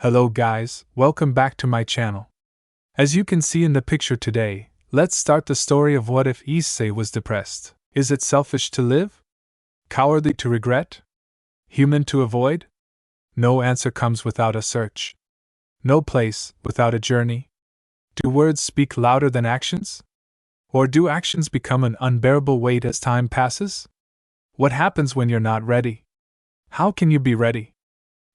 Hello guys, welcome back to my channel. As you can see in the picture today, let's start the story of what if issei was depressed. Is it selfish to live? Cowardly to regret? Human to avoid? No answer comes without a search. No place without a journey. Do words speak louder than actions? Or do actions become an unbearable weight as time passes? What happens when you're not ready? How can you be ready?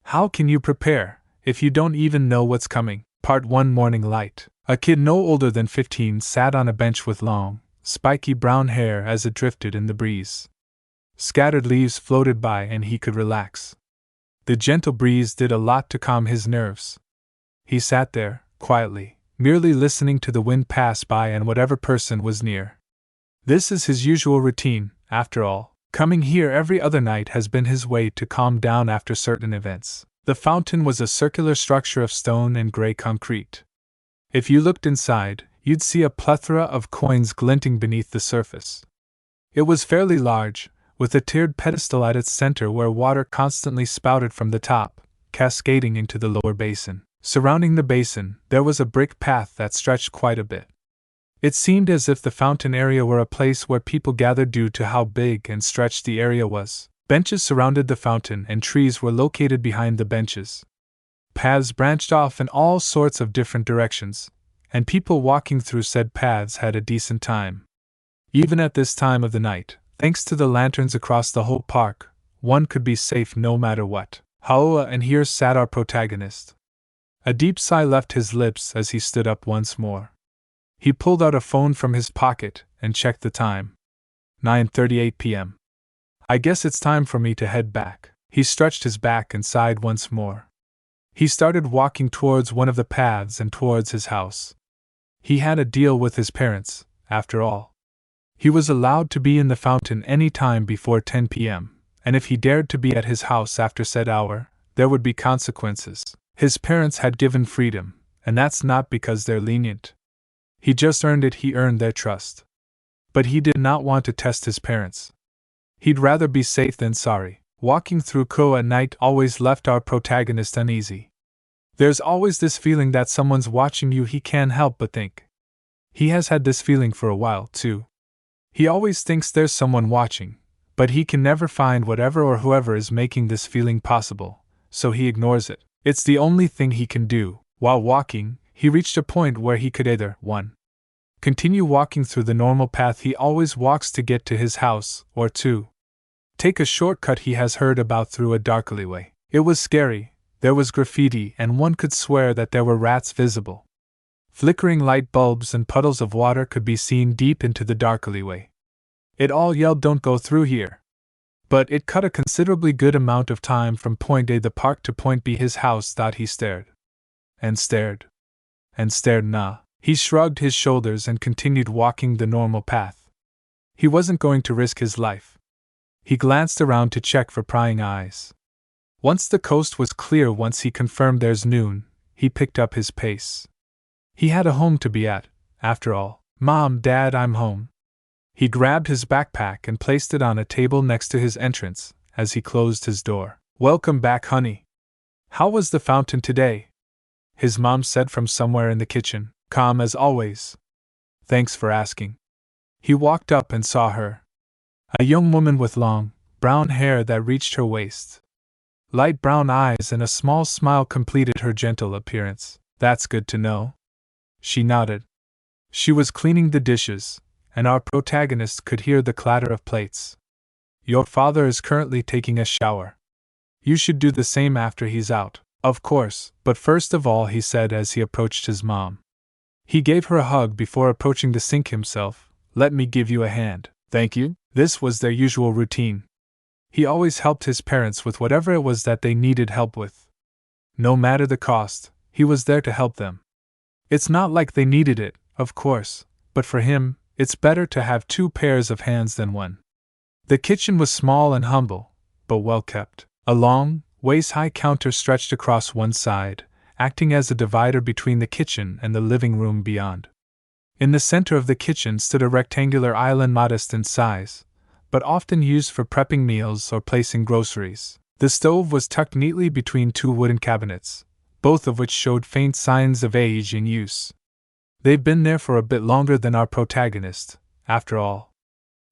How can you prepare if you don't even know what's coming? Part 1. Morning light. A kid no older than 15 sat on a bench with long, spiky brown hair as it drifted in the breeze. Scattered leaves floated by and he could relax. The gentle breeze did a lot to calm his nerves. He sat there, quietly, merely listening to the wind pass by and whatever person was near. This is his usual routine, after all. Coming here every other night has been his way to calm down after certain events. The fountain was a circular structure of stone and gray concrete. If you looked inside, you'd see a plethora of coins glinting beneath the surface. It was fairly large, with a tiered pedestal at its center where water constantly spouted from the top, cascading into the lower basin. Surrounding the basin, there was a brick path that stretched quite a bit. It seemed as if the fountain area were a place where people gathered due to how big and stretched the area was. Benches surrounded the fountain and trees were located behind the benches. Paths branched off in all sorts of different directions, and people walking through said paths had a decent time. Even at this time of the night, thanks to the lanterns across the whole park, one could be safe no matter what. Haoa, and here sat our protagonist. A deep sigh left his lips as he stood up once more. He pulled out a phone from his pocket and checked the time. 9:38 p.m. I guess it's time for me to head back. He stretched his back and sighed once more. He started walking towards one of the paths and towards his house. He had a deal with his parents, after all. He was allowed to be in the fountain any time before 10 p.m., and if he dared to be at his house after said hour, there would be consequences. His parents had given freedom, and that's not because they're lenient. He just earned it, he earned their trust. But he did not want to test his parents. He'd rather be safe than sorry. Walking through Ko at night always left our protagonist uneasy. There's always this feeling that someone's watching you, he can't help but think. He has had this feeling for a while, too. He always thinks there's someone watching, but he can never find whatever or whoever is making this feeling possible, so he ignores it. It's the only thing he can do. While walking, he reached a point where he could either 1. Continue walking through the normal path he always walks to get to his house, or 2. Take a shortcut he has heard about through a dark alleyway. It was scary, there was graffiti and one could swear that there were rats visible. Flickering light bulbs and puddles of water could be seen deep into the dark alleyway. It all yelled, "Don't go through here." But it cut a considerably good amount of time from point A the park to point B his house. He stared. And stared. And stared. He shrugged his shoulders and continued walking the normal path. He wasn't going to risk his life. He glanced around to check for prying eyes. Once the coast was clear, once he confirmed there's noon, he picked up his pace. He had a home to be at, after all. "Mom, Dad, I'm home." He grabbed his backpack and placed it on a table next to his entrance as he closed his door. "Welcome back, honey. How was the fountain today?" his mom said from somewhere in the kitchen. "Calm as always. Thanks for asking." He walked up and saw her. A young woman with long, brown hair that reached her waist. Light brown eyes and a small smile completed her gentle appearance. "That's good to know." She nodded. She was cleaning the dishes, and our protagonist could hear the clatter of plates. "Your father is currently taking a shower. You should do the same after he's out." "Of course, but first of all," he said as he approached his mom. He gave her a hug before approaching the sink himself. "Let me give you a hand." "Thank you." This was their usual routine. He always helped his parents with whatever it was that they needed help with. No matter the cost, he was there to help them. It's not like they needed it, of course, but for him, it's better to have 2 pairs of hands than 1. The kitchen was small and humble, but well kept. A long, waist-high counter stretched across one side, acting as a divider between the kitchen and the living room beyond. In the center of the kitchen stood a rectangular island modest in size, but often used for prepping meals or placing groceries. The stove was tucked neatly between 2 wooden cabinets, both of which showed faint signs of age in use. They've been there for a bit longer than our protagonist, after all.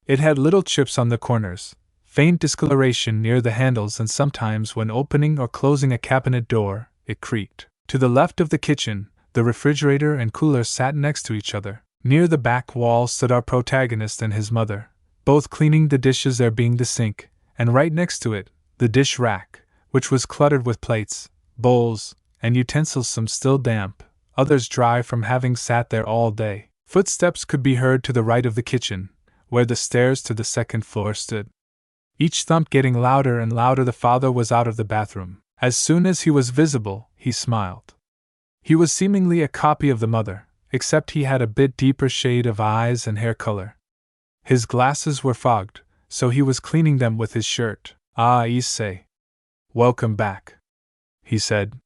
It had little chips on the corners, faint discoloration near the handles, and sometimes when opening or closing a cabinet door, it creaked. To the left of the kitchen, the refrigerator and cooler sat next to each other. Near the back wall stood our protagonist and his mother, both cleaning the dishes, there being the sink, and right next to it, the dish rack, which was cluttered with plates, bowls, and utensils, some still damp, others dry from having sat there all day. Footsteps could be heard to the right of the kitchen, where the stairs to the second floor stood. Each thump getting louder and louder. The father was out of the bathroom. As soon as he was visible, he smiled. He was seemingly a copy of the mother, except he had a bit deeper shade of eyes and hair color. His glasses were fogged, so he was cleaning them with his shirt. "Ah, issei. Welcome back," he said.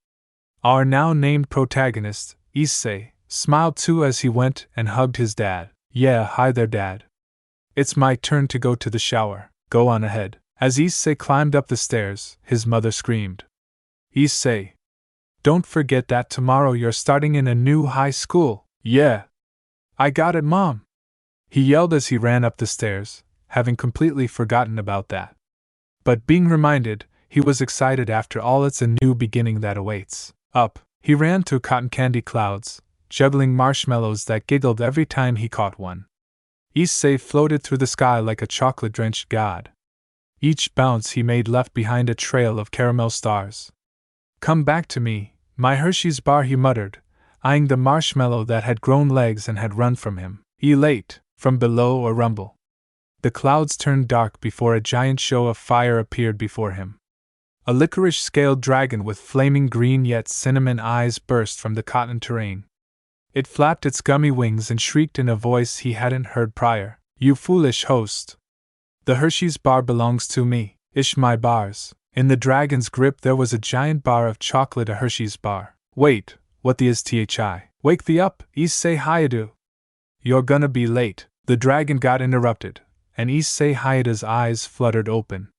Our now named protagonist, Issei, smiled too as he went and hugged his dad. "Yeah, hi there, Dad. It's my turn to go to the shower. Go on ahead." As Issei climbed up the stairs, his mother screamed, "Issei, don't forget that tomorrow you're starting in a new high school." "Yeah. I got it, Mom," he yelled as he ran up the stairs, having completely forgotten about that. But being reminded, he was excited. After all, it's a new beginning that awaits. Up, he ran through cotton candy clouds, juggling marshmallows that giggled every time he caught one. Issei floated through the sky like a chocolate-drenched god. Each bounce he made left behind a trail of caramel stars. "Come back to me, my Hershey's bar," he muttered, eyeing the marshmallow that had grown legs and had run from him. Elate, from below a rumble. The clouds turned dark before a giant show of fire appeared before him. A licorice-scaled dragon with flaming green yet cinnamon eyes burst from the cotton terrain. It flapped its gummy wings and shrieked in a voice he hadn't heard prior, "You foolish host! The Hershey's bar belongs to me, ish my bars." In the dragon's grip there was a giant bar of chocolate, a Hershey's bar. "Wait, what the is thi? Wake thee up, Issei Hayadu! You're gonna be late." The dragon got interrupted, and Issei Hayada's eyes fluttered open.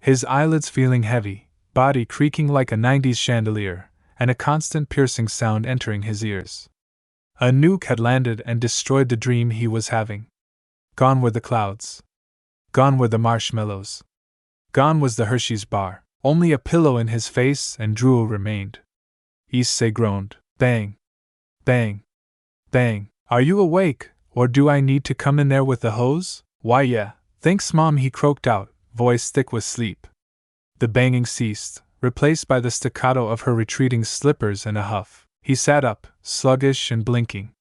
His eyelids feeling heavy, body creaking like a 90s chandelier, and a constant piercing sound entering his ears. A nuke had landed and destroyed the dream he was having. Gone were the clouds. Gone were the marshmallows. Gone was the Hershey's bar. Only a pillow in his face and drool remained. Issei groaned. Bang! Bang! Bang! "Are you awake, or do I need to come in there with the hose?" "Why, yeah, thanks, Mom," he croaked out, voice thick with sleep. The banging ceased, replaced by the staccato of her retreating slippers and a huff. He sat up, sluggish and blinking,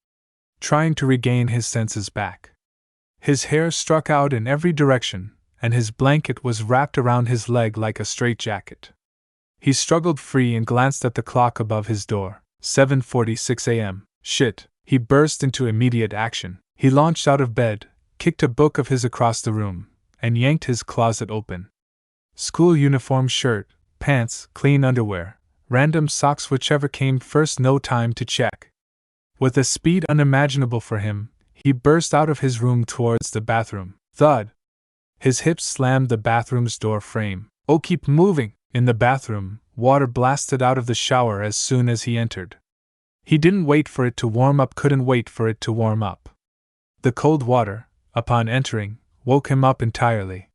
trying to regain his senses back. His hair struck out in every direction, and his blanket was wrapped around his leg like a straitjacket. He struggled free and glanced at the clock above his door. 7:46 a.m. Shit! He burst into immediate action. He launched out of bed, kicked a book of his across the room, and yanked his closet open. School uniform, shirt, pants, clean underwear, random socks, whichever came first, no time to check. With a speed unimaginable for him, he burst out of his room towards the bathroom. Thud! His hips slammed the bathroom's door frame. "Oh, keep moving!" In the bathroom, water blasted out of the shower as soon as he entered. He didn't wait for it to warm up, couldn't wait for it to warm up. The cold water, upon entering, woke him up entirely.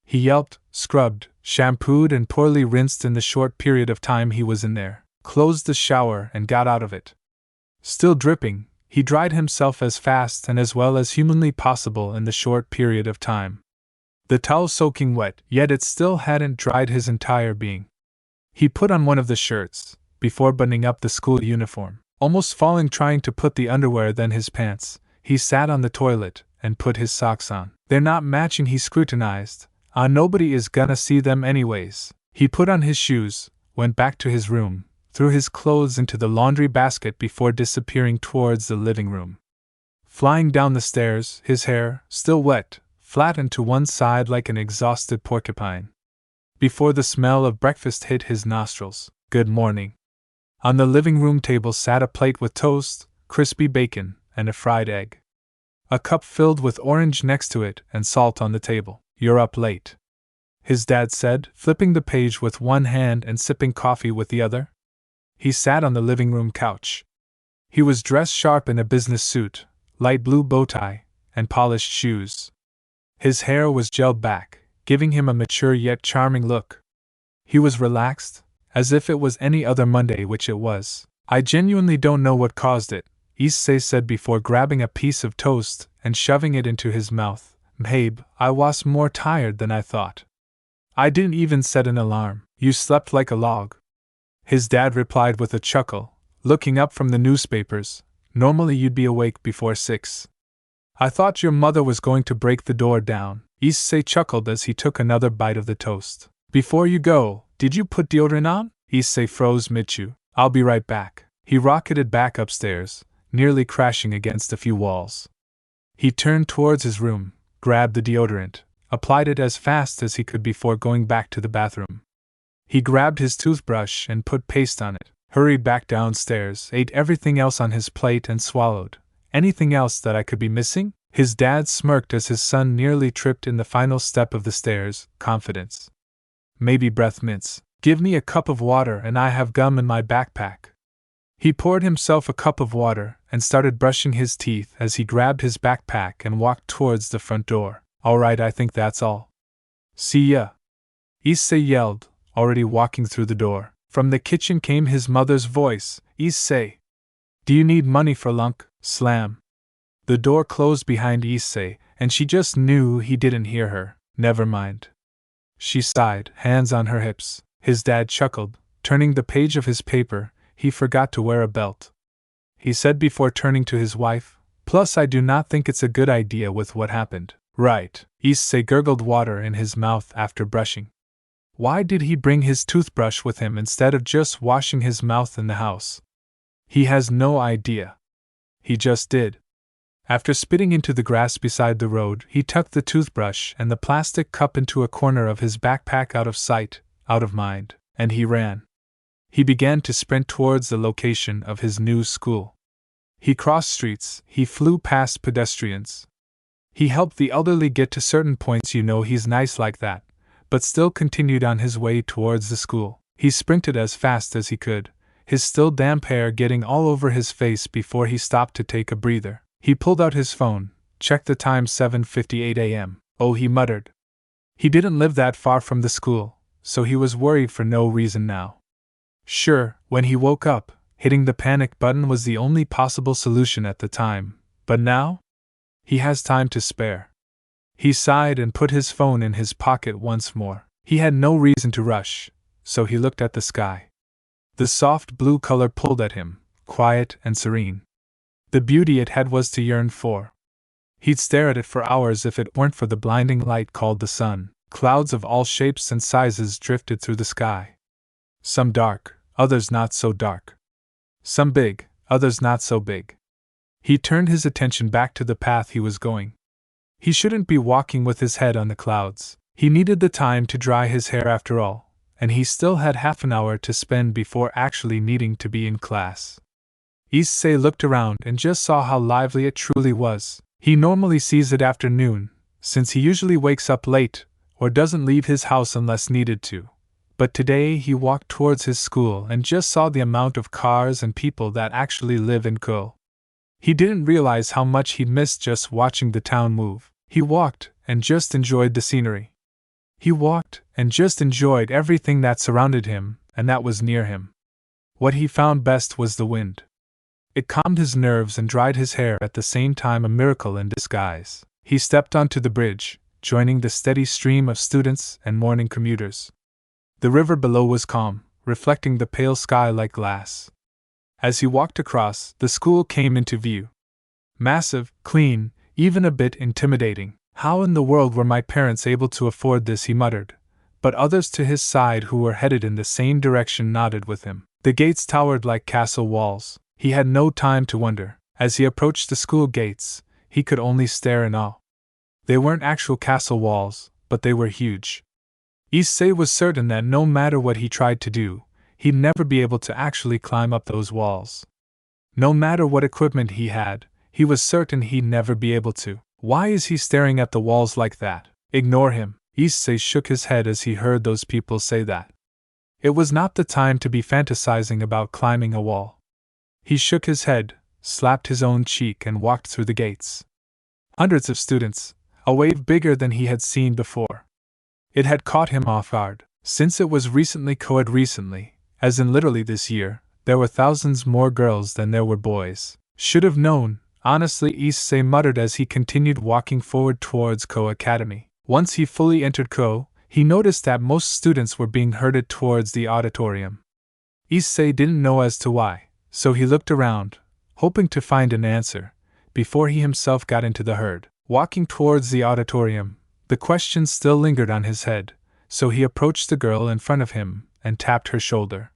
He yelped, scrubbed, shampooed, and poorly rinsed in the short period of time he was in there, closed the shower and got out of it. Still dripping, he dried himself as fast and as well as humanly possible in the short period of time. The towel soaking wet, yet it still hadn't dried his entire being. He put on one of the shirts, before buttoning up the school uniform. Almost falling trying to put the underwear, then his pants, he sat on the toilet and put his socks on. "They're not matching," he scrutinized. Nobody is gonna see them anyways." He put on his shoes, went back to his room, threw his clothes into the laundry basket before disappearing towards the living room. Flying down the stairs, his hair, still wet, flattened to one side like an exhausted porcupine. Before the smell of breakfast hit his nostrils. Good morning. On the living room table sat a plate with toast, crispy bacon, and a fried egg. A cup filled with orange next to it and salt on the table. "You're up late," his dad said, flipping the page with one hand and sipping coffee with the other. he sat on the living room couch. He was dressed sharp in a business suit, light blue bow tie, and polished shoes. His hair was gelled back, giving him a mature yet charming look. He was relaxed, as if it was any other Monday, which it was. I genuinely don't know what caused it, Issei said before grabbing a piece of toast and shoving it into his mouth. Babe, I was more tired than I thought. I didn't even set an alarm. You slept like a log. His dad replied with a chuckle, looking up from the newspapers. Normally you'd be awake before 6. I thought your mother was going to break the door down, Issei chuckled as he took another bite of the toast. Before you go, did you put deodorant on? Issei froze mid-chew. I'll be right back. He rocketed back upstairs, nearly crashing against a few walls. He turned towards his room, grabbed the deodorant, applied it as fast as he could before going back to the bathroom. He grabbed his toothbrush and put paste on it, hurried back downstairs, ate everything else on his plate and swallowed. Anything else that I could be missing? His dad smirked as his son nearly tripped in the final step of the stairs. Confidence. Maybe breath mints. Give me a cup of water and I have gum in my backpack. He poured himself a cup of water and started brushing his teeth as he grabbed his backpack and walked towards the front door. All right, I think that's all. See ya, Issei yelled, already walking through the door. From the kitchen came his mother's voice. Issei, do you need money for lunch? Slam. The door closed behind Issei, and she just knew he didn't hear her. Never mind. She sighed, hands on her hips. His dad chuckled, turning the page of his paper. He forgot to wear a belt. He said before turning to his wife, plus I do not think it's a good idea with what happened. Right. Issei gurgled water in his mouth after brushing. Why did he bring his toothbrush with him instead of just washing his mouth in the house? He has no idea. He just did. After spitting into the grass beside the road, he tucked the toothbrush and the plastic cup into a corner of his backpack out of sight, out of mind, and he ran. He began to sprint towards the location of his new school. He crossed streets, he flew past pedestrians. He helped the elderly get to certain points, he's nice like that, but still continued on his way towards the school. He sprinted as fast as he could, his still damp hair getting all over his face before he stopped to take a breather. He pulled out his phone, checked the time 7:58 a.m. Oh, he muttered. He didn't live that far from the school, so he was worried for no reason now. Sure, when he woke up, hitting the panic button was the only possible solution at the time, but now? He has time to spare. He sighed and put his phone in his pocket once more. He had no reason to rush, so he looked at the sky. The soft blue color pulled at him, quiet and serene. The beauty it had was to yearn for. He'd stare at it for hours if it weren't for the blinding light called the sun. Clouds of all shapes and sizes drifted through the sky. Some dark, others not so dark. Some big, others not so big. He turned his attention back to the path he was going. He shouldn't be walking with his head on the clouds. He needed the time to dry his hair after all, and he still had half an hour to spend before actually needing to be in class. Issei looked around and just saw how lively it truly was. He normally sees it after noon, since he usually wakes up late, or doesn't leave his house unless needed to. But today he walked towards his school and just saw the amount of cars and people that actually live in Seoul. He didn't realize how much he'd missed just watching the town move. He walked and just enjoyed the scenery. He walked and just enjoyed everything that surrounded him and that was near him. What he found best was the wind. It calmed his nerves and dried his hair at the same time, a miracle in disguise. He stepped onto the bridge, joining the steady stream of students and morning commuters. The river below was calm, reflecting the pale sky like glass. As he walked across, the school came into view. Massive, clean, even a bit intimidating. How in the world were my parents able to afford this, he muttered, but others to his side who were headed in the same direction nodded with him. The gates towered like castle walls. He had no time to wonder. As he approached the school gates, he could only stare in awe. They weren't actual castle walls, but they were huge. Issei was certain that no matter what he tried to do, he'd never be able to actually climb up those walls. No matter what equipment he had, he was certain he'd never be able to. Why is he staring at the walls like that? Ignore him. Issei shook his head as he heard those people say that. It was not the time to be fantasizing about climbing a wall. He shook his head, slapped his own cheek, and walked through the gates. Hundreds of students, a wave bigger than he had seen before. It had caught him off guard, since it was recently co-ed recently, as in literally this year, there were thousands more girls than there were boys. Should have known, honestly, Issei muttered as he continued walking forward towards Co Academy. Once he fully entered Co, he noticed that most students were being herded towards the auditorium. Issei didn't know as to why, so he looked around, hoping to find an answer, before he himself got into the herd. Walking towards the auditorium, the question still lingered on his head, so he approached the girl in front of him and tapped her shoulder.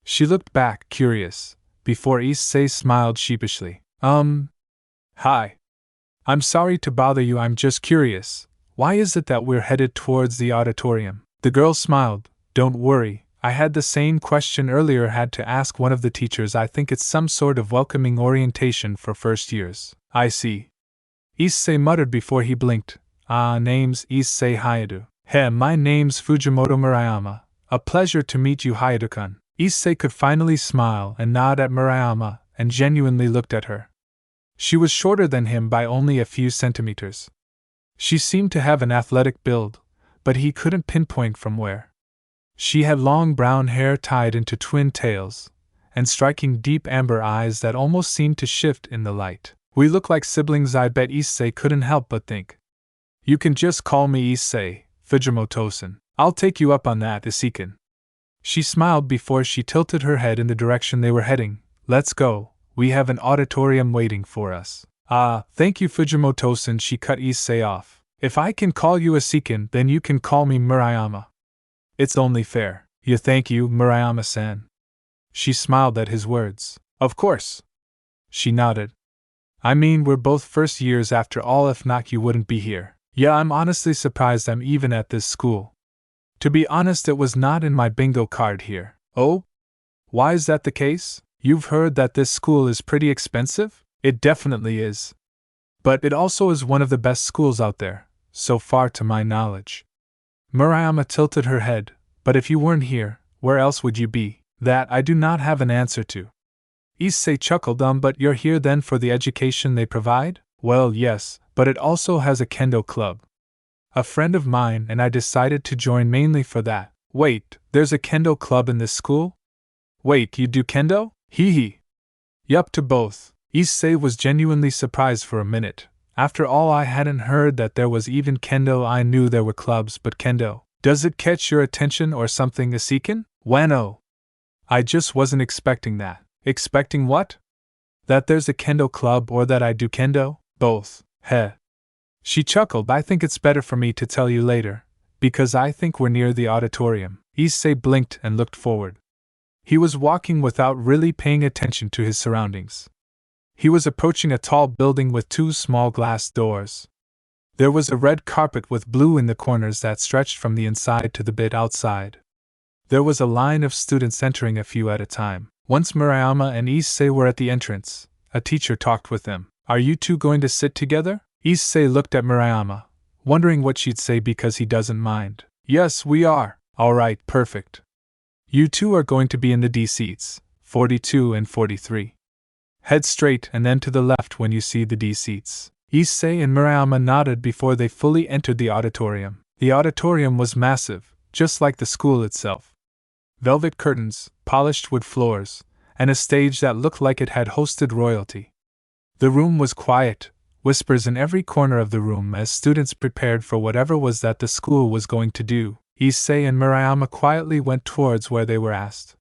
She looked back, curious, before Issei smiled sheepishly. Hi. I'm sorry to bother you, I'm just curious. Why is it that we're headed towards the auditorium? The girl smiled. Don't worry, I had the same question earlier, had to ask one of the teachers. I think it's some sort of welcoming orientation for first years. I see. Issei muttered before he blinked. Name's Issei Hayadu. Hey, my name's Fujimoto Murayama. A pleasure to meet you, Hayadu-kun. Issei could finally smile and nod at Murayama, and genuinely looked at her. She was shorter than him by only a few centimeters. She seemed to have an athletic build, but he couldn't pinpoint from where. She had long brown hair tied into twin tails, and striking deep amber eyes that almost seemed to shift in the light. We look like siblings, I bet, Issei couldn't help but think. You can just call me Issei, Fujimoto-san. I'll take you up on that, Issei-kun. She smiled before she tilted her head in the direction they were heading. Let's go, we have an auditorium waiting for us. Thank you, Fujimoto-san, she cut Issei off. If I can call you Issei-kun, then you can call me Murayama. It's only fair. Thank you, Murayama-san. She smiled at his words. Of course. She nodded. I mean, we're both first years after all, if not you wouldn't be here. Yeah, I'm honestly surprised I'm even at this school. To be honest, it was not in my bingo card here. Oh? Why is that the case? You've heard that this school is pretty expensive? It definitely is. But it also is one of the best schools out there, so far to my knowledge. Murayama tilted her head. But if you weren't here, where else would you be? That I do not have an answer to. Issei chuckled. But you're here then for the education they provide? Well, yes, but it also has a kendo club. A friend of mine and I decided to join mainly for that. Wait, there's a kendo club in this school? Wait, you do kendo? Hee hee. Yup, to both. Issei was genuinely surprised for a minute. After all, I hadn't heard that there was even kendo. I knew there were clubs, but kendo. Does it catch your attention or something, Issei-kun? Wano. I just wasn't expecting that. Expecting what? That there's a kendo club or that I do kendo? Both. Heh. She chuckled. I think it's better for me to tell you later, because I think we're near the auditorium. Issei blinked and looked forward. He was walking without really paying attention to his surroundings. He was approaching a tall building with two small glass doors. There was a red carpet with blue in the corners that stretched from the inside to the bit outside. There was a line of students entering a few at a time. Once Murayama and Issei were at the entrance, a teacher talked with them. Are you two going to sit together? Issei looked at Murayama, wondering what she'd say because he doesn't mind. Yes, we are. All right, perfect. You two are going to be in the D seats, 42 and 43. Head straight and then to the left when you see the D seats. Issei and Murayama nodded before they fully entered the auditorium. The auditorium was massive, just like the school itself. Velvet curtains, polished wood floors, and a stage that looked like it had hosted royalty. The room was quiet, whispers in every corner of the room as students prepared for whatever was that the school was going to do. Issei and Murayama quietly went towards where they were asked.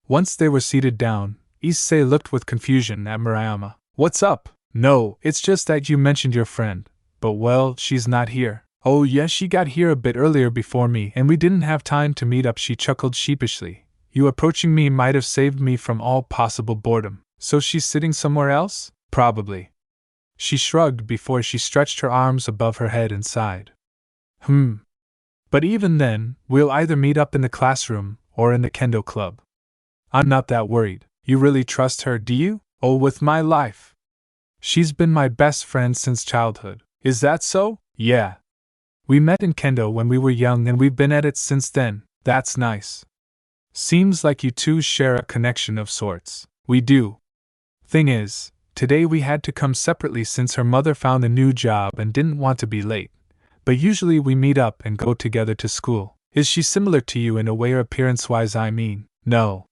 Once they were seated down, Issei looked with confusion at Murayama. What's up? No, it's just that you mentioned your friend, but well, she's not here. Oh yes, she got here a bit earlier before me and we didn't have time to meet up, she chuckled sheepishly. You approaching me might have saved me from all possible boredom. So she's sitting somewhere else? Probably. She shrugged before she stretched her arms above her head and sighed. But even then, we'll either meet up in the classroom or in the kendo club. I'm not that worried. You really trust her, do you? Oh, with my life. She's been my best friend since childhood. Is that so? Yeah. We met in kendo when we were young and we've been at it since then. That's nice. Seems like you two share a connection of sorts. We do. Thing is, today we had to come separately since her mother found a new job and didn't want to be late. But usually we meet up and go together to school. Is she similar to you in a way or appearance-wise, I mean? No.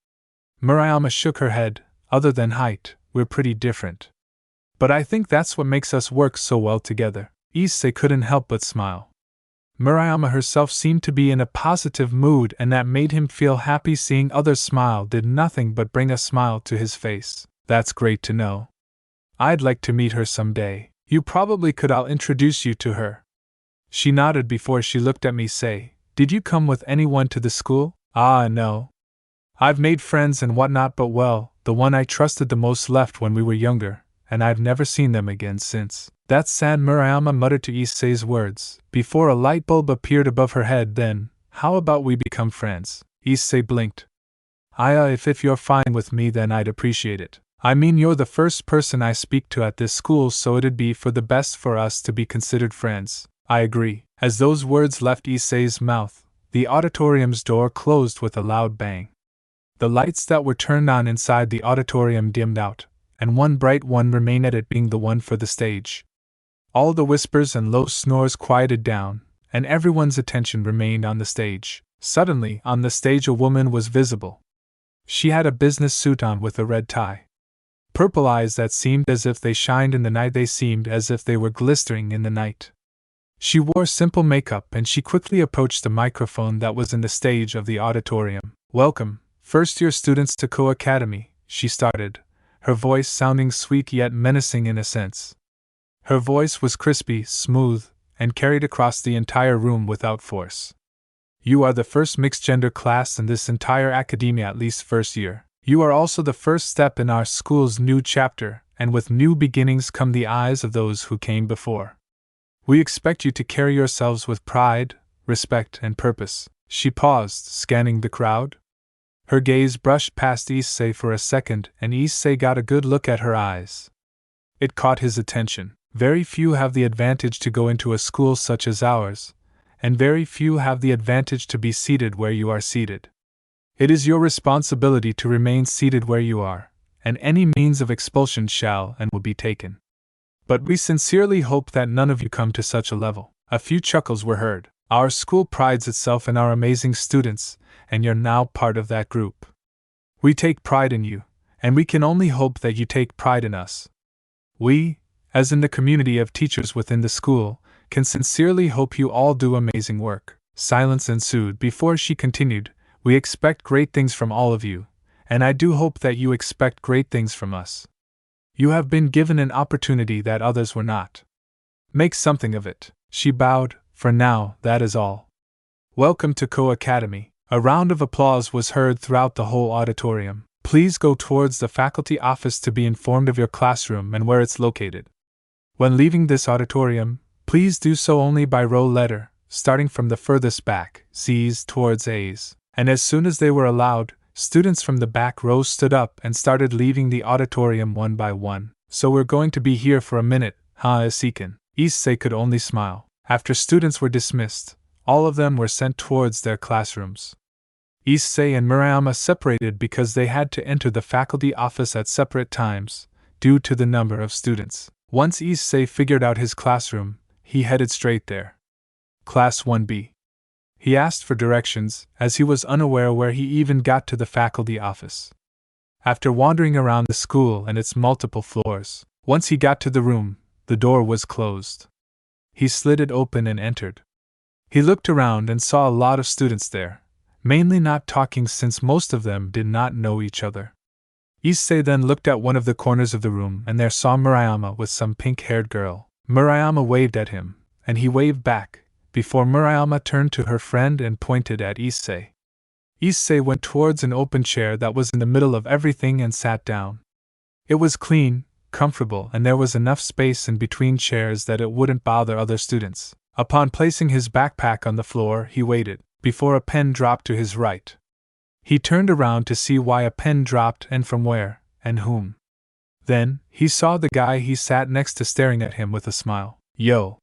Murayama shook her head. Other than height, we're pretty different. But I think that's what makes us work so well together. Issei couldn't help but smile. Murayama herself seemed to be in a positive mood, and that made him feel happy. Seeing others smile did nothing but bring a smile to his face. That's great to know. I'd like to meet her someday. You probably could. I'll introduce you to her. She nodded before she looked at me. Say, did you come with anyone to the school? Ah, no. I've made friends and whatnot, but well, the one I trusted the most left when we were younger, and I've never seen them again since. That's sad, Murayama muttered to Issei's words, before a light bulb appeared above her head. Then, how about we become friends? Issei blinked. If you're fine with me, then I'd appreciate it. I mean, you're the first person I speak to at this school, so it'd be for the best for us to be considered friends. I agree. As those words left Issei's mouth, the auditorium's door closed with a loud bang. The lights that were turned on inside the auditorium dimmed out, and one bright one remained, at it being the one for the stage. All the whispers and low snores quieted down, and everyone's attention remained on the stage. Suddenly, on the stage, a woman was visible. She had a business suit on with a red tie. Purple eyes that seemed as if they shined in the night. They seemed as if they were glistening in the night. She wore simple makeup, and she quickly approached the microphone that was in the stage of the auditorium. Welcome, first-year students to Ko Academy, she started, her voice sounding sweet yet menacing in a sense. Her voice was crispy, smooth, and carried across the entire room without force. You are the first mixed-gender class in this entire academia, at least first year. You are also the first step in our school's new chapter, and with new beginnings come the eyes of those who came before. We expect you to carry yourselves with pride, respect, and purpose. She paused, scanning the crowd. Her gaze brushed past Issei for a second, and Issei got a good look at her eyes. It caught his attention. Very few have the advantage to go into a school such as ours, and very few have the advantage to be seated where you are seated. It is your responsibility to remain seated where you are, and any means of expulsion shall and will be taken. But we sincerely hope that none of you come to such a level. A few chuckles were heard. Our school prides itself in our amazing students, and you're now part of that group. We take pride in you, and we can only hope that you take pride in us. We, as in the community of teachers within the school, can sincerely hope you all do amazing work. Silence ensued before she continued. We expect great things from all of you, and I do hope that you expect great things from us. You have been given an opportunity that others were not. Make something of it. She bowed. For now, that is all. Welcome to Ko Academy. A round of applause was heard throughout the whole auditorium. Please go towards the faculty office to be informed of your classroom and where it's located. When leaving this auditorium, please do so only by row letter, starting from the furthest back, C's towards A's. And as soon as they were allowed, students from the back row stood up and started leaving the auditorium one by one. So we're going to be here for a minute, huh, Isiken? Issei could only smile. After students were dismissed, all of them were sent towards their classrooms. Issei and Murayama separated because they had to enter the faculty office at separate times, due to the number of students. Once Issei figured out his classroom, he headed straight there. Class 1B. He asked for directions, as he was unaware where he even got to the faculty office. After wandering around the school and its multiple floors, once he got to the room, the door was closed. He slid it open and entered. He looked around and saw a lot of students there, mainly not talking since most of them did not know each other. Issei then looked at one of the corners of the room and there saw Murayama with some pink-haired girl. Murayama waved at him, and he waved back, before Murayama turned to her friend and pointed at Issei. Issei went towards an open chair that was in the middle of everything and sat down. It was clean, comfortable, and there was enough space in between chairs that it wouldn't bother other students. Upon placing his backpack on the floor, he waited, before a pen dropped to his right. He turned around to see why a pen dropped and from where, and whom. Then, he saw the guy he sat next to staring at him with a smile. Yo!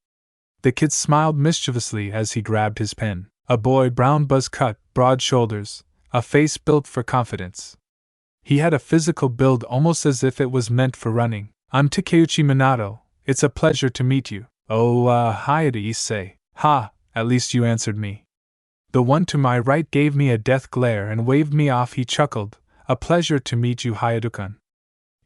The kid smiled mischievously as he grabbed his pen. A boy, brown buzz cut, broad shoulders, a face built for confidence. He had a physical build almost as if it was meant for running. I'm Takeuchi Minato. It's a pleasure to meet you. Oh, hiya to issei. Ha, at least you answered me. The one to my right gave me a death glare and waved me off. He chuckled. A pleasure to meet you, Hayadukan.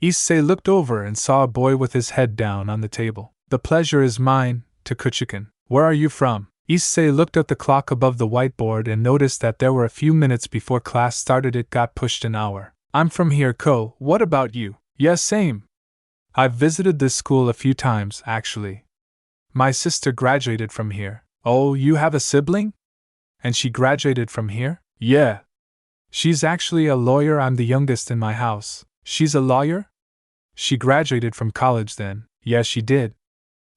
Issei looked over and saw a boy with his head down on the table. The pleasure is mine, Takeuchi-kun. Where are you from? Issei looked at the clock above the whiteboard and noticed that there were a few minutes before class started. It got pushed an hour. I'm from here, Ko. What about you? Yes, same. I've visited this school a few times, actually. My sister graduated from here. Oh, you have a sibling? And she graduated from here? Yeah. She's actually a lawyer. I'm the youngest in my house. She's a lawyer? She graduated from college then. Yeah, she did.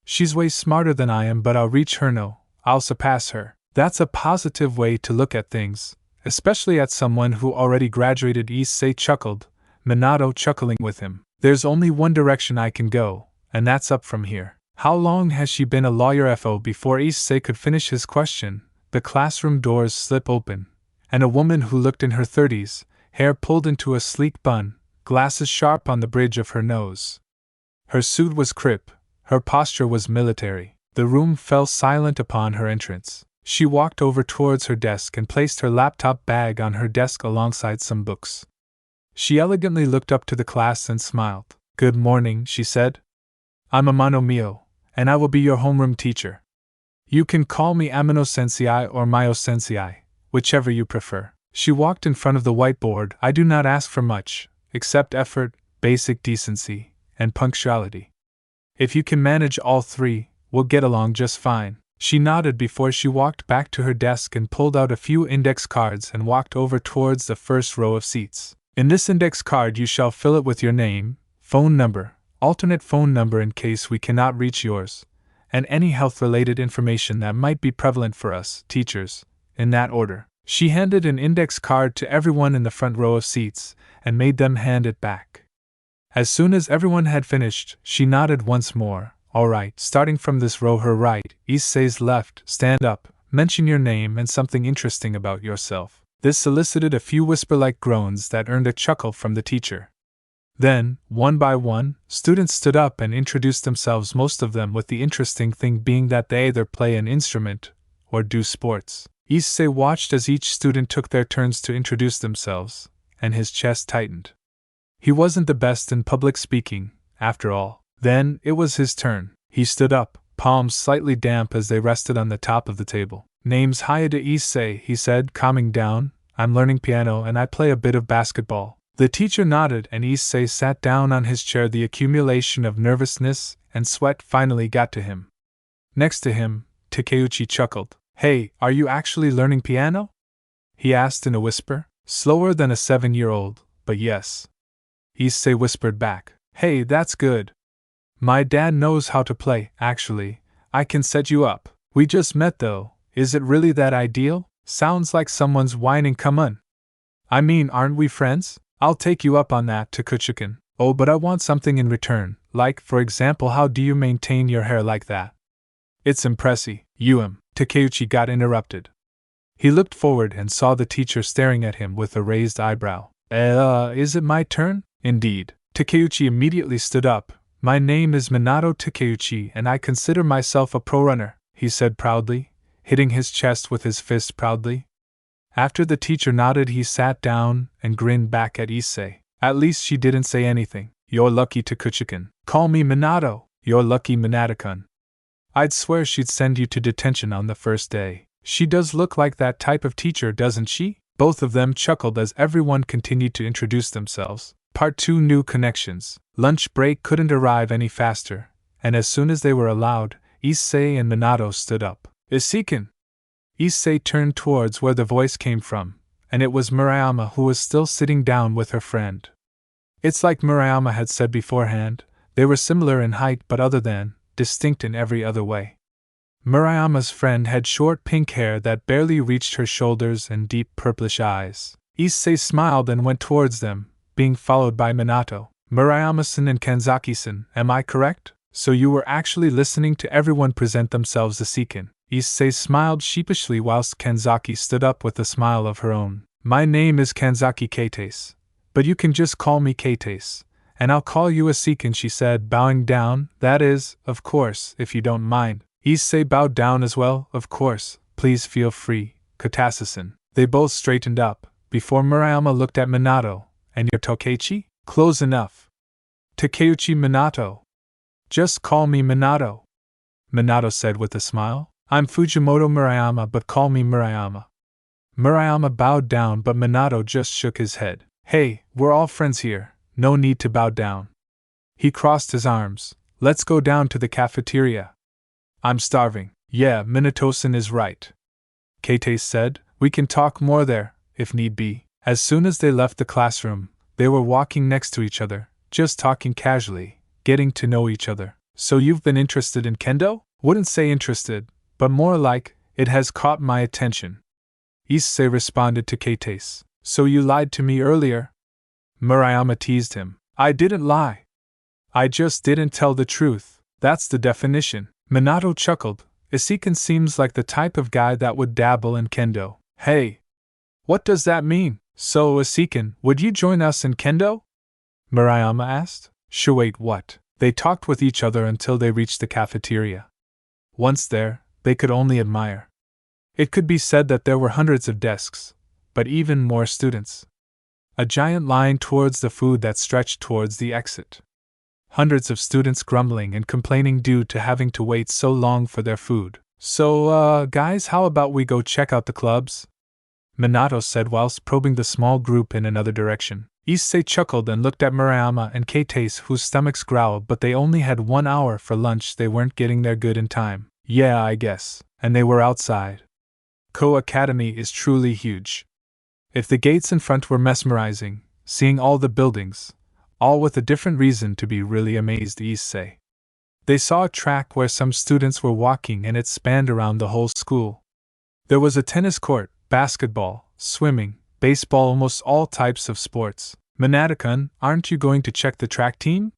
She's way smarter than I am, but I'll reach her. No, I'll surpass her. That's a positive way to look at things, especially at someone who already graduated. Issei chuckled, Minato chuckling with him. There's only one direction I can go, and that's up from here. How long has she been a lawyer? FO. Before Issei could finish his question, the classroom doors slip open, and a woman who looked in her 30s, hair pulled into a sleek bun, glasses sharp on the bridge of her nose. Her suit was crisp, her posture was military. The room fell silent upon her entrance. She walked over towards her desk and placed her laptop bag on her desk alongside some books. She elegantly looked up to the class and smiled. Good morning, she said. I'm Amano Mio, and I will be your homeroom teacher. You can call me Amano-sensei or Mio-sensei, whichever you prefer. She walked in front of the whiteboard. I do not ask for much, except effort, basic decency, and punctuality. If you can manage all three, we'll get along just fine. She nodded before she walked back to her desk and pulled out a few index cards and walked over towards the first row of seats. In this index card you shall fill it with your name, phone number, alternate phone number in case we cannot reach yours, and any health-related information that might be prevalent for us, teachers, in that order. She handed an index card to everyone in the front row of seats and made them hand it back. As soon as everyone had finished, she nodded once more. All right, starting from this row, her right, Issei's left, stand up, mention your name and something interesting about yourself. This solicited a few whisper-like groans that earned a chuckle from the teacher. Then, one by one, students stood up and introduced themselves, most of them with the interesting thing being that they either play an instrument or do sports. Issei watched as each student took their turns to introduce themselves, and his chest tightened. He wasn't the best in public speaking, after all. Then, it was his turn. He stood up, palms slightly damp as they rested on the top of the table. Name's Hayada Issei, he said, calming down. I'm learning piano and I play a bit of basketball. The teacher nodded and Issei sat down on his chair. The accumulation of nervousness and sweat finally got to him. Next to him, Takeuchi chuckled. Hey, are you actually learning piano? He asked in a whisper. Slower than a 7-year-old, but yes. Issei whispered back. Hey, that's good. My dad knows how to play, actually. I can set you up. We just met though. Is it really that ideal? Sounds like someone's whining. Come on. I mean, aren't we friends? I'll take you up on that, Takeuchi-kun. Oh, but I want something in return. Like, for example, how do you maintain your hair like that? It's impressive. Takeuchi got interrupted. He looked forward and saw the teacher staring at him with a raised eyebrow. Is it my turn? Indeed. Takeuchi immediately stood up. My name is Minato Takeuchi and I consider myself a pro runner, he said proudly, hitting his chest with his fist proudly. After the teacher nodded, he sat down and grinned back at Issei. At least she didn't say anything. You're lucky, Takeuchi-kun. Call me Minato. You're lucky, Minato-kun. I'd swear she'd send you to detention on the first day. She does look like that type of teacher, doesn't she? Both of them chuckled as everyone continued to introduce themselves. Part 2: New Connections. Lunch break couldn't arrive any faster, and as soon as they were allowed, Issei and Minato stood up. Issei-kun! Issei turned towards where the voice came from, and it was Murayama who was still sitting down with her friend. It's like Murayama had said beforehand, they were similar in height but other than, distinct in every other way. Murayama's friend had short pink hair that barely reached her shoulders and deep purplish eyes. Issei smiled and went towards them, being followed by Minato. Murayama-san and Kanzaki-san, am I correct? So you were actually listening to everyone present themselves. Issei-kun. Issei smiled sheepishly whilst Kanzaki stood up with a smile of her own. My name is Kanzaki Kates, but you can just call me Kates, and I'll call you Asiken, she said, bowing down. That is, of course, if you don't mind. Issei bowed down as well. Of course, please feel free, Katasasan. They both straightened up, before Murayama looked at Minato. And you're Tokeichi? Close enough. Takeuchi Minato. Just call me Minato, Minato said with a smile. I'm Fujimoto Murayama, but call me Murayama. Murayama bowed down, but Minato just shook his head. Hey, we're all friends here, no need to bow down. He crossed his arms. Let's go down to the cafeteria. I'm starving. Yeah, Minato-san is right, Kate said. We can talk more there, if need be. As soon as they left the classroom, they were walking next to each other, just talking casually, getting to know each other. So you've been interested in kendo? Wouldn't say interested, but more like, it has caught my attention. Issei responded to Kates. So you lied to me earlier? Murayama teased him. I didn't lie. I just didn't tell the truth. That's the definition. Minato chuckled. Asiken seems like the type of guy that would dabble in kendo. Hey! What does that mean? So, Asiken, would you join us in kendo? Murayama asked. Sure, wait, what? They talked with each other until they reached the cafeteria. Once there, they could only admire. It could be said that there were hundreds of desks, but even more students. A giant line towards the food that stretched towards the exit. Hundreds of students grumbling and complaining due to having to wait so long for their food. So, guys, how about we go check out the clubs? Minato said whilst probing the small group in another direction. Issei chuckled and looked at Murayama and Kates, whose stomachs growled, but they only had 1 hour for lunch. They weren't getting there good in time. Yeah, I guess. And they were outside. Ko Academy is truly huge. If the gates in front were mesmerizing, seeing all the buildings, all with a different reason to be really amazed, Issei. They saw a track where some students were walking and it spanned around the whole school. There was a tennis court, basketball, swimming, baseball, almost all types of sports. Minato-kun, aren't you going to check the track team?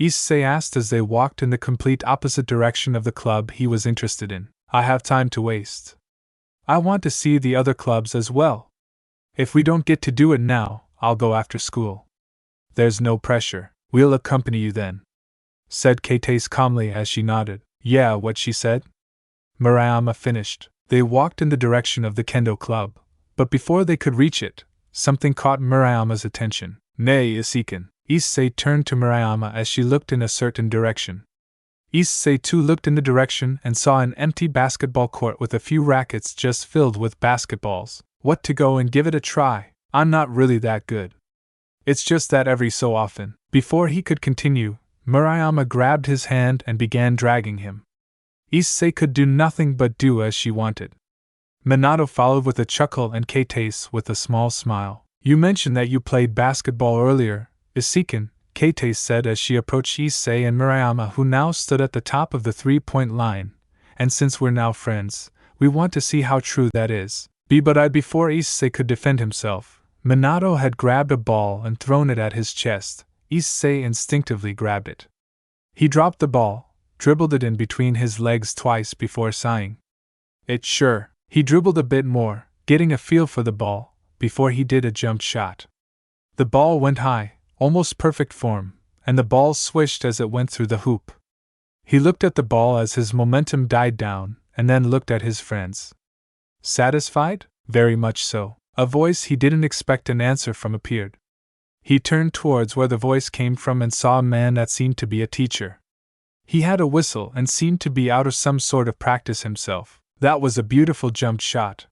Issei asked as they walked in the complete opposite direction of the club he was interested in. I have time to waste. I want to see the other clubs as well. If we don't get to do it now, I'll go after school. There's no pressure. We'll accompany you then, said Kates calmly as she nodded. Yeah, what she said? Murayama finished. They walked in the direction of the kendo club, but before they could reach it, something caught Murayama's attention. Nay, Asiken. Issei turned to Murayama as she looked in a certain direction. Issei too looked in the direction and saw an empty basketball court with a few rackets just filled with basketballs. What, to go and give it a try? I'm not really that good. It's just that every so often. Before he could continue, Murayama grabbed his hand and began dragging him. Issei could do nothing but do as she wanted. Minato followed with a chuckle and Kates with a small smile. You mentioned that you played basketball earlier, Asiken, Kates said as she approached Issei and Murayama, who now stood at the top of the three-point line. And since we're now friends, we want to see how true that is. But before Issei could defend himself, Minato had grabbed a ball and thrown it at his chest. Issei instinctively grabbed it. He dropped the ball, dribbled it in between his legs twice before sighing. It sure. He dribbled a bit more, getting a feel for the ball, before he did a jump shot. The ball went high, almost perfect form, and the ball swished as it went through the hoop. He looked at the ball as his momentum died down, and then looked at his friends. Satisfied? Very much so. A voice he didn't expect an answer from appeared. He turned towards where the voice came from and saw a man that seemed to be a teacher. He had a whistle and seemed to be out of some sort of practice himself. That was a beautiful jump shot.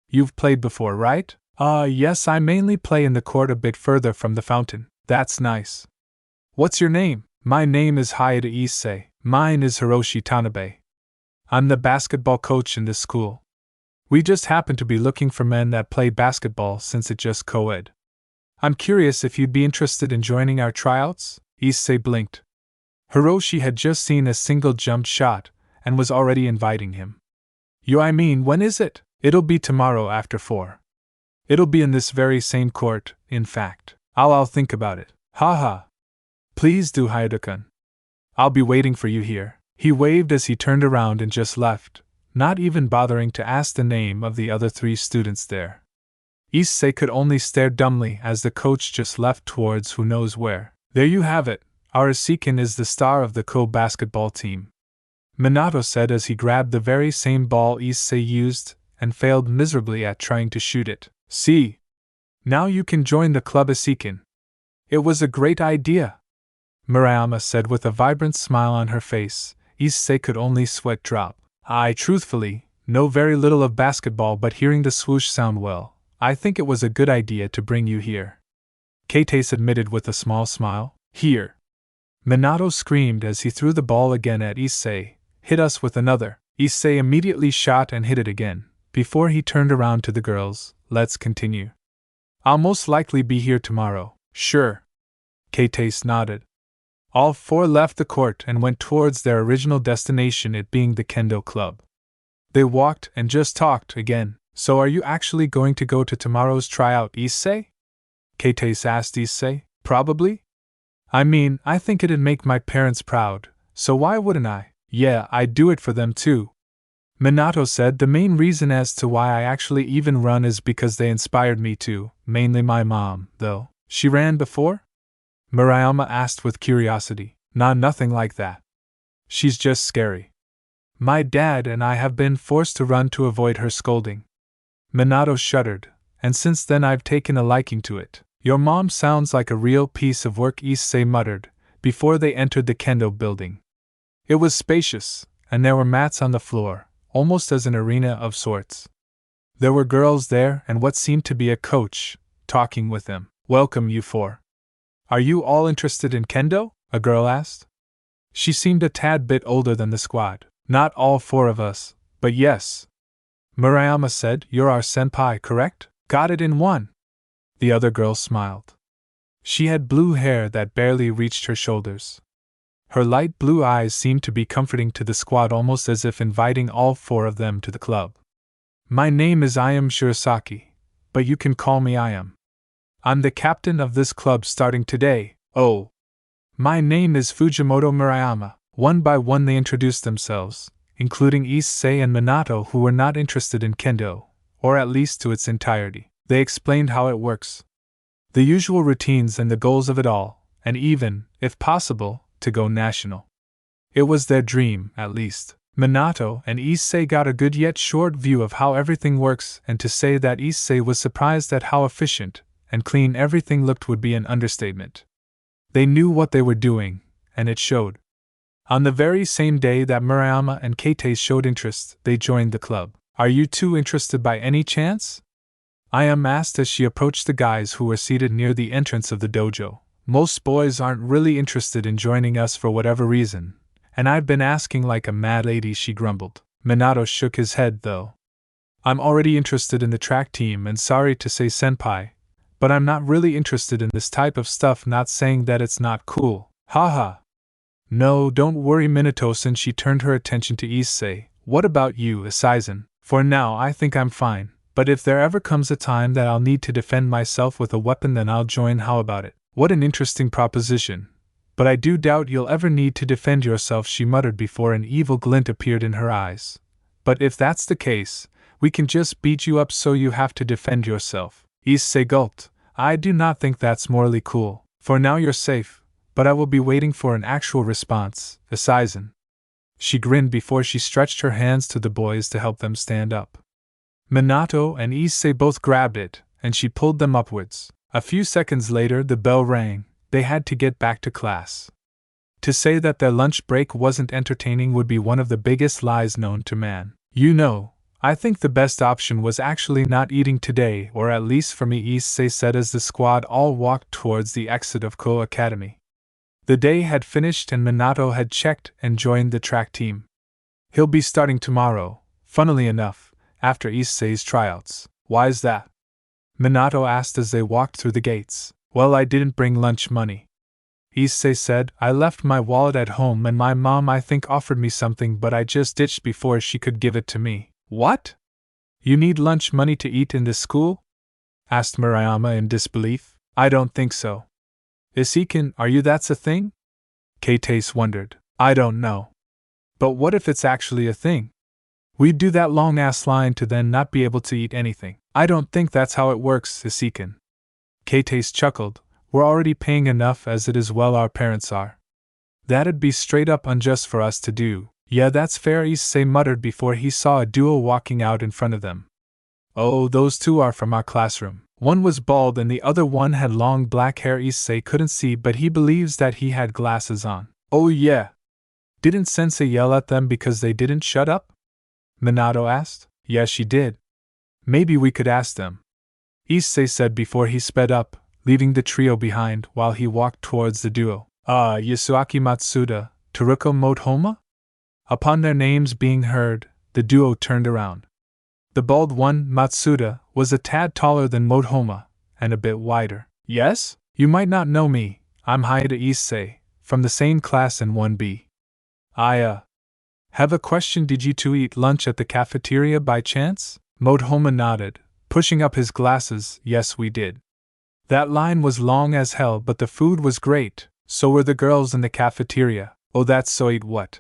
You've played before, right? Yes, I mainly play in the court a bit further from the fountain. That's nice. What's your name? My name is Hayata Issei. Mine is Hiroshi Tanabe. I'm the basketball coach in this school. We just happen to be looking for men that play basketball since it's just co-ed. I'm curious if you'd be interested in joining our tryouts? Issei blinked. Hiroshi had just seen a single jump shot and was already inviting him. I mean, when is it? It'll be tomorrow after 4. It'll be in this very same court, in fact. I'll think about it. Haha. Please do, Hayata-kun. I'll be waiting for you here. He waved as he turned around and just left, not even bothering to ask the name of the other 3 students there. Issei could only stare dumbly as the coach just left towards who knows where. There you have it, our Isikin is the star of the co-basketball team, Minato said as he grabbed the very same ball Issei used and failed miserably at trying to shoot it. See? Now you can join the club Isikin. It was a great idea, Murayama said with a vibrant smile on her face. Issei could only sweat drop. I truthfully know very little of basketball, but hearing the swoosh sound well, I think it was a good idea to bring you here, Keitase admitted with a small smile. Here! Minato screamed as he threw the ball again at Issei. Hit us with another. Issei immediately shot and hit it again. Before he turned around to the girls, let's continue. I'll most likely be here tomorrow. Sure. Keitase nodded. All four left the court and went towards their original destination, it being the Kendo Club. They walked and just talked again. So are you actually going to go to tomorrow's tryout, Issei? Keitase asked Issei. Probably? I mean, I think it'd make my parents proud, so why wouldn't I? Yeah, I'd do it for them too, Minato said. The main reason as to why I actually even run is because they inspired me to, mainly my mom, though. She ran before? Murayama asked with curiosity. Nah, nothing like that. She's just scary. My dad and I have been forced to run to avoid her scolding. Minato shuddered, and since then I've taken a liking to it. Your mom sounds like a real piece of work, Issei muttered, before they entered the Kendo building. It was spacious, and there were mats on the floor, almost as an arena of sorts. There were girls there and what seemed to be a coach, talking with them. Welcome, you four. Are you all interested in Kendo? A girl asked. She seemed a tad bit older than the squad. Not all four of us, but yes. Murayama said. You're our senpai, correct? Got it in one. The other girl smiled. She had blue hair that barely reached her shoulders. Her light blue eyes seemed to be comforting to the squad, almost as if inviting all four of them to the club. My name is Ayam Shirasaki, but you can call me Ayam. I'm the captain of this club starting today. Oh. My name is Fujimoto Murayama. One by one they introduced themselves, including Issei and Minato, who were not interested in Kendo, or at least to its entirety. They explained how it works, the usual routines and the goals of it all, and even, if possible, to go national. It was their dream, at least. Minato and Issei got a good yet short view of how everything works, and to say that Issei was surprised at how efficient and clean everything looked would be an understatement. They knew what they were doing, and it showed. On the very same day that Murayama and Keitase showed interest, they joined the club. Are you two interested by any chance? Ayam asked as she approached the guys who were seated near the entrance of the dojo. Most boys aren't really interested in joining us for whatever reason, and I've been asking like a mad lady, she grumbled. Minato shook his head though. I'm already interested in the track team, and sorry to say, senpai, but I'm not really interested in this type of stuff, not saying that it's not cool. Haha. No, don't worry, Minato-san, she turned her attention to Issei. What about you, Issei-san? For now I think I'm fine, but if there ever comes a time that I'll need to defend myself with a weapon, then I'll join. How about it? What an interesting proposition. But I do doubt you'll ever need to defend yourself, she muttered before an evil glint appeared in her eyes. But if that's the case, we can just beat you up so you have to defend yourself. Issei gulped. I do not think that's morally cool. For now you're safe, but I will be waiting for an actual response, Issei-san. She grinned before she stretched her hands to the boys to help them stand up. Minato and Issei both grabbed it, and she pulled them upwards. A few seconds later the bell rang. They had to get back to class. To say that their lunch break wasn't entertaining would be one of the biggest lies known to man. You know, I think the best option was actually not eating today, or at least for me, Issei said as the squad all walked towards the exit of Ko Academy. The day had finished and Minato had checked and joined the track team. He'll be starting tomorrow, funnily enough, after Issei's tryouts. Why's that? Minato asked as they walked through the gates. Well, I didn't bring lunch money, Issei said. I left my wallet at home and my mom I think offered me something, but I just ditched before she could give it to me. What? You need lunch money to eat in this school? Asked Murayama in disbelief. I don't think so. Isikin, are you that's a thing? Keitase wondered. I don't know. But what if it's actually a thing? We'd do that long-ass line to then not be able to eat anything. I don't think that's how it works, issei. K-Taste chuckled. We're already paying enough as it is, well, our parents are. That'd be straight up unjust for us to do. Yeah, that's fair, issei muttered before he saw a duo walking out in front of them. Oh, those two are from our classroom. One was bald and the other one had long black hair. Issei couldn't see, but he believes that he had glasses on. Oh yeah. Didn't Sensei yell at them because they didn't shut up? Minato asked. Yeah, she did. Maybe we could ask them, Issei said before he sped up, leaving the trio behind while he walked towards the duo. Yasuaki Matsuda, Teruko Motohoma? Upon their names being heard, the duo turned around. The bald one, Matsuda, was a tad taller than Motohoma, and a bit wider. Yes? You might not know me, I'm Hayata Issei, from the same class in 1B. I, have a question. Did you two eat lunch at the cafeteria by chance? Motohoma nodded, pushing up his glasses. Yes, we did. That line was long as hell, but the food was great, so were the girls in the cafeteria. Oh, that's so. Eat what?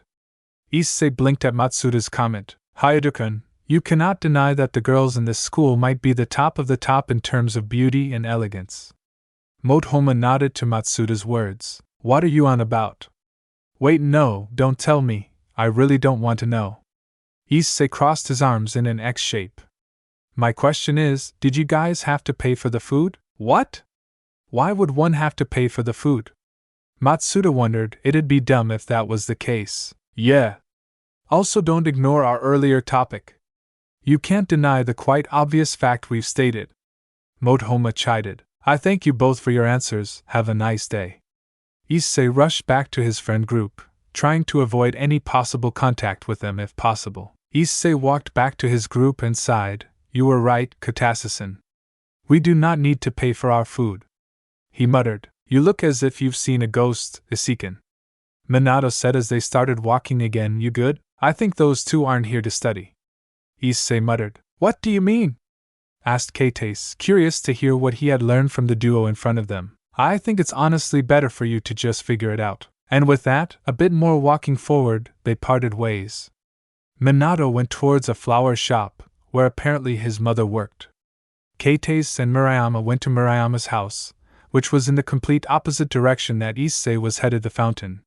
Issei blinked at Matsuda's comment. Hayata-kun, you cannot deny that the girls in this school might be the top of the top in terms of beauty and elegance. Motohoma nodded to Matsuda's words. What are you on about? Wait, no, don't tell me, I really don't want to know. Issei crossed his arms in an X shape. My question is, did you guys have to pay for the food? What? Why would one have to pay for the food? Matsuda wondered. It'd be dumb if that was the case. Yeah. Also, don't ignore our earlier topic. You can't deny the quite obvious fact we've stated. Motohoma chided. I thank you both for your answers. Have a nice day. Issei rushed back to his friend group, trying to avoid any possible contact with them if possible. Issei walked back to his group and sighed. You were right, Katasusan. We do not need to pay for our food. He muttered. You look as if you've seen a ghost, Issei-kun. Minato said as they started walking again. You good? I think those two aren't here to study. Issei muttered. What do you mean? Asked K-Taste, curious to hear what he had learned from the duo in front of them. I think it's honestly better for you to just figure it out. And with that, a bit more walking forward, they parted ways. Minato went towards a flower shop, where apparently his mother worked. K-Taste and Murayama went to Murayama's house, which was in the complete opposite direction that Issei was headed. The fountain.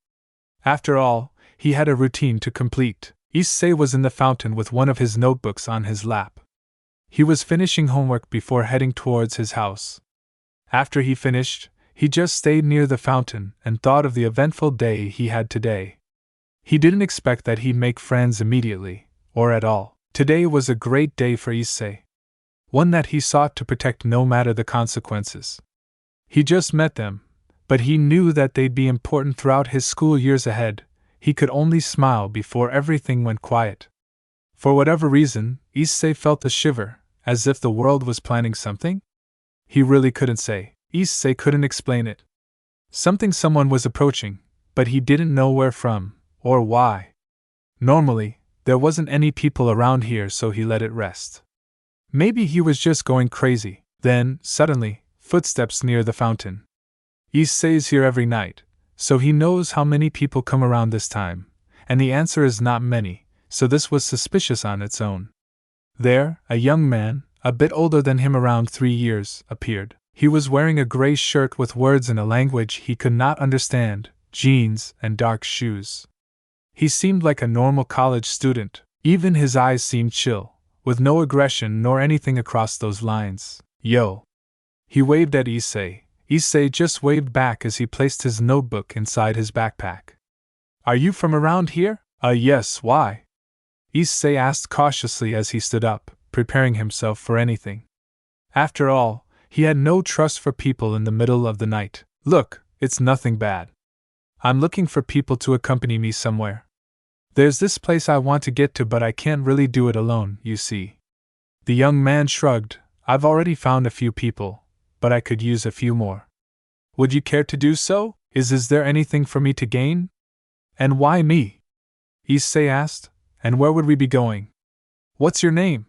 After all, he had a routine to complete. Issei was in the fountain with one of his notebooks on his lap. He was finishing homework before heading towards his house. After he finished, he just stayed near the fountain and thought of the eventful day he had today. He didn't expect that he'd make friends immediately, or at all. Today was a great day for Issei. One that he sought to protect no matter the consequences. He just met them, but he knew that they'd be important throughout his school years ahead. He could only smile before everything went quiet. For whatever reason, Issei felt a shiver, as if the world was planning something? He really couldn't say. Issei couldn't explain it. Someone was approaching, but he didn't know where from, or why. Normally, there wasn't any people around here, so he let it rest. Maybe he was just going crazy. Then, suddenly, footsteps near the fountain. Issei's here every night, so he knows how many people come around this time, and the answer is not many, so this was suspicious on its own. There, a young man, a bit older than him, around 3 years, appeared. He was wearing a gray shirt with words in a language he could not understand, jeans, and dark shoes. He seemed like a normal college student. Even his eyes seemed chill, with no aggression nor anything across those lines. Yo! He waved at Issei. Issei just waved back as he placed his notebook inside his backpack. Are you from around here? Yes, why? Issei asked cautiously as he stood up, preparing himself for anything. After all, he had no trust for people in the middle of the night. Look, it's nothing bad. I'm looking for people to accompany me somewhere. There's this place I want to get to, but I can't really do it alone, you see. The young man shrugged. I've already found a few people, but I could use a few more. Would you care to do so? Is there anything for me to gain? And why me? Issei asked. And where would we be going? What's your name?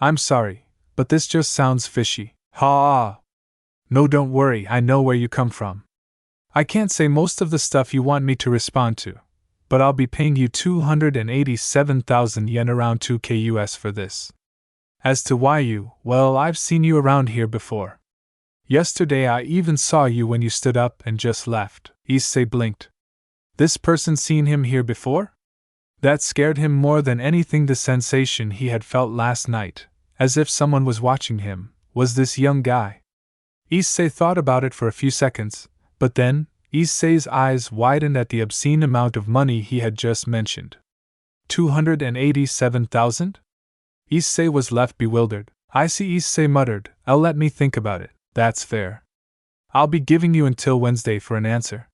I'm sorry, but this just sounds fishy. Ha! No, don't worry, I know where you come from. I can't say most of the stuff you want me to respond to, but I'll be paying you 287,000 yen, around 2k US for this. As to why well, I've seen you around here before. Yesterday I even saw you when you stood up and just left. Issei blinked. This person seen him here before? That scared him more than anything, the sensation he had felt last night, as if someone was watching him, was this young guy. Issei thought about it for a few seconds, but then, Issei's eyes widened at the obscene amount of money he had just mentioned. 287,000? Issei was left bewildered. I see, Issei muttered. Let me think about it. That's fair. I'll be giving you until Wednesday for an answer.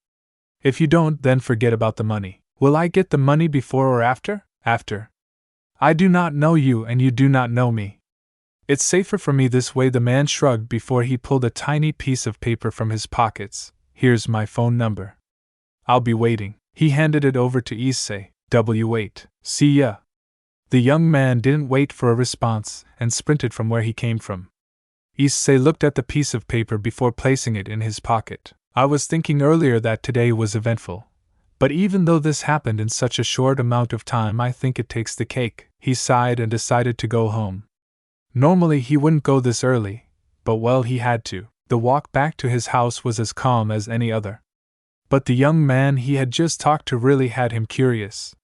If you don't, then forget about the money. Will I get the money before or after? After. I do not know you and you do not know me. It's safer for me this way, the man shrugged before he pulled a tiny piece of paper from his pockets. Here's my phone number. I'll be waiting. He handed it over to Issei. Wait. See ya. The young man didn't wait for a response and sprinted from where he came from. Issei looked at the piece of paper before placing it in his pocket. I was thinking earlier that today was eventful. But even though this happened in such a short amount of time, I think it takes the cake. He sighed and decided to go home. Normally he wouldn't go this early, but well, he had to. The walk back to his house was as calm as any other. But the young man he had just talked to really had him curious.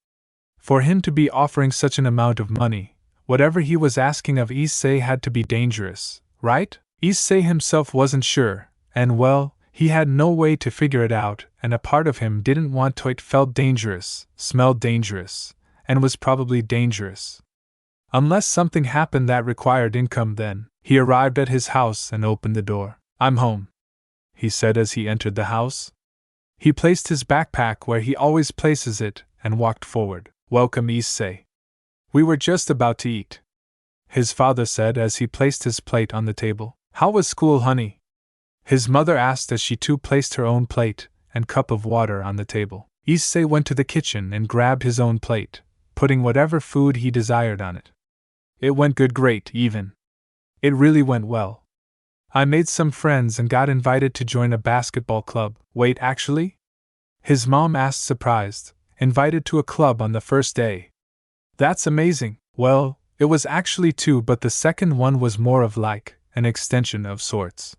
For him to be offering such an amount of money, whatever he was asking of Issei had to be dangerous, right? Issei himself wasn't sure, and well, he had no way to figure it out, and a part of him didn't want to. It felt dangerous, smelled dangerous, and was probably dangerous. Unless something happened that required income, then. He arrived at his house and opened the door. I'm home, he said as he entered the house. He placed his backpack where he always places it and walked forward. Welcome, Issei. We were just about to eat, his father said as he placed his plate on the table. How was school, honey? His mother asked as she too placed her own plate and cup of water on the table. Issei went to the kitchen and grabbed his own plate, putting whatever food he desired on it. It went good, great, even. It really went well. I made some friends and got invited to join a basketball club. Wait, actually? His mom asked, surprised. Invited to a club on the first day. That's amazing. Well, it was actually two, but the second one was more of like an extension of sorts.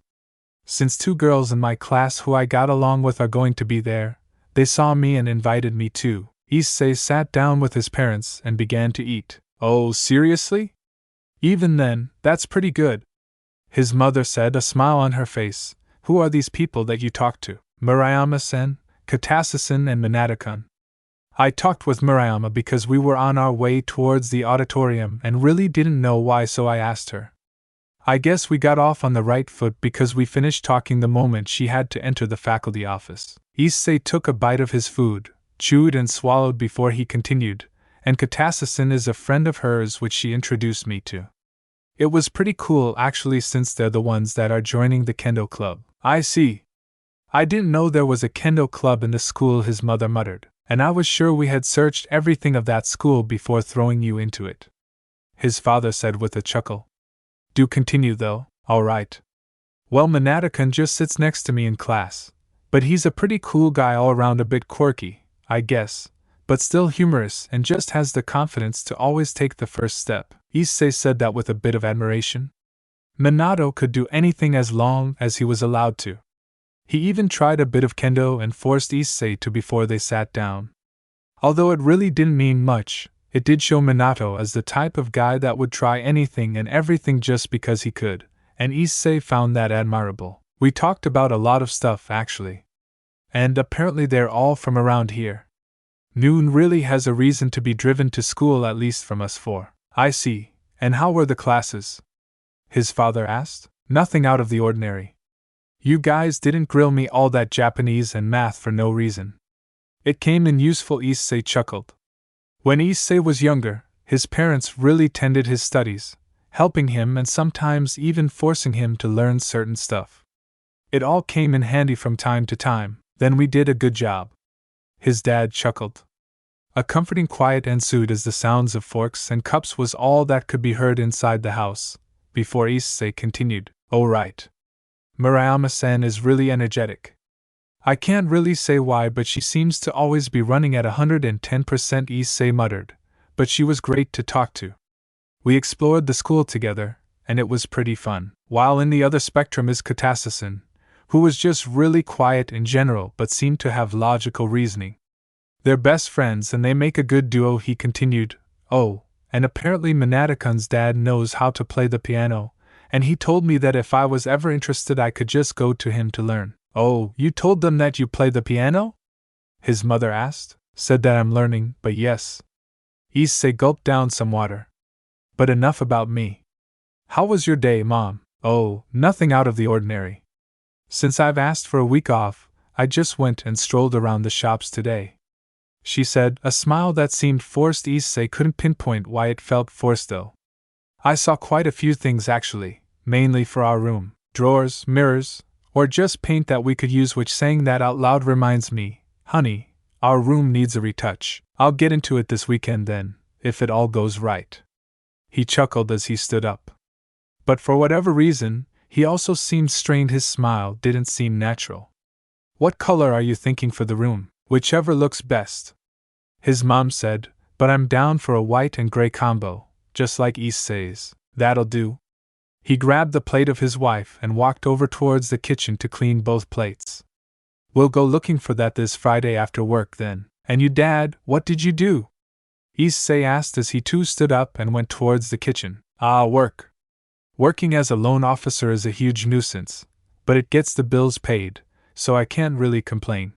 Since two girls in my class who I got along with are going to be there, they saw me and invited me too. Issei sat down with his parents and began to eat. Oh, seriously? Even then, that's pretty good, his mother said, a smile on her face. Who are these people that you talked to? Murayama-san, Katasa-san, and Minato-kun. I talked with Murayama because we were on our way towards the auditorium and really didn't know why, so I asked her. I guess we got off on the right foot because we finished talking the moment she had to enter the faculty office. Issei took a bite of his food, chewed and swallowed before he continued, and Katasa-san is a friend of hers which she introduced me to. It was pretty cool actually, since they're the ones that are joining the kendo club. I see. I didn't know there was a kendo club in the school, his mother muttered, and I was sure we had searched everything of that school before throwing you into it, his father said with a chuckle. Do continue though. All right. Well, Minato-kun just sits next to me in class, but he's a pretty cool guy all around, a bit quirky, I guess, but still humorous and just has the confidence to always take the first step. Issei said that with a bit of admiration. Minato could do anything as long as he was allowed to. He even tried a bit of kendo and forced Issei to before they sat down. Although it really didn't mean much, it did show Minato as the type of guy that would try anything and everything just because he could, and Issei found that admirable. We talked about a lot of stuff actually. And apparently they're all from around here. Noon really has a reason to be driven to school, at least from us four. I see. And how were the classes? His father asked. Nothing out of the ordinary. You guys didn't grill me all that Japanese and math for no reason. It came in useful, Issei chuckled. When Issei was younger, his parents really tended his studies, helping him and sometimes even forcing him to learn certain stuff. It all came in handy from time to time, then we did a good job. His dad chuckled. A comforting quiet ensued as the sounds of forks and cups was all that could be heard inside the house, before Issei continued. Oh right. Murayama-san is really energetic. I can't really say why, but she seems to always be running at 110%, issei muttered, but she was great to talk to. We explored the school together, and it was pretty fun. While in the other spectrum is Katasasan, who was just really quiet in general but seemed to have logical reasoning. They're best friends and they make a good duo, he continued. Oh, and apparently Minatakun's dad knows how to play the piano, and he told me that if I was ever interested I could just go to him to learn. Oh, you told them that you play the piano? His mother asked. Said that I'm learning, but yes. Issei gulped down some water. But enough about me. How was your day, Mom? Oh, nothing out of the ordinary. Since I've asked for a week off, I just went and strolled around the shops today. She said, a smile that seemed forced. Issei couldn't pinpoint why it felt forced though. I saw quite a few things actually, mainly for our room. Drawers, mirrors, or just paint that we could use, which saying that out loud reminds me, honey, our room needs a retouch. I'll get into it this weekend then, if it all goes right. He chuckled as he stood up. But for whatever reason, he also seemed strained. His smile didn't seem natural. What color are you thinking for the room? Whichever looks best. His mom said, but I'm down for a white and gray combo, just like Issei's. That'll do. He grabbed the plate of his wife and walked over towards the kitchen to clean both plates. We'll go looking for that this Friday after work then. And you, Dad, what did you do? Issei asked as he too stood up and went towards the kitchen. Work. Working as a loan officer is a huge nuisance, but it gets the bills paid, so I can't really complain.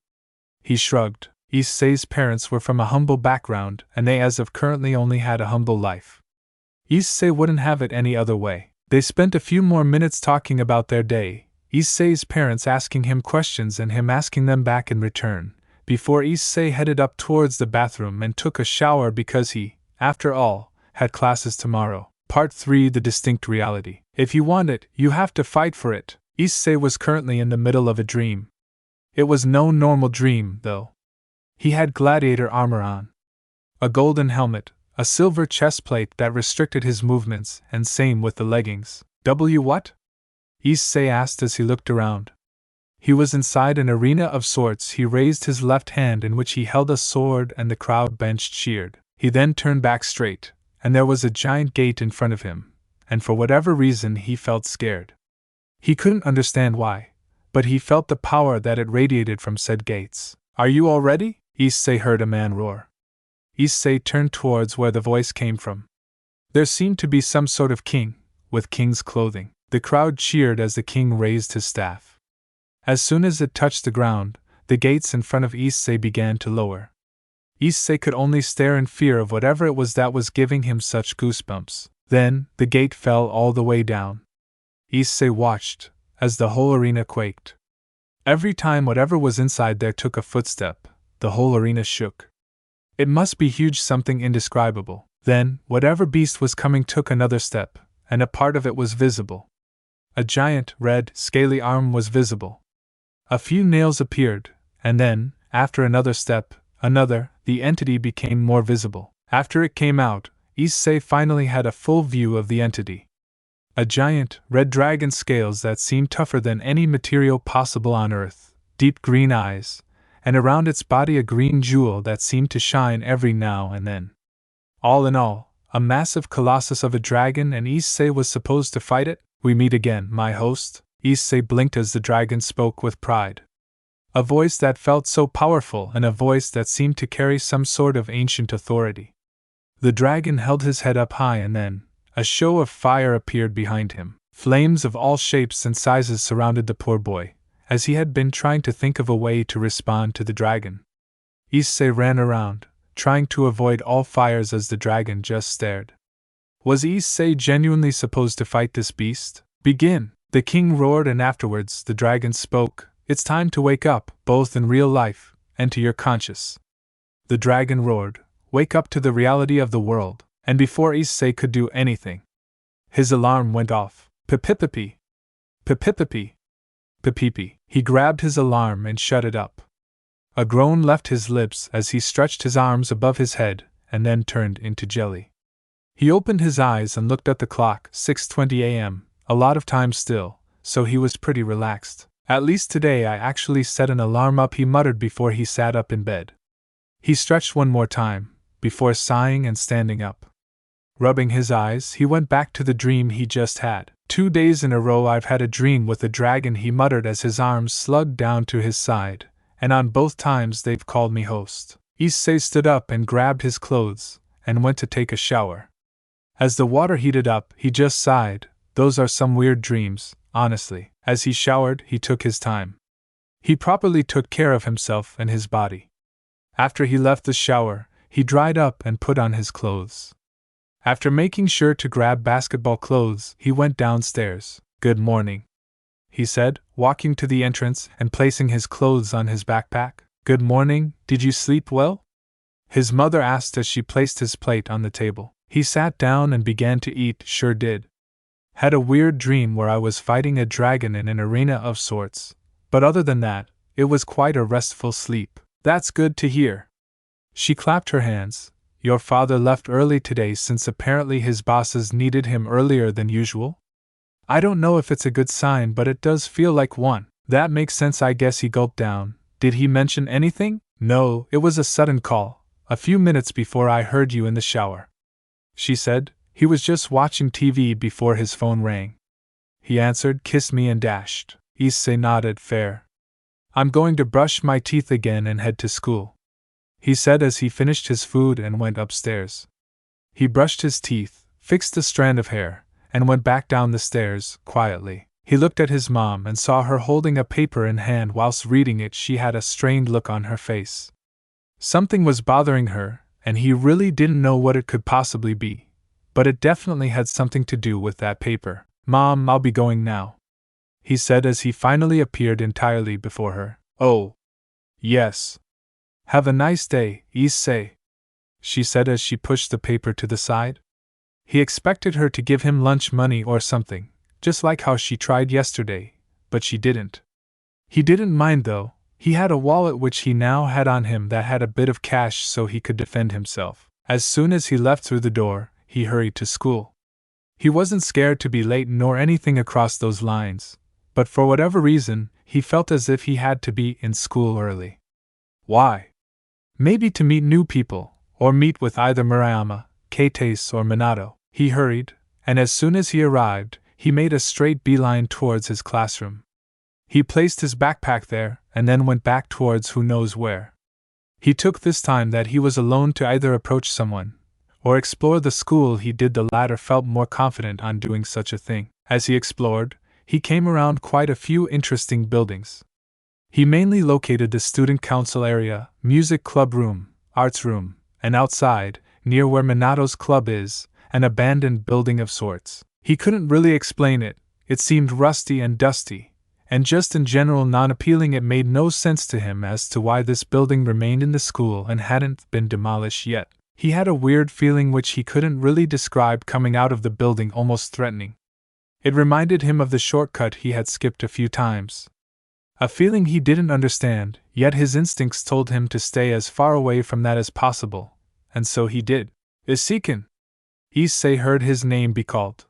He shrugged. Issei's parents were from a humble background, and they as of currently only had a humble life. Issei wouldn't have it any other way. They spent a few more minutes talking about their day, Issei's parents asking him questions and him asking them back in return, before Issei headed up towards the bathroom and took a shower because he, after all, had classes tomorrow. Part 3: The Distinct Reality. If you want it, you have to fight for it. Issei was currently in the middle of a dream. It was no normal dream, though. He had gladiator armor on, a golden helmet, a silver chest plate that restricted his movements, and same with the leggings. What? Issei asked as he looked around. He was inside an arena of sorts. He raised his left hand in which he held a sword and the crowd bench cheered. He then turned back straight, and there was a giant gate in front of him, and for whatever reason he felt scared. He couldn't understand why, but he felt the power that it radiated from said gates. Are you all ready? Issei heard a man roar. Issei turned towards where the voice came from. There seemed to be some sort of king, with king's clothing. The crowd cheered as the king raised his staff. As soon as it touched the ground, the gates in front of Issei began to lower. Issei could only stare in fear of whatever it was that was giving him such goosebumps. Then, the gate fell all the way down. Issei watched, as the whole arena quaked. Every time whatever was inside there took a footstep, the whole arena shook. It must be huge, something indescribable. Then, whatever beast was coming took another step, and a part of it was visible. A giant, red, scaly arm was visible. A few nails appeared, and then, after another step, another, the entity became more visible. After it came out, Issei finally had a full view of the entity. A giant, red dragon, scales that seemed tougher than any material possible on Earth, deep green eyes, and around its body a green jewel that seemed to shine every now and then. All in all, a massive colossus of a dragon, and Issei was supposed to fight it? We meet again, my host. Issei blinked as the dragon spoke with pride. A voice that felt so powerful, and a voice that seemed to carry some sort of ancient authority. The dragon held his head up high, and then a show of fire appeared behind him. Flames of all shapes and sizes surrounded the poor boy, as he had been trying to think of a way to respond to the dragon. Issei ran around, trying to avoid all fires as the dragon just stared. Was Issei genuinely supposed to fight this beast? Begin! The king roared, and afterwards the dragon spoke. It's time to wake up, both in real life and to your conscious. The dragon roared, wake up to the reality of the world, and before Issei could do anything, his alarm went off. Pipipipi. Pipipipi. Pipipi. He grabbed his alarm and shut it up. A groan left his lips as he stretched his arms above his head, and then turned into jelly. He opened his eyes and looked at the clock, 6:20 a.m., a lot of time still, so he was pretty relaxed. At least today I actually set an alarm up, he muttered before he sat up in bed. He stretched one more time, before sighing and standing up. Rubbing his eyes, he went back to the dream he just had. 2 days in a row I've had a dream with a dragon, he muttered as his arms slugged down to his side, and on both times they've called me host. Issei stood up and grabbed his clothes, and went to take a shower. As the water heated up, he just sighed. Those are some weird dreams, honestly. As he showered, he took his time. He properly took care of himself and his body. After he left the shower, he dried up and put on his clothes. After making sure to grab basketball clothes, he went downstairs. Good morning, he said, walking to the entrance and placing his clothes on his backpack. Good morning, did you sleep well? His mother asked as she placed his plate on the table. He sat down and began to eat. Sure did. Had a weird dream where I was fighting a dragon in an arena of sorts, but other than that, it was quite a restful sleep. That's good to hear. She clapped her hands. Your father left early today since apparently his bosses needed him earlier than usual? I don't know if it's a good sign, but it does feel like one. That makes sense, I guess. He gulped down. Did he mention anything? No, it was a sudden call, a few minutes before I heard you in the shower. She said. He was just watching TV before his phone rang. He answered, kiss me, and dashed. Issei nodded. Fair. I'm going to brush my teeth again and head to school, he said as he finished his food and went upstairs. He brushed his teeth, fixed a strand of hair, and went back down the stairs, quietly. He looked at his mom and saw her holding a paper in hand. Whilst reading it, she had a strained look on her face. Something was bothering her, and he really didn't know what it could possibly be. But it definitely had something to do with that paper. Mom, I'll be going now, he said as he finally appeared entirely before her. Oh. Yes. Have a nice day, Issei, she said as she pushed the paper to the side. He expected her to give him lunch money or something, just like how she tried yesterday, but she didn't. He didn't mind though. He had a wallet which he now had on him that had a bit of cash so he could defend himself. As soon as he left through the door, he hurried to school. He wasn't scared to be late nor anything across those lines, but for whatever reason, he felt as if he had to be in school early. Why? Maybe to meet new people, or meet with either Murayama, Kates, or Minato. He hurried, and as soon as he arrived, he made a straight beeline towards his classroom. He placed his backpack there, and then went back towards who knows where. He took this time that he was alone to either approach someone, or explore the school. He did the latter, felt more confident on doing such a thing. As he explored, he came around quite a few interesting buildings. He mainly located the student council area, music club room, arts room, and outside, near where Minato's club is, an abandoned building of sorts. He couldn't really explain it. It seemed rusty and dusty, and just in general non-appealing. It made no sense to him as to why this building remained in the school and hadn't been demolished yet. He had a weird feeling which he couldn't really describe coming out of the building, almost threatening. It reminded him of the shortcut he had skipped a few times. A feeling he didn't understand, yet his instincts told him to stay as far away from that as possible, and so he did. Isseiken! Issei heard his name be called.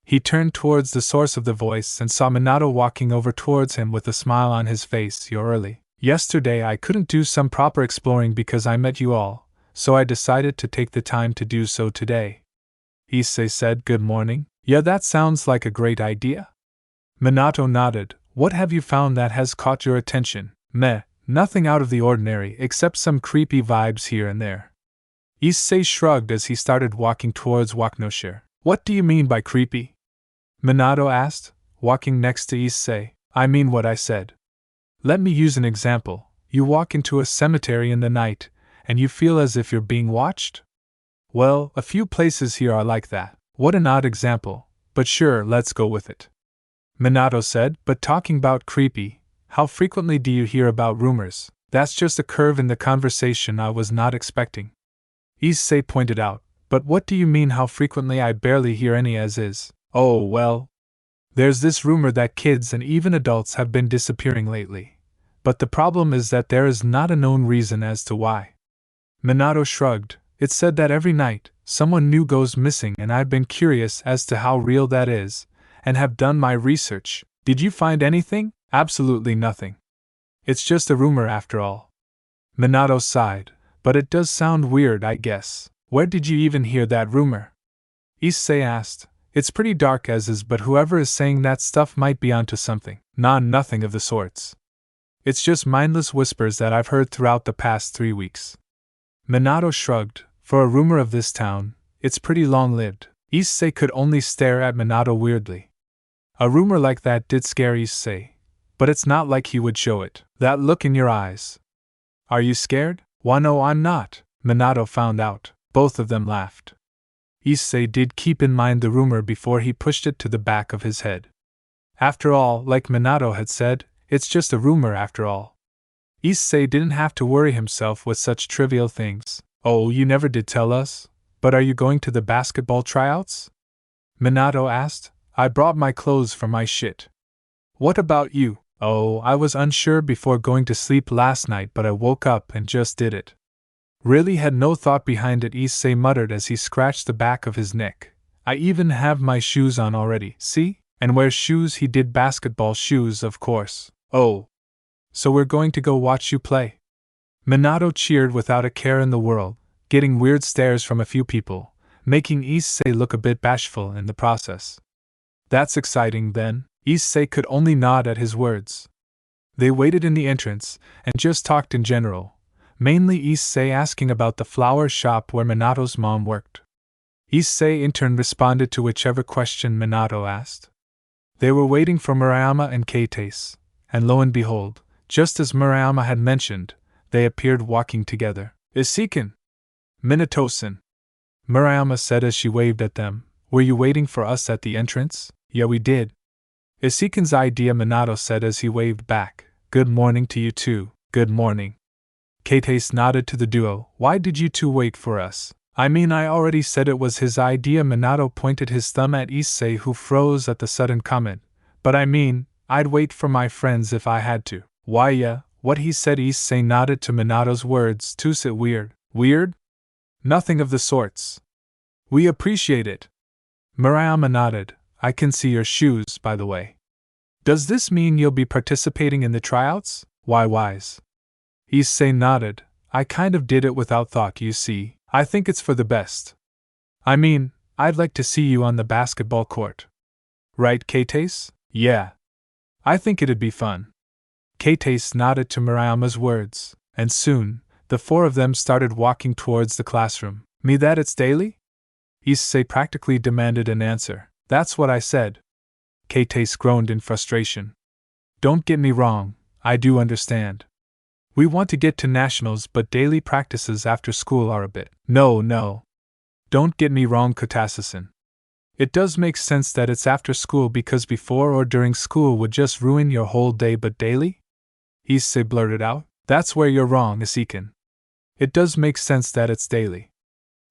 He turned towards the source of the voice and saw Minato walking over towards him with a smile on his face. You're early. Yesterday I couldn't do some proper exploring because I met you all, so I decided to take the time to do so today. Issei said. Good morning. Yeah, that sounds like a great idea. Minato nodded. What have you found that has caught your attention? Meh, nothing out of the ordinary except some creepy vibes here and there. Issei shrugged as he started walking towards Waknoshire. What do you mean by creepy? Minato asked, walking next to Issei. I mean what I said. Let me use an example. You walk into a cemetery in the night, and you feel as if you're being watched? Well, a few places here are like that. What an odd example, but sure, let's go with it. Minato said, but talking about creepy, how frequently do you hear about rumors? That's just a curve in the conversation I was not expecting. Issei pointed out, but what do you mean how frequently? I barely hear any as is. Oh, well. There's this rumor that kids and even adults have been disappearing lately. But the problem is that there is not a known reason as to why. Minato shrugged. It's said that every night, someone new goes missing, and I've been curious as to how real that is, and have done my research. Did you find anything? Absolutely nothing. It's just a rumor after all. Minato sighed, but it does sound weird, I guess. Where did you even hear that rumor? Issei asked. It's pretty dark as is, but whoever is saying that stuff might be onto something. Nah, nothing of the sorts. It's just mindless whispers that I've heard throughout the past 3 weeks. Minato shrugged. For a rumor of this town, it's pretty long-lived. Issei could only stare at Minato weirdly. A rumor like that did scare Issei, but it's not like he would show it. That look in your eyes. Are you scared? Why, no, I'm not, Minato found out. Both of them laughed. Issei did keep in mind the rumor before he pushed it to the back of his head. After all, like Minato had said, it's just a rumor after all. Issei didn't have to worry himself with such trivial things. Oh, you never did tell us? But are you going to the basketball tryouts? Minato asked. I brought my clothes for my shit. What about you? Oh, I was unsure before going to sleep last night, but I woke up and just did it. Really had no thought behind it, Issei muttered as he scratched the back of his neck. I even have my shoes on already, see? And wears shoes, he did, basketball shoes, of course. Oh. So we're going to go watch you play? Minato cheered without a care in the world, getting weird stares from a few people, making Issei look a bit bashful in the process. That's exciting then. Issei could only nod at his words. They waited in the entrance, and just talked in general, mainly Issei asking about the flower shop where Minato's mom worked. Issei in turn responded to whichever question Minato asked. They were waiting for Murayama and Keitase, and lo and behold, just as Murayama had mentioned, they appeared walking together. Issei-kun! Minato-san! Murayama said as she waved at them. Were you waiting for us at the entrance? Yeah, we did. Issei-kun's idea, Minato said as he waved back. Good morning to you too. Good morning. Keitase nodded to the duo. Why did you two wait for us? I mean, I already said it was his idea. Minato pointed his thumb at Issei, who froze at the sudden comment. But I mean, I'd wait for my friends if I had to. Why, yeah, what he said. Issei nodded to Minato's words. Two's it weird? Weird? Nothing of the sorts. We appreciate it. Murayama nodded. I can see your shoes, by the way. Does this mean you'll be participating in the tryouts? Why, wise. Issei nodded. I kind of did it without thought, you see. I think it's for the best. I mean, I'd like to see you on the basketball court. Right, Keitase? Yeah. I think it'd be fun. Keitase nodded to Murayama's words, and soon, the four of them started walking towards the classroom. Me that it's daily? Issei practically demanded an answer. That's what I said. Keitase groaned in frustration. Don't get me wrong, I do understand. We want to get to nationals, but daily practices after school are a bit. No. Don't get me wrong, Kotase-san. It does make sense that it's after school because before or during school would just ruin your whole day, but daily? Issei blurted out. That's where you're wrong, Issei-kun. It does make sense that it's daily.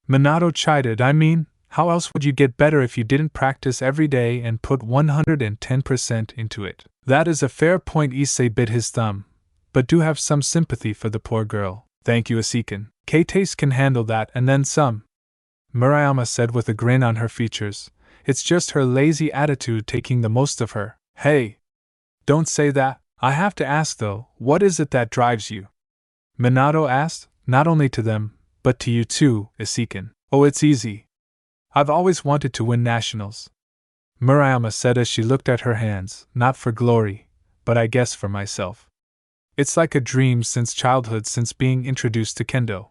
Minato chided. I mean, how else would you get better if you didn't practice every day and put 110% into it? That is a fair point. Issei bit his thumb, but do have some sympathy for the poor girl. Thank you, Issei-kun. Keitase can handle that and then some. Murayama said with a grin on her features. It's just her lazy attitude taking the most of her. Hey! Don't say that. I have to ask though, what is it that drives you? Minato asked, not only to them, but to you too, Issei-kun. Oh, it's easy. I've always wanted to win nationals. Murayama said as she looked at her hands, not for glory, but I guess for myself. It's like a dream since childhood, since being introduced to kendo.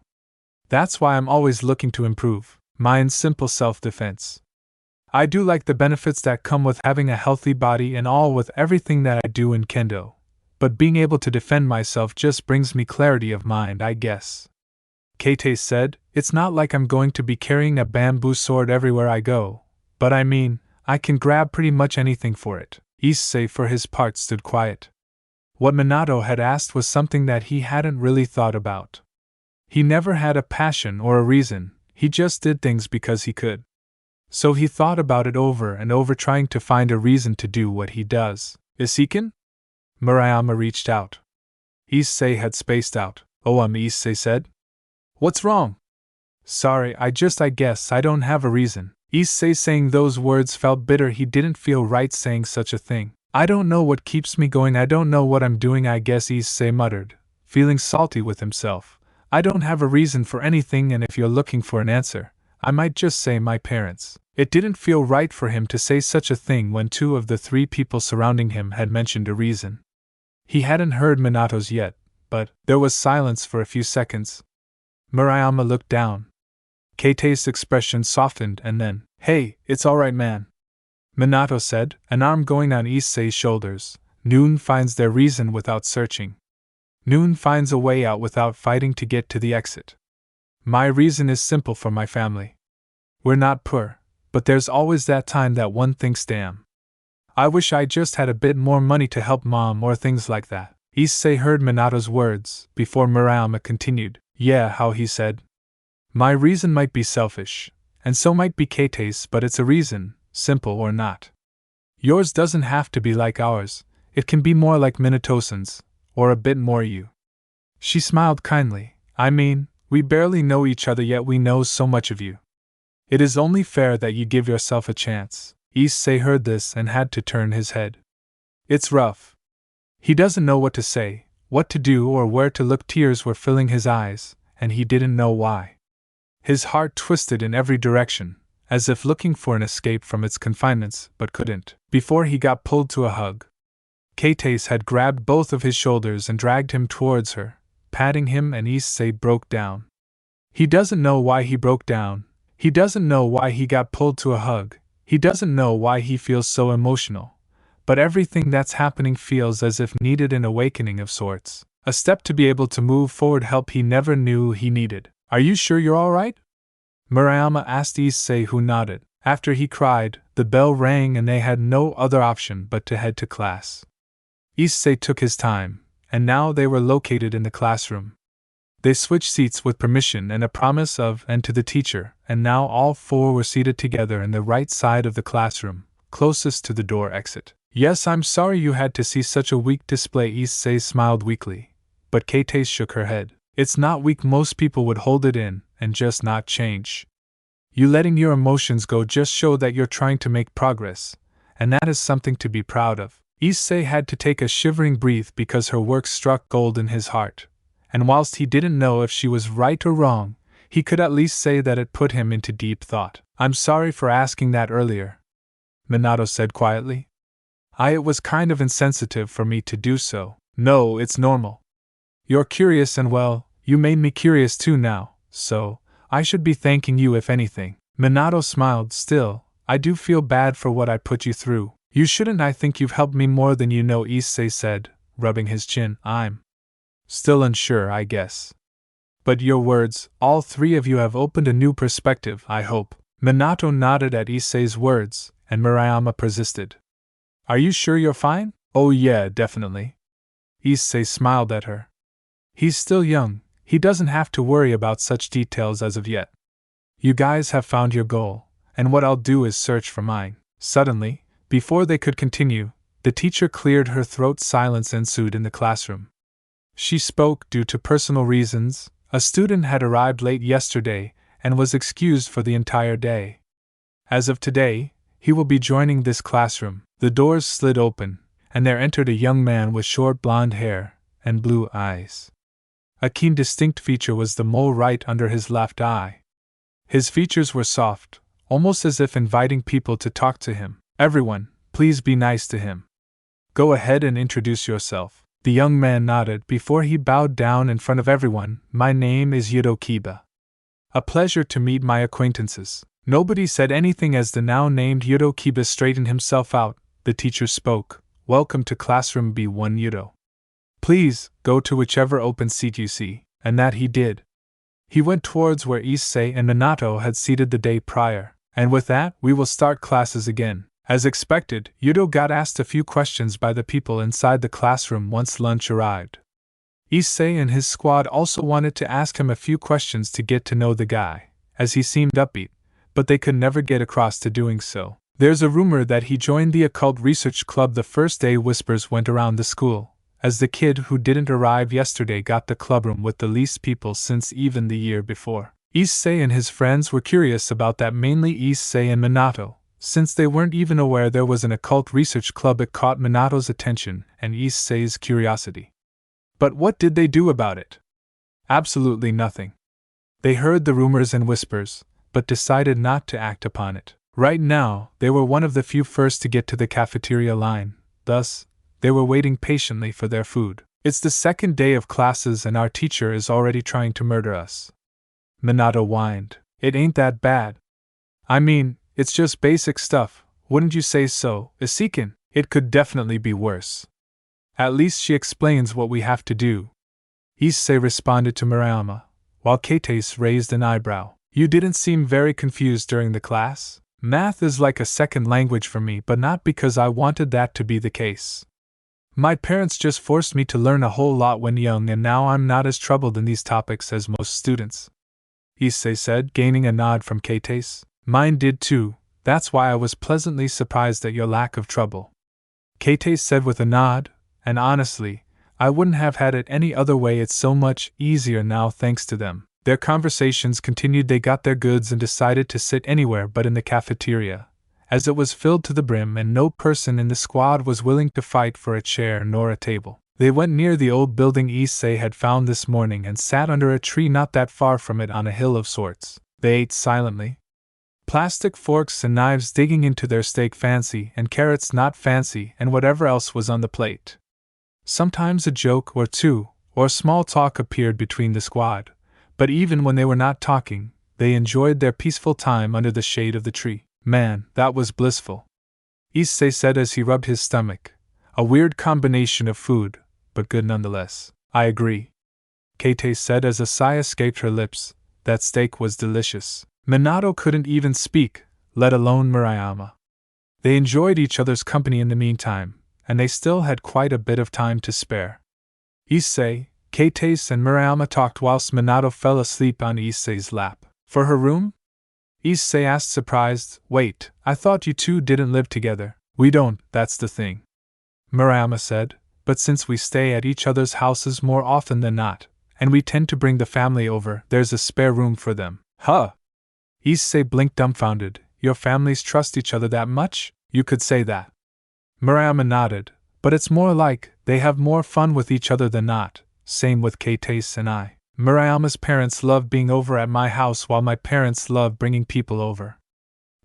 That's why I'm always looking to improve. Mine's simple self-defense. I do like the benefits that come with having a healthy body and all with everything that I do in kendo, but being able to defend myself just brings me clarity of mind, I guess. Keitase said, it's not like I'm going to be carrying a bamboo sword everywhere I go, but I mean, I can grab pretty much anything for it. Issei for his part stood quiet. What Minato had asked was something that he hadn't really thought about. He never had a passion or a reason, he just did things because he could. So he thought about it over and over, trying to find a reason to do what he does. Issei-kun? Murayama reached out. Issei had spaced out. Oh, Issei said. What's wrong? Sorry, I guess I don't have a reason. Issei saying those words felt bitter. He didn't feel right saying such a thing. I don't know what keeps me going, I don't know what I'm doing, I guess, Issei muttered, feeling salty with himself. I don't have a reason for anything, and if you're looking for an answer, I might just say my parents. It didn't feel right for him to say such a thing when 2 of the 3 people surrounding him had mentioned a reason. He hadn't heard Minato's yet, but there was silence for a few seconds. Murayama looked down. Keitei's expression softened and then, "Hey, it's alright, man," Minato said, an arm going down Issei's shoulders. Noon finds their reason without searching. Noon finds a way out without fighting to get to the exit. My reason is simple: for my family. We're not poor, but there's always that time that one thinks, damn, I wish I just had a bit more money to help mom, or things like that. Issei heard Minato's words before Murayama continued. Yeah, how he said, my reason might be selfish, and so might be Keitei's, but it's a reason, simple or not. Yours doesn't have to be like ours, it can be more like Minatosan's, or a bit more you. She smiled kindly. I mean, we barely know each other yet we know so much of you. It is only fair that you give yourself a chance. Issei heard this and had to turn his head. It's rough. He doesn't know what to say, what to do, or where to look. Tears were filling his eyes, and he didn't know why. His heart twisted in every direction, as if looking for an escape from its confinements, but couldn't, before he got pulled to a hug. Keitei had grabbed both of his shoulders and dragged him towards her, patting him, and Issei broke down. He doesn't know why he broke down, he doesn't know why he got pulled to a hug, he doesn't know why he feels so emotional, but everything that's happening feels as if needed an awakening of sorts, a step to be able to move forward, help he never knew he needed. Are you sure you're alright? Murayama asked Issei, who nodded. After he cried, the bell rang and they had no other option but to head to class. Issei took his time, and now they were located in the classroom. They switched seats with permission and a promise of and to the teacher, and now all 4 were seated together in the right side of the classroom, closest to the door exit. Yes, I'm sorry you had to see such a weak display, Issei smiled weakly, but Keitei shook her head. It's not weak, most people would hold it in, and just not change. You letting your emotions go just show that you're trying to make progress, and that is something to be proud of. Issei had to take a shivering breath because her work struck gold in his heart, and whilst he didn't know if she was right or wrong, he could at least say that it put him into deep thought. I'm sorry for asking that earlier, Minato said quietly. It was kind of insensitive for me to do so. No, it's normal. You're curious, and well, you made me curious too now, so I should be thanking you if anything. Minato smiled. Still, I do feel bad for what I put you through. You shouldn't. I think you've helped me more than you know, Issei said, rubbing his chin. I'm still unsure, I guess. But your words, all 3 of you, have opened a new perspective, I hope. Minato nodded at Issei's words, and Murayama persisted. Are you sure you're fine? Oh yeah, definitely. Issei smiled at her. He's still young, he doesn't have to worry about such details as of yet. You guys have found your goal, and what I'll do is search for mine. Suddenly, before they could continue, the teacher cleared her throat. Silence ensued in the classroom. She spoke due to personal reasons. A student had arrived late yesterday and was excused for the entire day. As of today, he will be joining this classroom. The doors slid open, and there entered a young man with short blonde hair and blue eyes. A keen, distinct feature was the mole right under his left eye. His features were soft, almost as if inviting people to talk to him. Everyone, please be nice to him. Go ahead and introduce yourself. The young man nodded before he bowed down in front of everyone. My name is Yudo Kiba. A pleasure to meet my acquaintances. Nobody said anything as the now named Yudo Kiba straightened himself out. The teacher spoke. Welcome to classroom B1, Yudo. Please, go to whichever open seat you see, and that he did. He went towards where Issei and Minato had seated the day prior, and with that, we will start classes again. As expected, Yudo got asked a few questions by the people inside the classroom once lunch arrived. Issei and his squad also wanted to ask him a few questions to get to know the guy, as he seemed upbeat, but they could never get across to doing so. There's a rumor that he joined the occult research club the first day. Whispers went around the school, as the kid who didn't arrive yesterday got the clubroom with the least people since even the year before. Issei and his friends were curious about that, mainly Issei and Minato, Since they weren't even aware there was an occult research club, it caught Minato's attention and Issei's curiosity. But what did they do about it? Absolutely nothing. They heard the rumors and whispers, but decided not to act upon it. Right now, they were one of the few first to get to the cafeteria line, thus, they were waiting patiently for their food. It's the second day of classes and our teacher is already trying to murder us. Minato whined. It ain't that bad. I mean, it's just basic stuff, wouldn't you say so, Iseiken? It could definitely be worse. At least she explains what we have to do. Issei responded to Murayama, while Keitase raised an eyebrow. You didn't seem very confused during the class? Math is like a second language for me, but not because I wanted that to be the case. My parents just forced me to learn a whole lot when young, and now I'm not as troubled in these topics as most students. Issei said, gaining a nod from Keitase. Mine did too, that's why I was pleasantly surprised at your lack of trouble. Keitase said with a nod, and honestly, I wouldn't have had it any other way. It's so much easier now thanks to them. Their conversations continued. They got their goods and decided to sit anywhere but in the cafeteria, as it was filled to the brim and no person in the squad was willing to fight for a chair nor a table. They went near the old building Issei had found this morning and sat under a tree not that far from it on a hill of sorts. They ate silently. Plastic forks and knives digging into their steak fancy and carrots not fancy and whatever else was on the plate. Sometimes a joke or two, or small talk appeared between the squad, but even when they were not talking, they enjoyed their peaceful time under the shade of the tree. Man, that was blissful, Issei said as he rubbed his stomach. A weird combination of food, but good nonetheless. I agree, Keitase said as a sigh escaped her lips. That steak was delicious. Minato couldn't even speak, let alone Murayama. They enjoyed each other's company in the meantime, and they still had quite a bit of time to spare. Issei, Keitase and Murayama talked whilst Minato fell asleep on Issei's lap. For her room? Issei asked surprised. Wait, I thought you two didn't live together. We don't, that's the thing, Murayama said, but since we stay at each other's houses more often than not, and we tend to bring the family over, there's a spare room for them. Huh? Issei blinked dumbfounded. Your families trust each other that much? You could say that. Murayama nodded, but it's more like they have more fun with each other than not. Same with Keitase and I. Murayama's parents love being over at my house while my parents love bringing people over.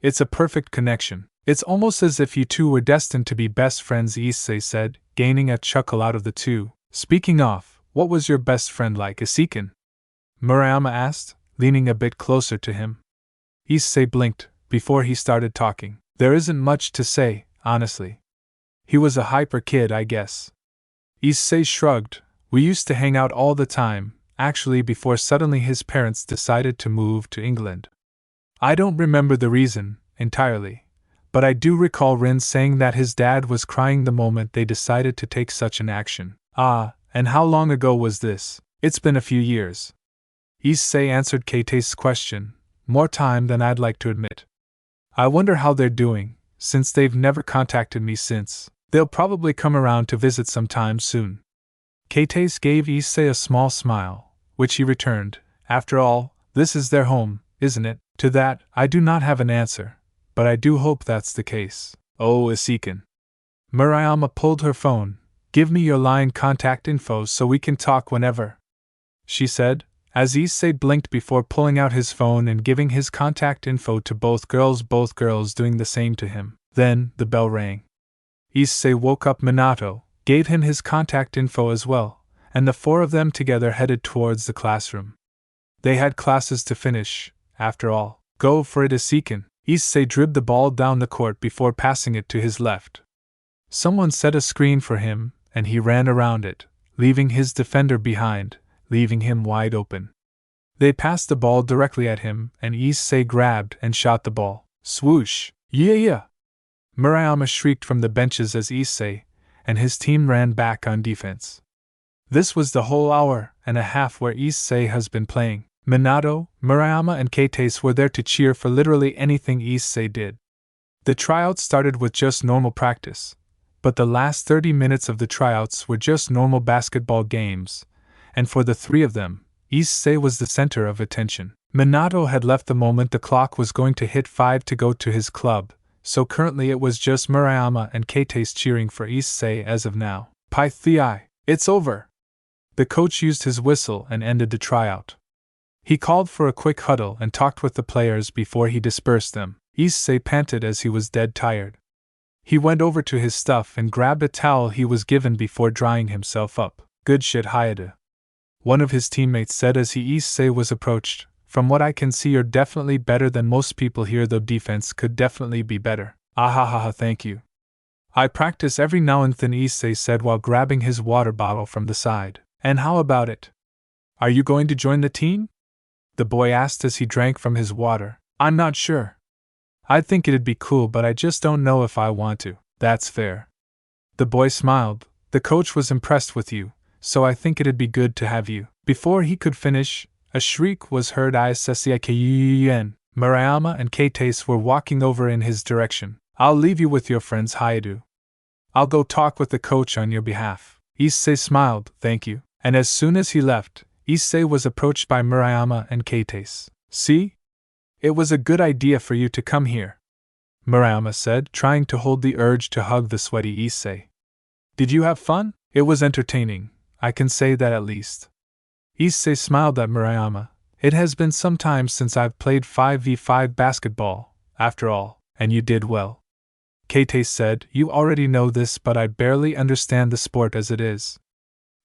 It's a perfect connection. It's almost as if you two were destined to be best friends, Issei said, gaining a chuckle out of the two. Speaking of, what was your best friend like, Iseiken? Murayama asked, leaning a bit closer to him. Issei blinked before he started talking. There isn't much to say, honestly. He was a hyper kid, I guess. Issei shrugged. We used to hang out all the time, actually before suddenly his parents decided to move to England. I don't remember the reason, entirely, but I do recall Rin saying that his dad was crying the moment they decided to take such an action. Ah, and how long ago was this? It's been a few years. Issei answered Keitase's question, more time than I'd like to admit. I wonder how they're doing, since they've never contacted me since. They'll probably come around to visit sometime soon. Keitase gave Issei a small smile, which he returned. After all, this is their home, isn't it? To that, I do not have an answer, but I do hope that's the case. Oh, Iseiken. Murayama pulled her phone. Give me your line contact info so we can talk whenever, she said, as Issei blinked before pulling out his phone and giving his contact info to both girls doing the same to him. Then, the bell rang. Issei woke up Minato, gave him his contact info as well, and the four of them together headed towards the classroom. They had classes to finish, after all. Go for it, Iseiken. Issei dribbed the ball down the court before passing it to his left. Someone set a screen for him, and he ran around it, leaving his defender behind, leaving him wide open. They passed the ball directly at him, and Issei grabbed and shot the ball. Swoosh! Yeah! Murayama shrieked from the benches as Issei and his team ran back on defense. This was the whole hour and a half where Issei has been playing. Minato, Murayama and Keitase were there to cheer for literally anything Issei did. The tryouts started with just normal practice, but the last 30 minutes of the tryouts were just normal basketball games, and for the three of them, Issei was the center of attention. Minato had left the moment the clock was going to hit 5 to go to his club, so currently it was just Murayama and Keitase cheering for issei as of now. Pythei, it's over! The coach used his whistle and ended the tryout. He called for a quick huddle and talked with the players before he dispersed them. Issei panted as he was dead tired. He went over to his stuff and grabbed a towel he was given before drying himself up. Good shit, Hayada. One of his teammates said as Issei was approached. From what I can see, you're definitely better than most people here, though defense could definitely be better. Ahahaha, thank you. I practice every now and then, Issei said while grabbing his water bottle from the side. And how about it? Are you going to join the team? The boy asked as he drank from his water. I'm not sure. I think it'd be cool, but I just don't know if I want to. That's fair. The boy smiled. The coach was impressed with you, so I think it'd be good to have you. Before he could finish, a shriek was heard. Issei. Murayama and Keitase were walking over in his direction. I'll leave you with your friends, Hayadu. I'll go talk with the coach on your behalf. Issei smiled, thank you. And as soon as he left, Issei was approached by Murayama and Keitase. See? It was a good idea for you to come here, Murayama said, trying to hold the urge to hug the sweaty Issei. Did you have fun? It was entertaining, I can say that at least. Issei smiled at Murayama. It has been some time since I've played 5v5 basketball, after all, and you did well. Keitase said, you already know this, but I barely understand the sport as it is.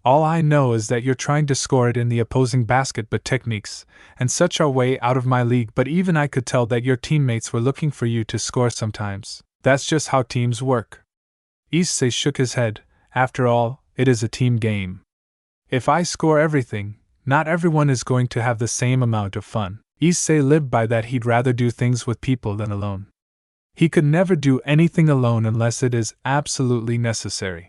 All I know is that you're trying to score it in the opposing basket, but techniques and such are way out of my league, but even I could tell that your teammates were looking for you to score sometimes. That's just how teams work. Issei shook his head. After all, it is a team game. If I score everything, not everyone is going to have the same amount of fun. Issei lived by that. He'd rather do things with people than alone. He could never do anything alone unless it is absolutely necessary.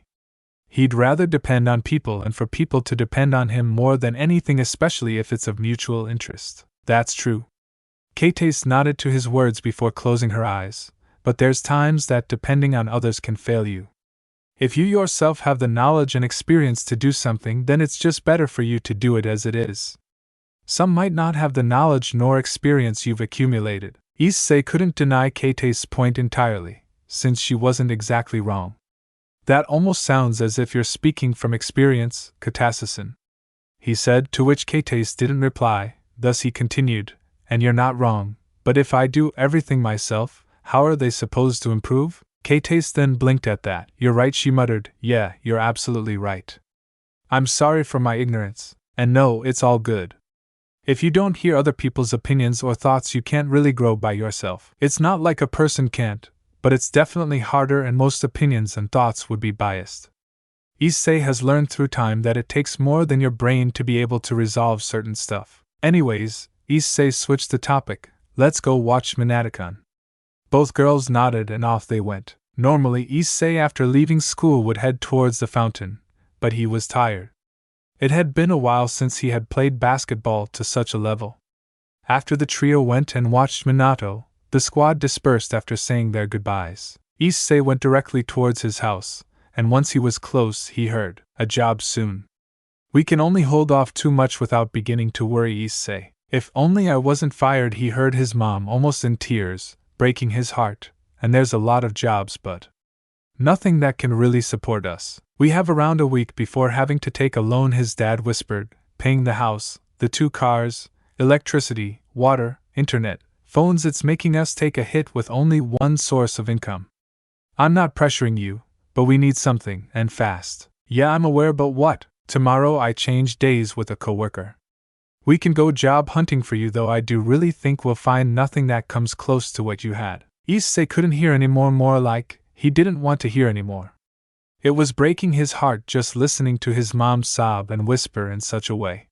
He'd rather depend on people and for people to depend on him more than anything, especially if it's of mutual interest. That's true. Keitase nodded to his words before closing her eyes, but there's times that depending on others can fail you. If you yourself have the knowledge and experience to do something, then it's just better for you to do it as it is. Some might not have the knowledge nor experience you've accumulated. Issei couldn't deny Keitase's point entirely, since she wasn't exactly wrong. That almost sounds as if you're speaking from experience, Katasasan, he said, to which Keitase didn't reply. Thus he continued, and you're not wrong, but if I do everything myself, how are they supposed to improve? Keitase then blinked at that. You're right, she muttered. Yeah, you're absolutely right. I'm sorry for my ignorance, and no, it's all good. If you don't hear other people's opinions or thoughts, you can't really grow by yourself. It's not like a person can't, but it's definitely harder, and most opinions and thoughts would be biased. Issei has learned through time that it takes more than your brain to be able to resolve certain stuff. Anyways, Issei switched the topic. Let's go watch Minatakon. Both girls nodded and off they went. Normally, Issei after leaving school would head towards the fountain, but he was tired. It had been a while since he had played basketball to such a level. After the trio went and watched Minato, the squad dispersed after saying their goodbyes. Issei went directly towards his house, and once he was close, he heard, "A job soon. We can only hold off too much without beginning to worry, Issei. If only I wasn't fired," he heard his mom almost in tears, breaking his heart. And there's a lot of jobs, but nothing that can really support us. We have around a week before having to take a loan, his dad whispered, paying the house, the 2 cars, electricity, water, internet, phones. It's making us take a hit with only one source of income. I'm not pressuring you, but we need something, and fast. Yeah, I'm aware, but what? Tomorrow I change days with a coworker. We can go job hunting for you, though I do really think we'll find nothing that comes close to what you had. Issei couldn't hear anymore, more like, he didn't want to hear anymore. It was breaking his heart just listening to his mom sob and whisper in such a way.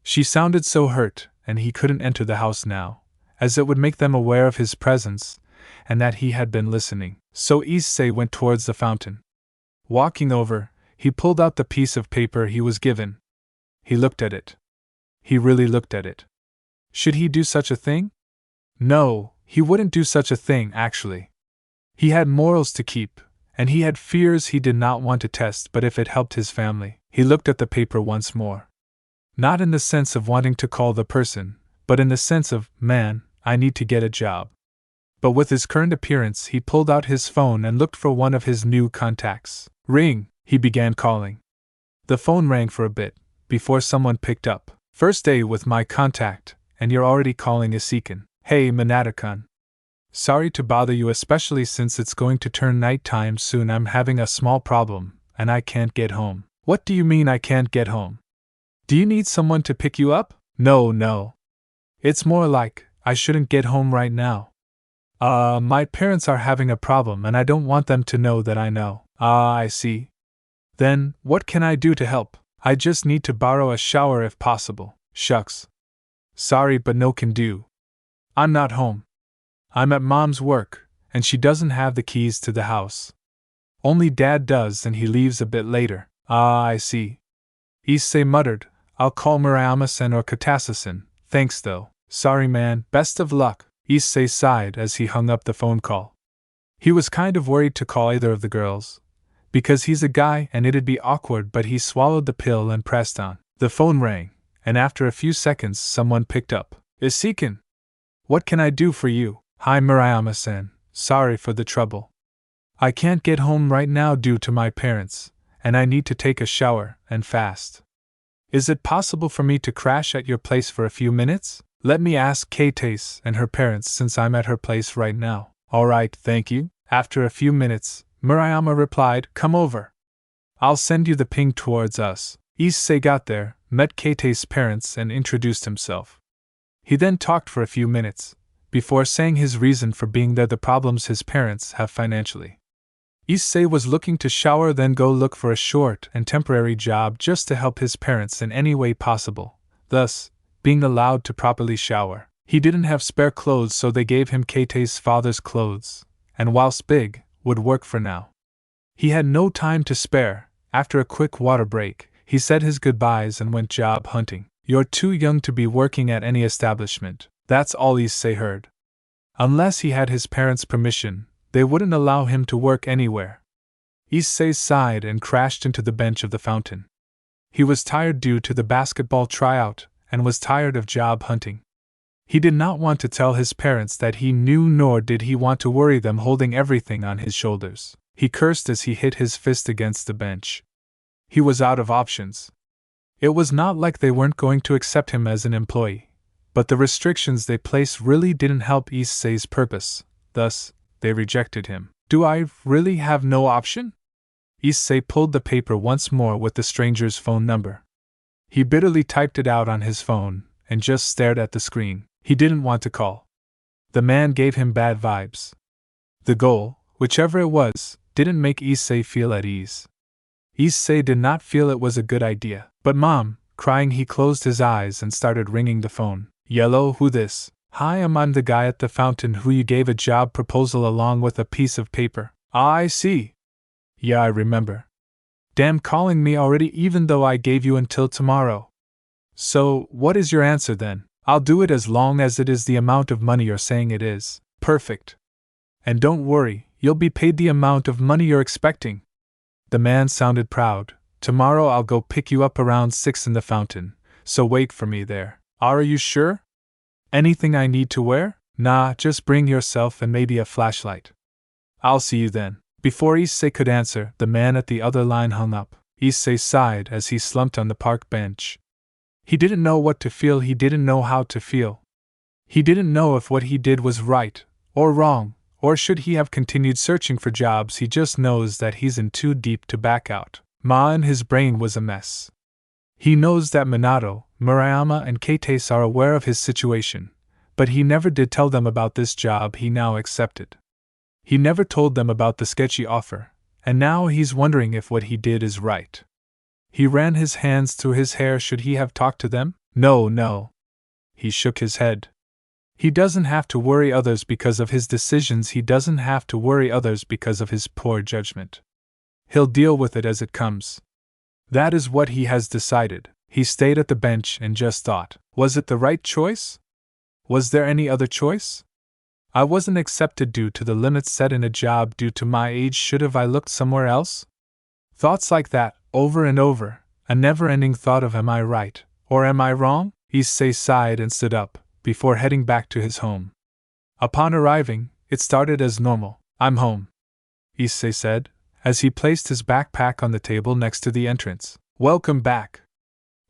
She sounded so hurt, and he couldn't enter the house now, as it would make them aware of his presence, and that he had been listening. So Issei went towards the fountain. Walking over, he pulled out the piece of paper he was given. He looked at it. He really looked at it. Should he do such a thing? No, he wouldn't do such a thing, actually. He had morals to keep, and he had fears he did not want to test, but if it helped his family. He looked at the paper once more. Not in the sense of wanting to call the person, but in the sense of, man, I need to get a job. But with his current appearance, he pulled out his phone and looked for one of his new contacts. Ring, he began calling. The phone rang for a bit, before someone picked up. First day with my contact, and you're already calling issei. Hey, Minato-kun. Sorry to bother you, especially since it's going to turn nighttime soon. I'm having a small problem, and I can't get home. What do you mean I can't get home? Do you need someone to pick you up? No. It's more like, I shouldn't get home right now. My parents are having a problem and I don't want them to know that I know. I see. Then, what can I do to help? I just need to borrow a shower if possible. Shucks. Sorry, but no can do. I'm not home. I'm at Mom's work, and she doesn't have the keys to the house. Only Dad does, and he leaves a bit later. I see. Issei muttered, I'll call Murayama-san or Katasa-san, thanks though. Sorry man, best of luck, Issei sighed as he hung up the phone call. He was kind of worried to call either of the girls, because he's a guy and it'd be awkward, but he swallowed the pill and pressed on. The phone rang, and after a few seconds someone picked up. Issei-kun. What can I do for you? Hi Murayama-san, sorry for the trouble. I can't get home right now due to my parents, and I need to take a shower, and fast. Is it possible for me to crash at your place for a few minutes? Let me ask Katase and her parents since I'm at her place right now. Alright, thank you. After a few minutes, Murayama replied, come over. I'll send you the ping towards us. Issei got there, met Katase's parents and introduced himself. He then talked for a few minutes, before saying his reason for being there, the problems his parents have financially. Issei was looking to shower then go look for a short and temporary job just to help his parents in any way possible, thus, being allowed to properly shower. He didn't have spare clothes, so they gave him Katase's father's clothes, and whilst big, would work for now. He had no time to spare. After a quick water break, he said his goodbyes and went job hunting. You're too young to be working at any establishment. That's all Issei heard. Unless he had his parents' permission, they wouldn't allow him to work anywhere. Issei sighed and crashed into the bench of the fountain. He was tired due to the basketball tryout, and was tired of job hunting. He did not want to tell his parents that he knew, nor did he want to worry them holding everything on his shoulders. He cursed as he hit his fist against the bench. He was out of options. It was not like they weren't going to accept him as an employee, but the restrictions they placed really didn't help Issei's purpose, thus, they rejected him. Do I really have no option? Issei pulled the paper once more with the stranger's phone number. He bitterly typed it out on his phone, and just stared at the screen. He didn't want to call. The man gave him bad vibes. The goal, whichever it was, didn't make Issei feel at ease. Issei did not feel it was a good idea. But Mom, crying, he closed his eyes and started ringing the phone. Yellow, who this? Hi, I'm the guy at the fountain who you gave a job proposal along with a piece of paper. Ah, I see. Yeah, I remember. Damn, calling me already even though I gave you until tomorrow. So, what is your answer then? I'll do it as long as it is the amount of money you're saying it is. Perfect. And don't worry, you'll be paid the amount of money you're expecting. The man sounded proud. Tomorrow I'll go pick you up around 6 in the fountain, so wait for me there. Are you sure? Anything I need to wear? Nah, just bring yourself and maybe a flashlight. I'll see you then. Before Issei could answer, the man at the other line hung up. Issei sighed as he slumped on the park bench. He didn't know what to feel, he didn't know how to feel. He didn't know if what he did was right, or wrong, or should he have continued searching for jobs. He just knows that he's in too deep to back out. Ma in his brain was a mess. He knows that Minato, Murayama and Katase are aware of his situation, but he never did tell them about this job he now accepted. He never told them about the sketchy offer, and now he's wondering if what he did is right. He ran his hands through his hair. Should he have talked to them? No. He shook his head. He doesn't have to worry others because of his decisions. He doesn't have to worry others because of his poor judgment. He'll deal with it as it comes. That is what he has decided. He stayed at the bench and just thought, was it the right choice? Was there any other choice? I wasn't accepted due to the limits set in a job due to my age. Should have I looked somewhere else? Thoughts like that, over and over, a never-ending thought of am I right, or am I wrong? Issei sighed and stood up, before heading back to his home. Upon arriving, It started as normal. I'm home, Issei said, as he placed his backpack on the table next to the entrance. Welcome back.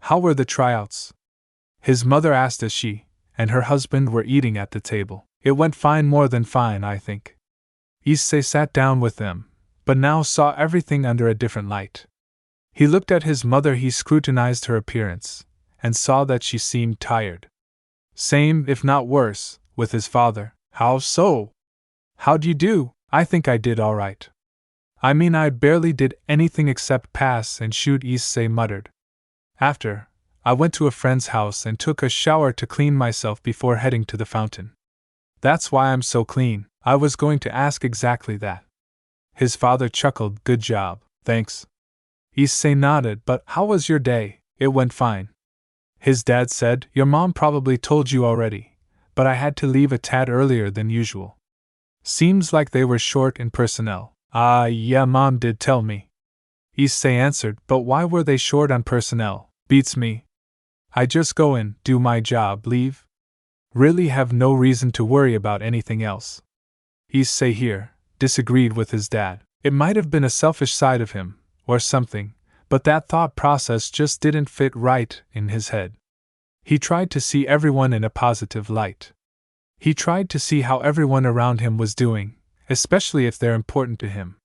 How were the tryouts? His mother asked as she and her husband were eating at the table. It went fine, more than fine, I think. Issei sat down with them, but now saw everything under a different light. He looked at his mother, he scrutinized her appearance, and saw that she seemed tired. Same, if not worse, with his father. How so? How'd you do? I think I did all right. I mean, I barely did anything except pass and shoot, Issei muttered. After, I went to a friend's house and took a shower to clean myself before heading to the fountain. That's why I'm so clean. I was going to ask exactly that. His father chuckled. Good job, thanks. Issei nodded. But how was your day? It went fine. His dad said, Your mom probably told you already, but I had to leave a tad earlier than usual. Seems like they were short in personnel. Ah, yeah, Mom did tell me. Issei answered. But why were they short on personnel? Beats me. I just go in, do my job, leave. Really have no reason to worry about anything else. Issei here disagreed with his dad. It might have been a selfish side of him, or something, but that thought process just didn't fit right in his head. He tried to see everyone in a positive light. He tried to see how everyone around him was doing, especially if they're important to him.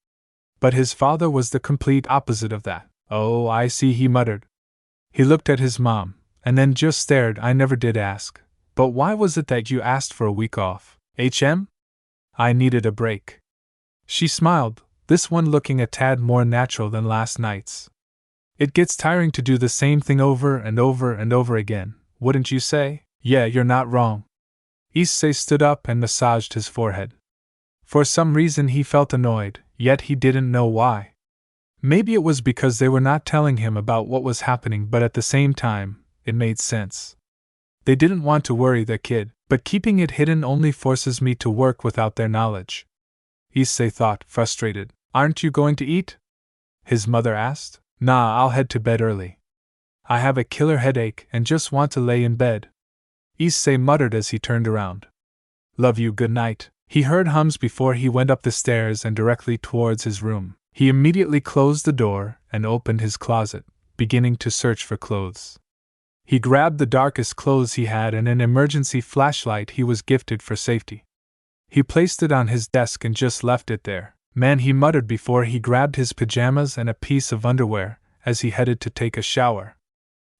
But his father was the complete opposite of that. Oh, I see, he muttered. He looked at his mom, and then just stared. I never did ask. But why was it that you asked for a week off? I needed a break. She smiled, this one looking a tad more natural than last night's. It gets tiring to do the same thing over and over and over again, wouldn't you say? Yeah, you're not wrong. Issei stood up and massaged his forehead. For some reason he felt annoyed, yet he didn't know why. Maybe it was because they were not telling him about what was happening, but at the same time, it made sense. They didn't want to worry their kid, but keeping it hidden only forces me to work without their knowledge. Issei thought, frustrated. Aren't you going to eat? His mother asked. Nah, I'll head to bed early. I have a killer headache and just want to lay in bed. Issei muttered as he turned around. Love you, good night. He heard hums before he went up the stairs and directly towards his room. He immediately closed the door and opened his closet, beginning to search for clothes. He grabbed the darkest clothes he had and an emergency flashlight he was gifted for safety. He placed it on his desk and just left it there. Man, he muttered before he grabbed his pajamas and a piece of underwear as he headed to take a shower.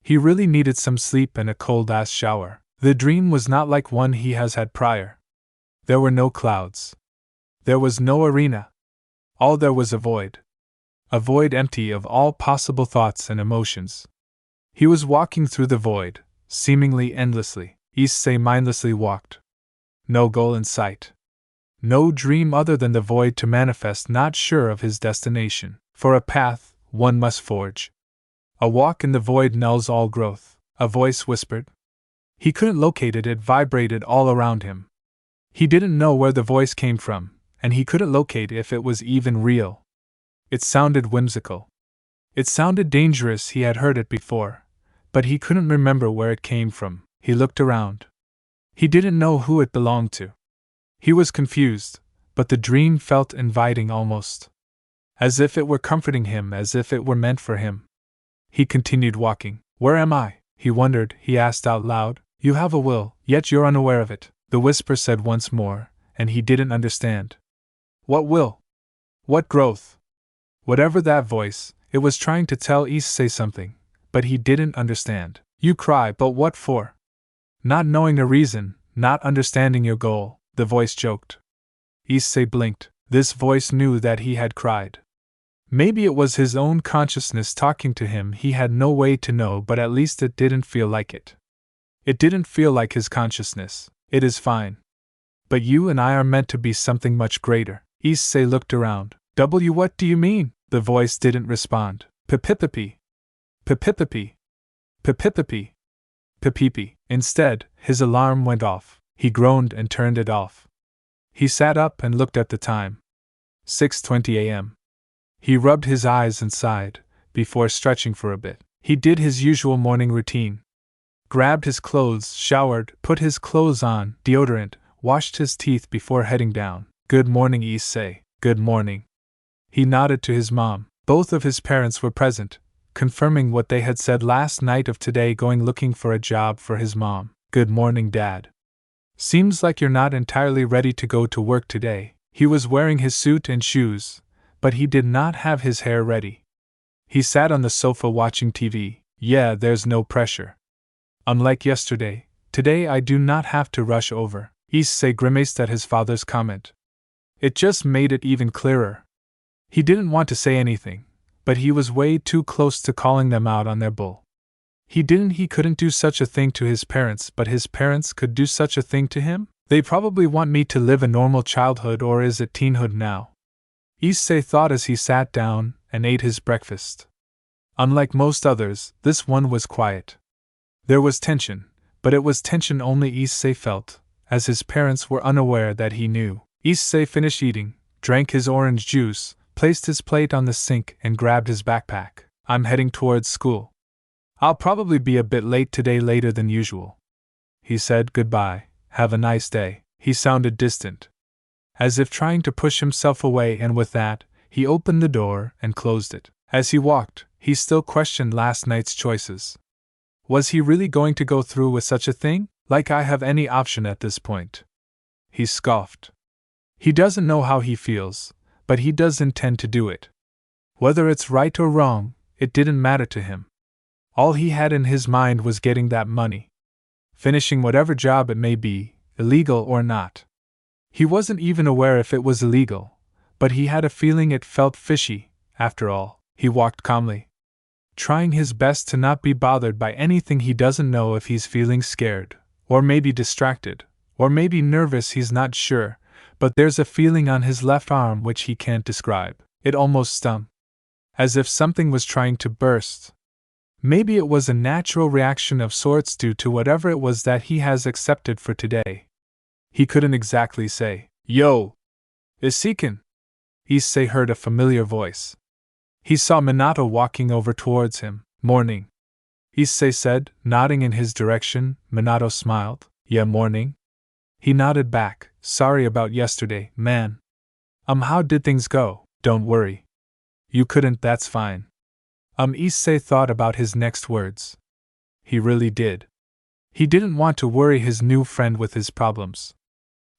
He really needed some sleep and a cold-ass shower. The dream was not like one he has had prior. There were no clouds. There was no arena. All there was a void. A void empty of all possible thoughts and emotions. He was walking through the void, seemingly endlessly. Issei mindlessly walked. No goal in sight. No dream other than the void to manifest, not sure of his destination. For a path, one must forge. A walk in the void nulls all growth, a voice whispered. He couldn't locate it, it vibrated all around him. He didn't know where the voice came from, and he couldn't locate if it was even real. It sounded whimsical. It sounded dangerous, he had heard it before, but he couldn't remember where it came from. He looked around. He didn't know who it belonged to. He was confused, but the dream felt inviting almost. As if it were comforting him, as if it were meant for him. He continued walking. Where am I? He wondered, he asked out loud. You have a will, yet you're unaware of it, the whisper said once more, and he didn't understand. What will? What growth? Whatever that voice, it was trying to tell Issei something, but he didn't understand. You cry, but what for? Not knowing a reason, not understanding your goal, the voice joked. Issei blinked. This voice knew that he had cried. Maybe it was his own consciousness talking to him, he had no way to know, but at least it didn't feel like it. It didn't feel like his consciousness. It is fine. But you and I are meant to be something much greater. Issei looked around. What do you mean? The voice didn't respond. Pipipipi. Pipipipi. Pipipipi. Pipipi. Instead, his alarm went off. He groaned and turned it off. He sat up and looked at the time. 6:20 a.m. He rubbed his eyes and sighed, before stretching for a bit. He did his usual morning routine. Grabbed his clothes, showered, put his clothes on, deodorant, washed his teeth before heading down. Good morning, Issei. Good morning. He nodded to his mom. Both of his parents were present, confirming what they had said last night of today going looking for a job for his mom. Good morning, Dad. Seems like you're not entirely ready to go to work today. He was wearing his suit and shoes, but he did not have his hair ready. He sat on the sofa watching TV. Yeah, there's no pressure. Unlike yesterday, today I do not have to rush over. Issei grimaced at his father's comment. It just made it even clearer. He didn't want to say anything, but he was way too close to calling them out on their bull. He couldn't do such a thing to his parents, but his parents could do such a thing to him? They probably want me to live a normal childhood, or is it teenhood now? Issei thought as he sat down and ate his breakfast. Unlike most others, this one was quiet. There was tension, but it was tension only Issei felt, as his parents were unaware that he knew. Issei finished eating, drank his orange juice, placed his plate on the sink and grabbed his backpack. I'm heading towards school. I'll probably be a bit late today, later than usual. He said goodbye. Have a nice day. He sounded distant, as if trying to push himself away, and with that, he opened the door and closed it. As he walked, he still questioned last night's choices. Was he really going to go through with such a thing? Like I have any option at this point. He scoffed. He doesn't know how he feels, but he does intend to do it. Whether it's right or wrong, it didn't matter to him. All he had in his mind was getting that money. Finishing whatever job it may be, illegal or not. He wasn't even aware if it was illegal, but he had a feeling it felt fishy. After all, he walked calmly, trying his best to not be bothered by anything. He doesn't know if he's feeling scared, or maybe distracted, or maybe nervous, he's not sure, but there's a feeling on his left arm which he can't describe. It almost stung, as if something was trying to burst. Maybe it was a natural reaction of sorts due to whatever it was that he has accepted for today. He couldn't exactly say. Yo! Issei-kun! Issei heard a familiar voice. He saw Minato walking over towards him. Morning, Issei said, nodding in his direction. Minato smiled. Yeah, morning. He nodded back. Sorry about yesterday, man. How did things go? Don't worry. You couldn't, that's fine. Issei thought about his next words. He really did. He didn't want to worry his new friend with his problems.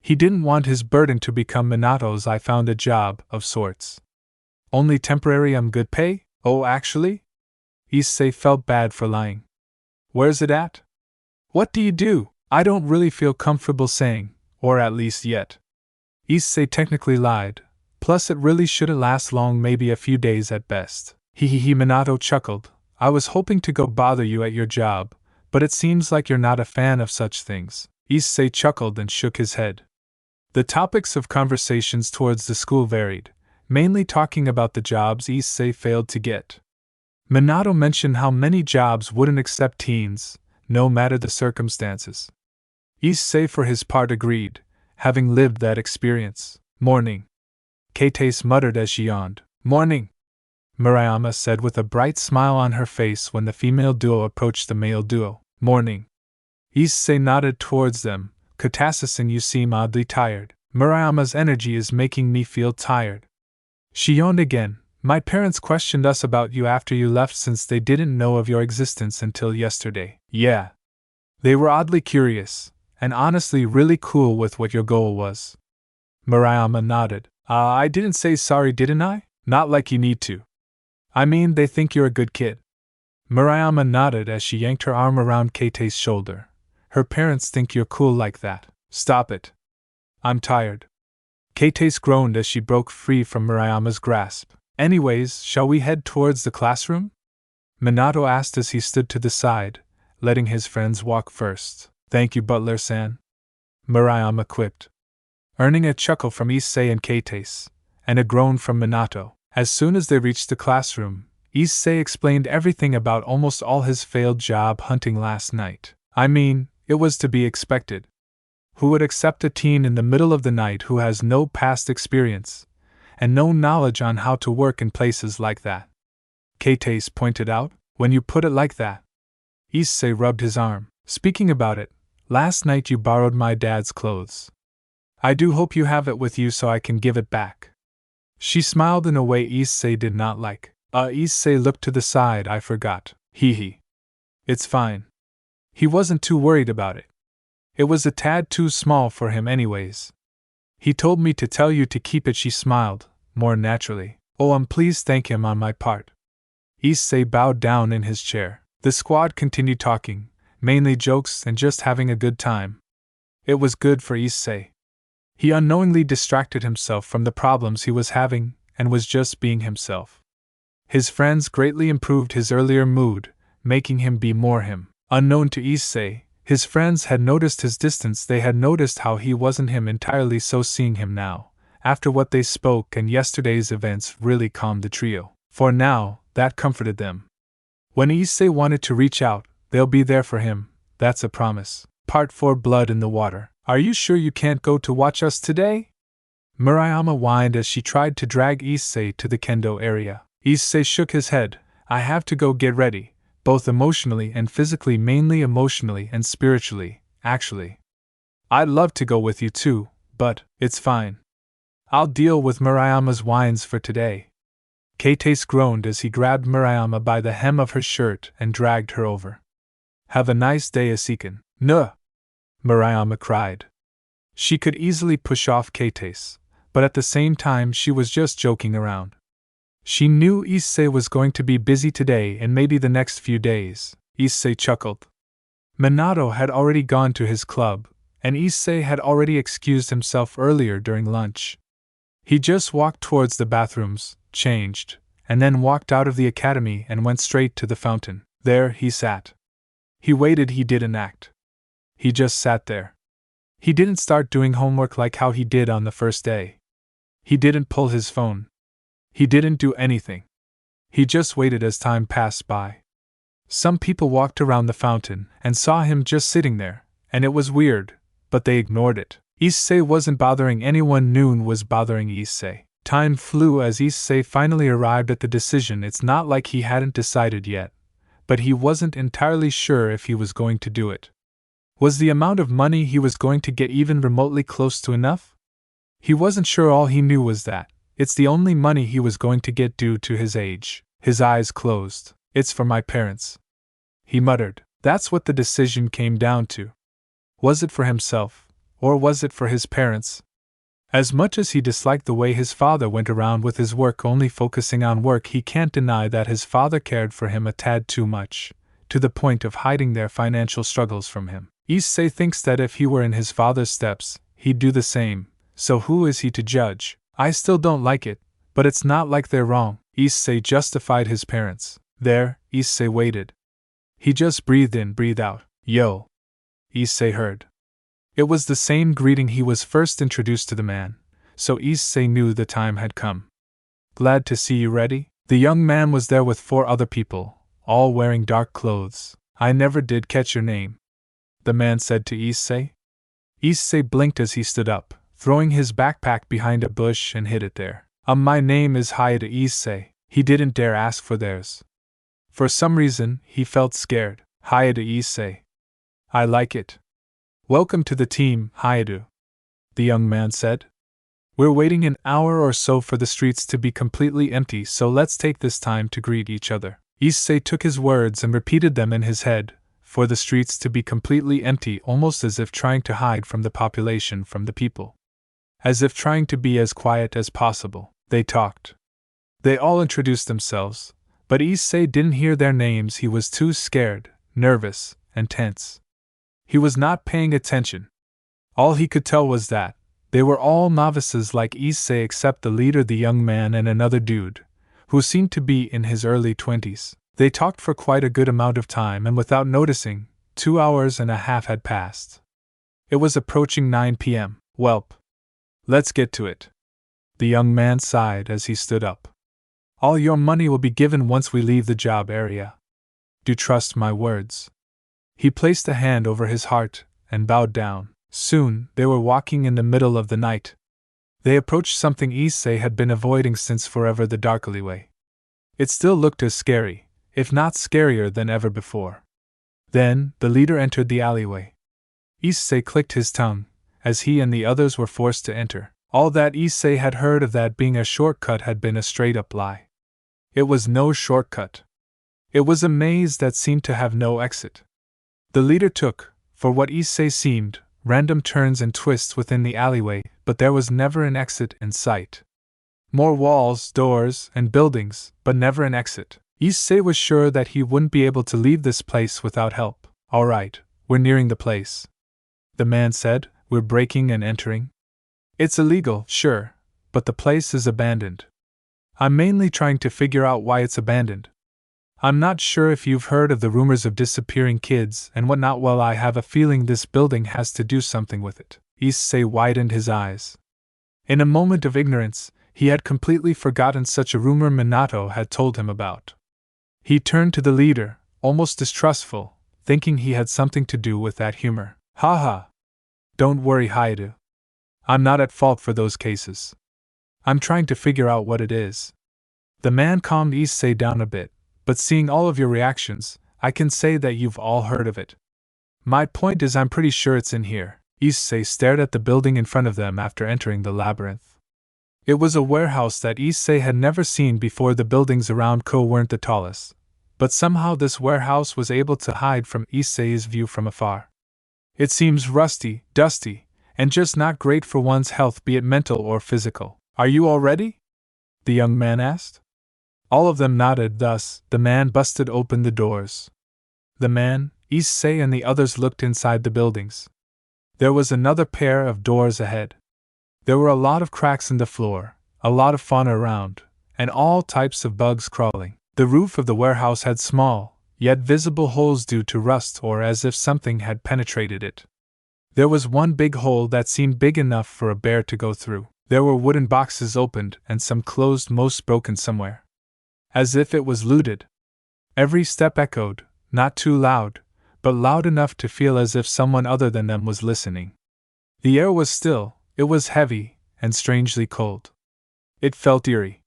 He didn't want his burden to become Minato's I found a job of sorts. Only temporary, good pay? Oh, actually? Issei felt bad for lying. Where's it at? What do you do? I don't really feel comfortable saying, or at least yet. Issei technically lied, plus it really shouldn't last long, maybe a few days at best. Minato chuckled. I was hoping to go bother you at your job, but it seems like you're not a fan of such things. Issei chuckled and shook his head. The topics of conversations towards the school varied, mainly talking about the jobs Issei failed to get. Minato mentioned how many jobs wouldn't accept teens, no matter the circumstances. Issei for his part agreed, having lived that experience. Morning. Keitase muttered as she yawned. Morning, Murayama said with a bright smile on her face when the female duo approached the male duo. Morning. Issei nodded towards them. Katasasan, you seem oddly tired. Murayama's energy is making me feel tired. She yawned again. My parents questioned us about you after you left since they didn't know of your existence until yesterday. Yeah. They were oddly curious, and honestly really cool with what your goal was. Murayama nodded. I didn't say sorry, didn't I? Not like you need to. I mean, they think you're a good kid. Murayama nodded as she yanked her arm around Keite's shoulder. Her parents think you're cool like that. Stop it. I'm tired. Keite groaned as she broke free from Murayama's grasp. Anyways, shall we head towards the classroom? Minato asked as he stood to the side, letting his friends walk first. Thank you, Butler-san, Murayama quipped, earning a chuckle from Issei and Keite, and a groan from Minato. As soon as they reached the classroom, Issei explained everything about almost all his failed job hunting last night. I mean, it was to be expected. Who would accept a teen in the middle of the night who has no past experience, and no knowledge on how to work in places like that? Keite pointed out. When you put it like that. Issei rubbed his arm. Speaking about it, last night you borrowed my dad's clothes. I do hope you have it with you so I can give it back. She smiled in a way Issei did not like. Issei looked to the side. I forgot. Hee. It's fine. He wasn't too worried about it. It was a tad too small for him anyways. He told me to tell you to keep it. She smiled, more naturally. Oh, please thank him on my part. Issei bowed down in his chair. The squad continued talking, mainly jokes and just having a good time. It was good for Issei. He unknowingly distracted himself from the problems he was having and was just being himself. His friends greatly improved his earlier mood, making him be more him. Unknown to Issei, his friends had noticed his distance. They had noticed how he wasn't him entirely, so seeing him now, after what they spoke and yesterday's events, really calmed the trio. For now, that comforted them. When Issei wanted to reach out, they'll be there for him, that's a promise. Part 4 Blood in the Water. Are you sure you can't go to watch us today? Murayama whined as she tried to drag Issei to the kendo area. Issei shook his head. I have to go get ready, both emotionally and physically, mainly emotionally and spiritually, actually. I'd love to go with you too, but it's fine. I'll deal with Murayama's whines for today. Keitase groaned as he grabbed Murayama by the hem of her shirt and dragged her over. Have a nice day, Asikan. Nuh! Murayama cried. She could easily push off Keitase, but at the same time she was just joking around. She knew Issei was going to be busy today and maybe the next few days. Issei chuckled. Minato had already gone to his club, and Issei had already excused himself earlier during lunch. He just walked towards the bathrooms, changed, and then walked out of the academy and went straight to the fountain. There he sat. He waited. He didn't act. He just sat there. He didn't start doing homework like how he did on the first day. He didn't pull his phone. He didn't do anything. He just waited as time passed by. Some people walked around the fountain and saw him just sitting there, and it was weird, but they ignored it. Issei wasn't bothering anyone. Noon was bothering Issei. Time flew as Issei finally arrived at the decision. It's not like he hadn't decided yet, but he wasn't entirely sure if he was going to do it. Was the amount of money he was going to get even remotely close to enough? He wasn't sure. All he knew was that it's the only money he was going to get due to his age. His eyes closed. It's for my parents, he muttered. That's what the decision came down to. Was it for himself, or was it for his parents? As much as he disliked the way his father went around with his work, only focusing on work, he can't deny that his father cared for him a tad too much, to the point of hiding their financial struggles from him. Issei thinks that if he were in his father's steps, he'd do the same, so who is he to judge? I still don't like it, but it's not like they're wrong. Issei justified his parents. There, Issei waited. He just breathed in, breathed out. Yo! Issei heard. It was the same greeting he was first introduced to the man, so Issei knew the time had come. Glad to see you. Ready? The young man was there with 4 other people, all wearing dark clothes. I never did catch your name, the man said to Issei. Issei blinked as he stood up, throwing his backpack behind a bush and hid it there. My name is Hayata. Issei. He didn't dare ask for theirs. For some reason, he felt scared. Hayata. Issei. I like it. Welcome to the team, Hayata, the young man said. We're waiting an hour or so for the streets to be completely empty, so let's take this time to greet each other. Issei took his words and repeated them in his head, for the streets to be completely empty, almost as if trying to hide from the population, from the people. As if trying to be as quiet as possible. They talked. They all introduced themselves, but Issei didn't hear their names. He was too scared, nervous, and tense. He was not paying attention. All he could tell was that they were all novices like Issei except the leader, the young man, and another dude, who seemed to be in his early 20s. They talked for quite a good amount of time, and without noticing, 2 hours and a half had passed. It was approaching 9 p.m. Welp. Let's get to it. The young man sighed as he stood up. All your money will be given once we leave the job area. Do trust my words. He placed a hand over his heart and bowed down. Soon, they were walking in the middle of the night. They approached something Issei had been avoiding since forever, the dark alleyway. It still looked as scary, if not scarier than ever before. Then, the leader entered the alleyway. Issei clicked his tongue, as he and the others were forced to enter. All that Issei had heard of that being a shortcut had been a straight-up lie. It was no shortcut. It was a maze that seemed to have no exit. The leader took, for what Issei seemed, random turns and twists within the alleyway, but there was never an exit in sight. More walls, doors, and buildings, but never an exit. Issei was sure that he wouldn't be able to leave this place without help. "All right, we're nearing the place," the man said. "We're breaking and entering. It's illegal, sure, but the place is abandoned. I'm mainly trying to figure out why it's abandoned. I'm not sure if you've heard of the rumors of disappearing kids and whatnot. Well, I have a feeling this building has to do something with it." Issei widened his eyes. In a moment of ignorance, he had completely forgotten such a rumor Minato had told him about. He turned to the leader, almost distrustful, thinking he had something to do with that humor. "Haha. Don't worry, Hayato. I'm not at fault for those cases. I'm trying to figure out what it is." The man calmed Issei down a bit, "But seeing all of your reactions, I can say that you've all heard of it. My point is, I'm pretty sure it's in here." Issei stared at the building in front of them after entering the labyrinth. It was a warehouse that Issei had never seen before. The buildings around Ko weren't the tallest, but somehow this warehouse was able to hide from Issei's view from afar. "It seems rusty, dusty, and just not great for one's health, be it mental or physical. Are you all ready?" the young man asked. All of them nodded. Thus, the man busted open the doors. The man, Issei, and the others looked inside the buildings. There was another pair of doors ahead. There were a lot of cracks in the floor, a lot of fauna around, and all types of bugs crawling. The roof of the warehouse had small, yet visible holes due to rust or as if something had penetrated it. There was one big hole that seemed big enough for a bear to go through. There were wooden boxes opened and some closed, most broken somewhere, as if it was looted. Every step echoed, not too loud, but loud enough to feel as if someone other than them was listening. The air was still, it was heavy, and strangely cold. It felt eerie.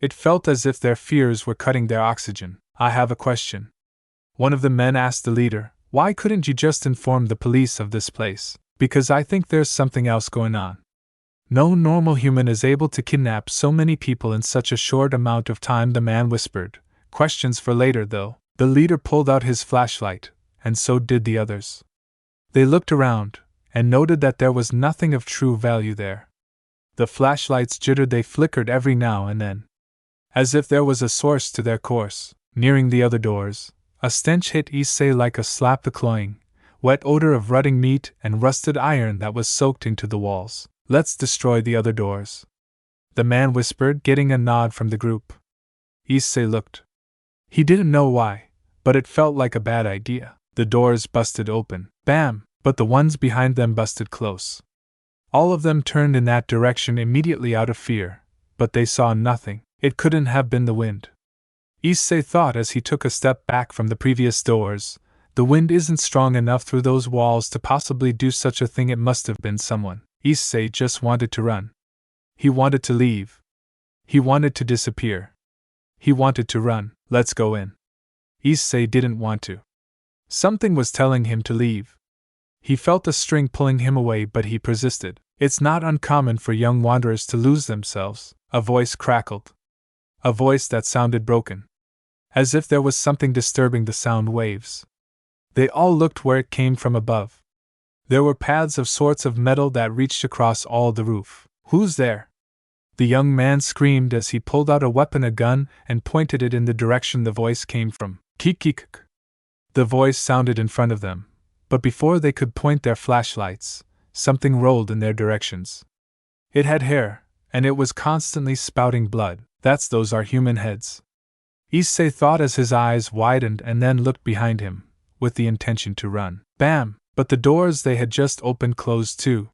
It felt as if their fears were cutting their oxygen. "I have a question," one of the men asked the leader. "Why couldn't you just inform the police of this place? Because I think there's something else going on. No normal human is able to kidnap so many people in such a short amount of time," the man whispered. "Questions for later, though." The leader pulled out his flashlight, and so did the others. They looked around, and noted that there was nothing of true value there. The flashlights jittered, they flickered every now and then, as if there was a source to their course. Nearing the other doors, a stench hit Issei like a slap. The cloying, wet odor of rotting meat and rusted iron that was soaked into the walls. "Let's destroy the other doors," the man whispered, getting a nod from the group. Issei looked. He didn't know why, but it felt like a bad idea. The doors busted open. Bam! But the ones behind them busted close. All of them turned in that direction immediately out of fear, but they saw nothing. It couldn't have been the wind, Issei thought as he took a step back from the previous doors. The wind isn't strong enough through those walls to possibly do such a thing. It must have been someone. Issei just wanted to run. He wanted to leave. He wanted to disappear. He wanted to run. "Let's go in." Issei didn't want to. Something was telling him to leave. He felt a string pulling him away, but he persisted. "It's not uncommon for young wanderers to lose themselves," a voice crackled. A voice that sounded broken, as if there was something disturbing the sound waves. They all looked where it came from above. There were paths of sorts of metal that reached across all the roof. "Who's there?" the young man screamed as he pulled out a weapon, a gun, and pointed it in the direction the voice came from. "Kikik." The voice sounded in front of them, but before they could point their flashlights, something rolled in their directions. It had hair, and it was constantly spouting blood. Those are human heads," Issei thought as his eyes widened and then looked behind him, with the intention to run. Bam! But the doors they had just opened closed too.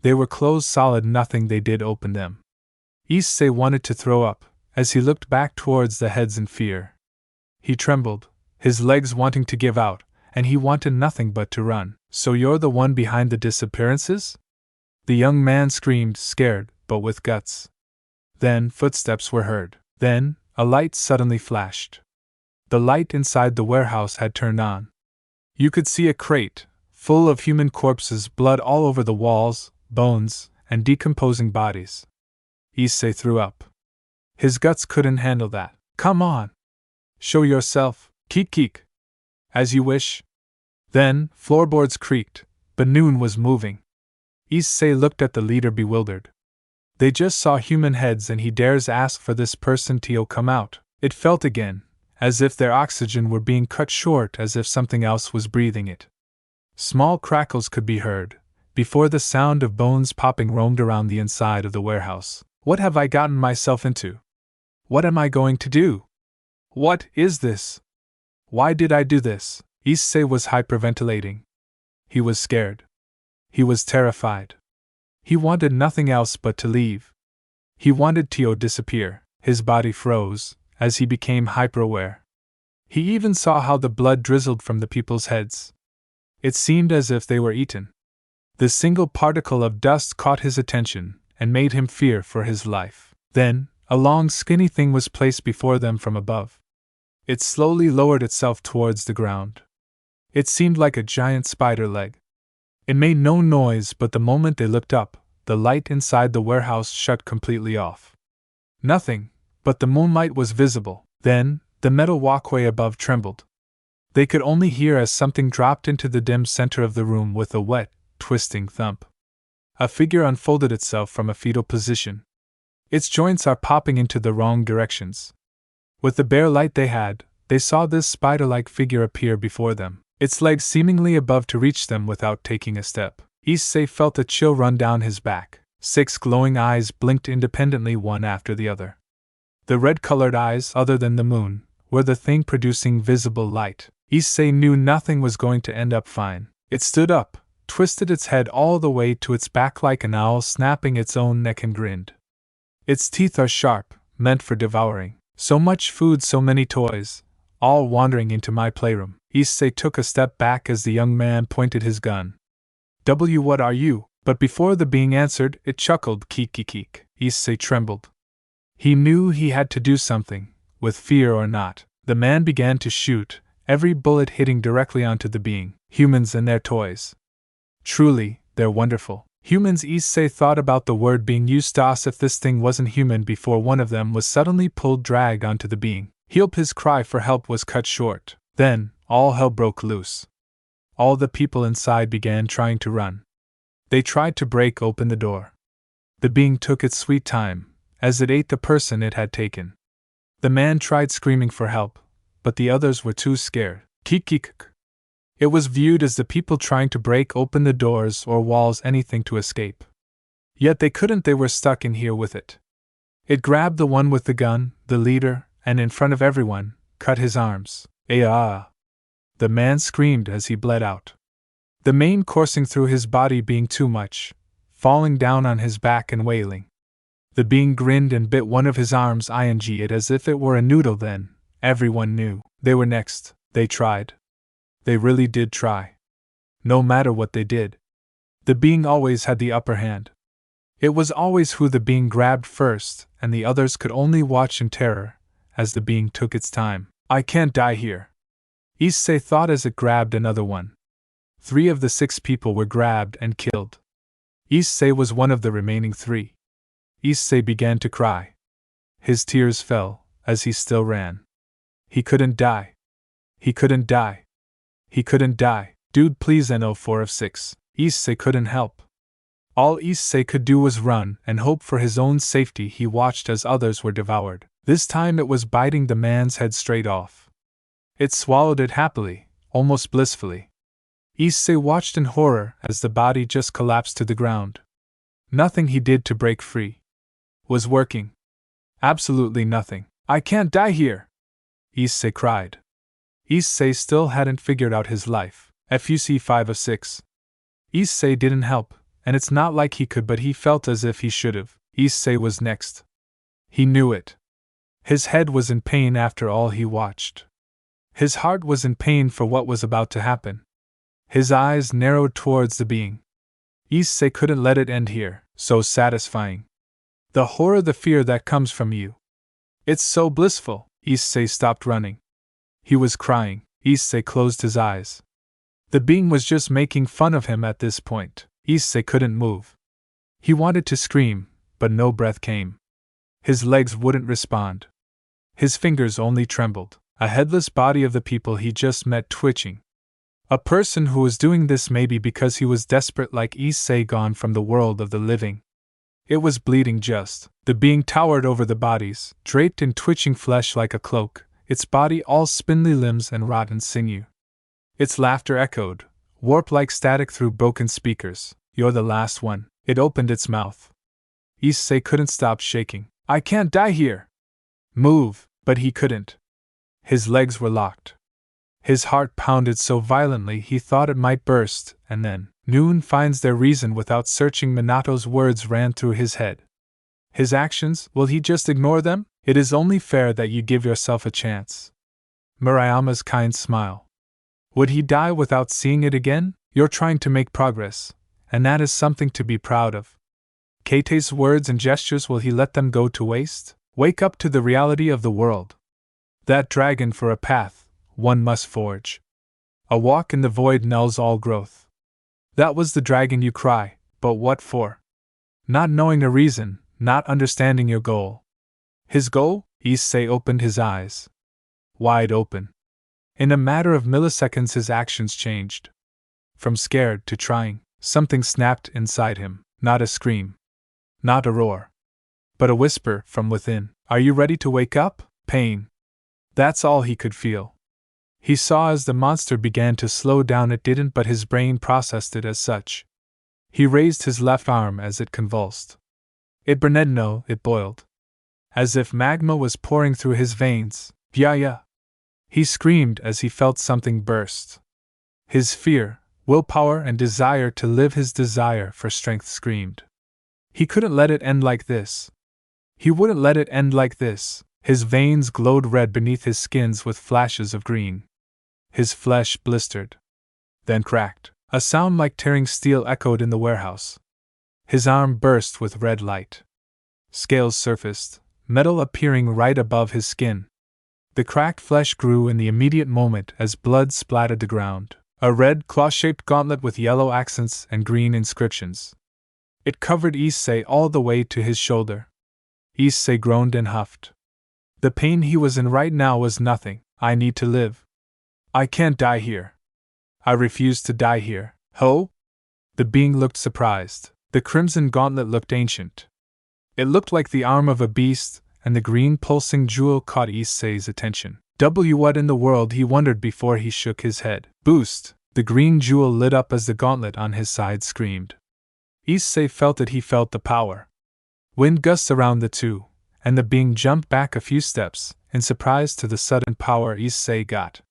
They were closed solid. Nothing they did open them. Issei wanted to throw up, as he looked back towards the heads in fear. He trembled, his legs wanting to give out, and he wanted nothing but to run. "So you're the one behind the disappearances?" the young man screamed, scared, but with guts. Then footsteps were heard. Then a light suddenly flashed. The light inside the warehouse had turned on. You could see a crate, full of human corpses, blood all over the walls, bones, and decomposing bodies. Issei threw up. His guts couldn't handle that. Come on! Show yourself, keek. As you wish. Then, floorboards creaked, but noon was moving. Issei looked at the leader bewildered. They just saw human heads and he dares ask for this person to come out. It felt again, as if their oxygen were being cut short, as if something else was breathing it. Small crackles could be heard, before the sound of bones popping roamed around the inside of the warehouse. What have I gotten myself into? What am I going to do? What is this? Why did I do this? Issei was hyperventilating. He was scared. He was terrified. He wanted nothing else but to leave. He wanted to disappear. His body froze, as he became hyper-aware. He even saw how the blood drizzled from the people's heads. It seemed as if they were eaten. The single particle of dust caught his attention, and made him fear for his life. Then, a long skinny thing was placed before them from above. It slowly lowered itself towards the ground. It seemed like a giant spider leg. It made no noise, but the moment they looked up, the light inside the warehouse shut completely off. Nothing but the moonlight was visible. Then, the metal walkway above trembled. They could only hear as something dropped into the dim center of the room with a wet, twisting thump. A figure unfolded itself from a fetal position. Its joints are popping into the wrong directions. With the bare light they had, they saw this spider-like figure appear before them, its legs seemingly above to reach them without taking a step. Issei felt a chill run down his back. 6 glowing eyes blinked independently one after the other. The red-colored eyes, other than the moon, were the thing producing visible light. Issei knew nothing was going to end up fine. It stood up, twisted its head all the way to its back like an owl snapping its own neck, and grinned. Its teeth are sharp, meant for devouring. So much food, so many toys, all wandering into my playroom. Issei took a step back as the young man pointed his gun. What are you? But before the being answered, it chuckled, keek. Issei trembled. He knew he had to do something, with fear or not. The man began to shoot, every bullet hitting directly onto the being. Humans and their toys. Truly, they're wonderful. Humans. Issei thought about the word being used as if this thing wasn't human before one of them was suddenly dragged onto the being. His cry for help was cut short. Then, all hell broke loose. All the people inside began trying to run. They tried to break open the door. The being took its sweet time, as it ate the person it had taken. The man tried screaming for help, but the others were too scared. Keek. It was viewed as the people trying to break open the doors or walls, anything to escape. Yet they couldn't, they were stuck in here with it. It grabbed the one with the gun, the leader, and in front of everyone, cut his arms. Ah! The man screamed as he bled out. The mane coursing through his body being too much, falling down on his back and wailing. The being grinned and bit one of his arms, it as if it were a noodle. Then, everyone knew. They were next. They tried. They really did try. No matter what they did, the being always had the upper hand. It was always who the being grabbed first, and the others could only watch in terror, as the being took its time. I can't die here, Issei thought as it grabbed another one. 3 of the 6 people were grabbed and killed. Issei was one of the remaining 3. Issei began to cry. His tears fell, as he still ran. He couldn't die. He couldn't die. He couldn't die. Dude, please, no 4 of 6. Issei couldn't help. All Issei could do was run and hope for his own safety. He watched as others were devoured. This time it was biting the man's head straight off. It swallowed it happily, almost blissfully. Issei watched in horror as the body just collapsed to the ground. Nothing he did to break free was working. Absolutely nothing. I can't die here, Issei cried. Issei still hadn't figured out his life. FUC 5 of 6. Issei didn't help, and it's not like he could, but he felt as if he should've. Issei was next. He knew it. His head was in pain after all he watched. His heart was in pain for what was about to happen. His eyes narrowed towards the being. Issei couldn't let it end here. So satisfying. The horror, the fear that comes from you. It's so blissful. Issei stopped running. He was crying. Issei closed his eyes. The being was just making fun of him at this point. Issei couldn't move. He wanted to scream, but no breath came. His legs wouldn't respond. His fingers only trembled, a headless body of the people he just met twitching. A person who was doing this maybe because he was desperate, like Issei, gone from the world of the living. It was bleeding just. The being towered over the bodies, draped in twitching flesh like a cloak, its body all spindly limbs and rotten sinew. Its laughter echoed, warp like static through broken speakers. "You're the last one." It opened its mouth. Issei couldn't stop shaking. "I can't die here!" Move, but he couldn't. His legs were locked. His heart pounded so violently he thought it might burst, and then, "Noon finds their reason without searching." Minato's words ran through his head. His actions, will he just ignore them? It is only fair that you give yourself a chance. Murayama's kind smile. Would he die without seeing it again? You're trying to make progress, and that is something to be proud of. Keite's words and gestures, will he let them go to waste? Wake up to the reality of the world. That dragon for a path, one must forge. A walk in the void nulls all growth. That was the dragon you cry, but what for? Not knowing the reason, not understanding your goal. His goal? Issei opened his eyes. Wide open. In a matter of milliseconds his actions changed. From scared to trying, something snapped inside him, not a scream. Not a roar. But a whisper from within. Are you ready to wake up? Pain. That's all he could feel. He saw as the monster began to slow down. It didn't, but his brain processed it as such. He raised his left arm as it convulsed. It burned, no, it boiled. As if magma was pouring through his veins. Yeah. He screamed as he felt something burst. His fear, willpower, and desire to live, his desire for strength screamed. He couldn't let it end like this. He wouldn't let it end like this. His veins glowed red beneath his skins with flashes of green. His flesh blistered. Then cracked. A sound like tearing steel echoed in the warehouse. His arm burst with red light. Scales surfaced, metal appearing right above his skin. The cracked flesh grew in the immediate moment as blood splattered the ground. A red, claw-shaped gauntlet with yellow accents and green inscriptions. It covered Issei all the way to his shoulder. Issei groaned and huffed. The pain he was in right now was nothing. I need to live. I can't die here. I refuse to die here. Ho? The being looked surprised. The crimson gauntlet looked ancient. It looked like the arm of a beast, and the green pulsing jewel caught Issei's attention. What in the world, he wondered before he shook his head. Boost! The green jewel lit up as the gauntlet on his side screamed. Issei felt it. He felt the power. Wind gusts around the two, and the being jumped back a few steps, in surprise to the sudden power Issei got.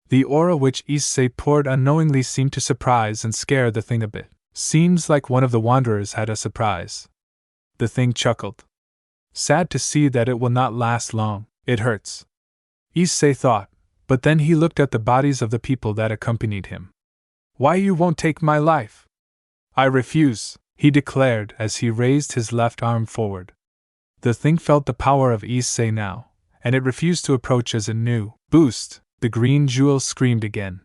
The aura which Issei poured unknowingly seemed to surprise and scare the thing a bit. Seems like one of the wanderers had a surprise. The thing chuckled. Sad to see that it will not last long. It hurts. Issei thought, but then he looked at the bodies of the people that accompanied him. Why you won't take my life? I refuse, he declared as he raised his left arm forward. The thing felt the power of Issei now, and it refused to approach as it knew. Boost! The green jewel screamed again.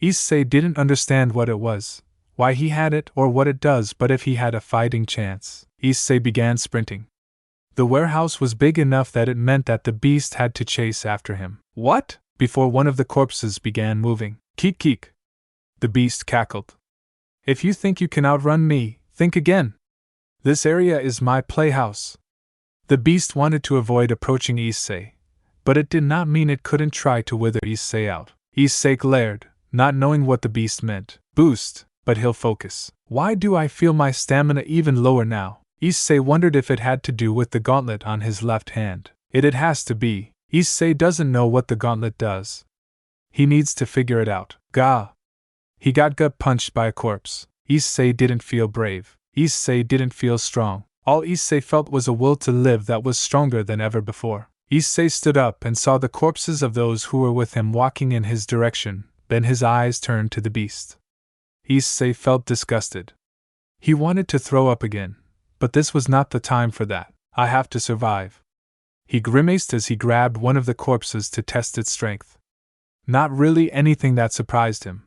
Issei didn't understand what it was, why he had it, or what it does, but if he had a fighting chance, Issei began sprinting. The warehouse was big enough that it meant that the beast had to chase after him. What? Before one of the corpses began moving. Keek keek. The beast cackled. If you think you can outrun me, think again. This area is my playhouse. The beast wanted to avoid approaching Issei, but it did not mean it couldn't try to wither Issei out. Issei glared, not knowing what the beast meant. Boost, but he'll focus. Why do I feel my stamina even lower now? Issei wondered if it had to do with the gauntlet on his left hand. It has to be. Issei doesn't know what the gauntlet does. He needs to figure it out. Gah! He got gut punched by a corpse. Issei didn't feel brave. Issei didn't feel strong. All Issei felt was a will to live that was stronger than ever before. Issei stood up and saw the corpses of those who were with him walking in his direction, then his eyes turned to the beast. Issei felt disgusted. He wanted to throw up again, but this was not the time for that. I have to survive. He grimaced as he grabbed one of the corpses to test its strength. Not really anything that surprised him.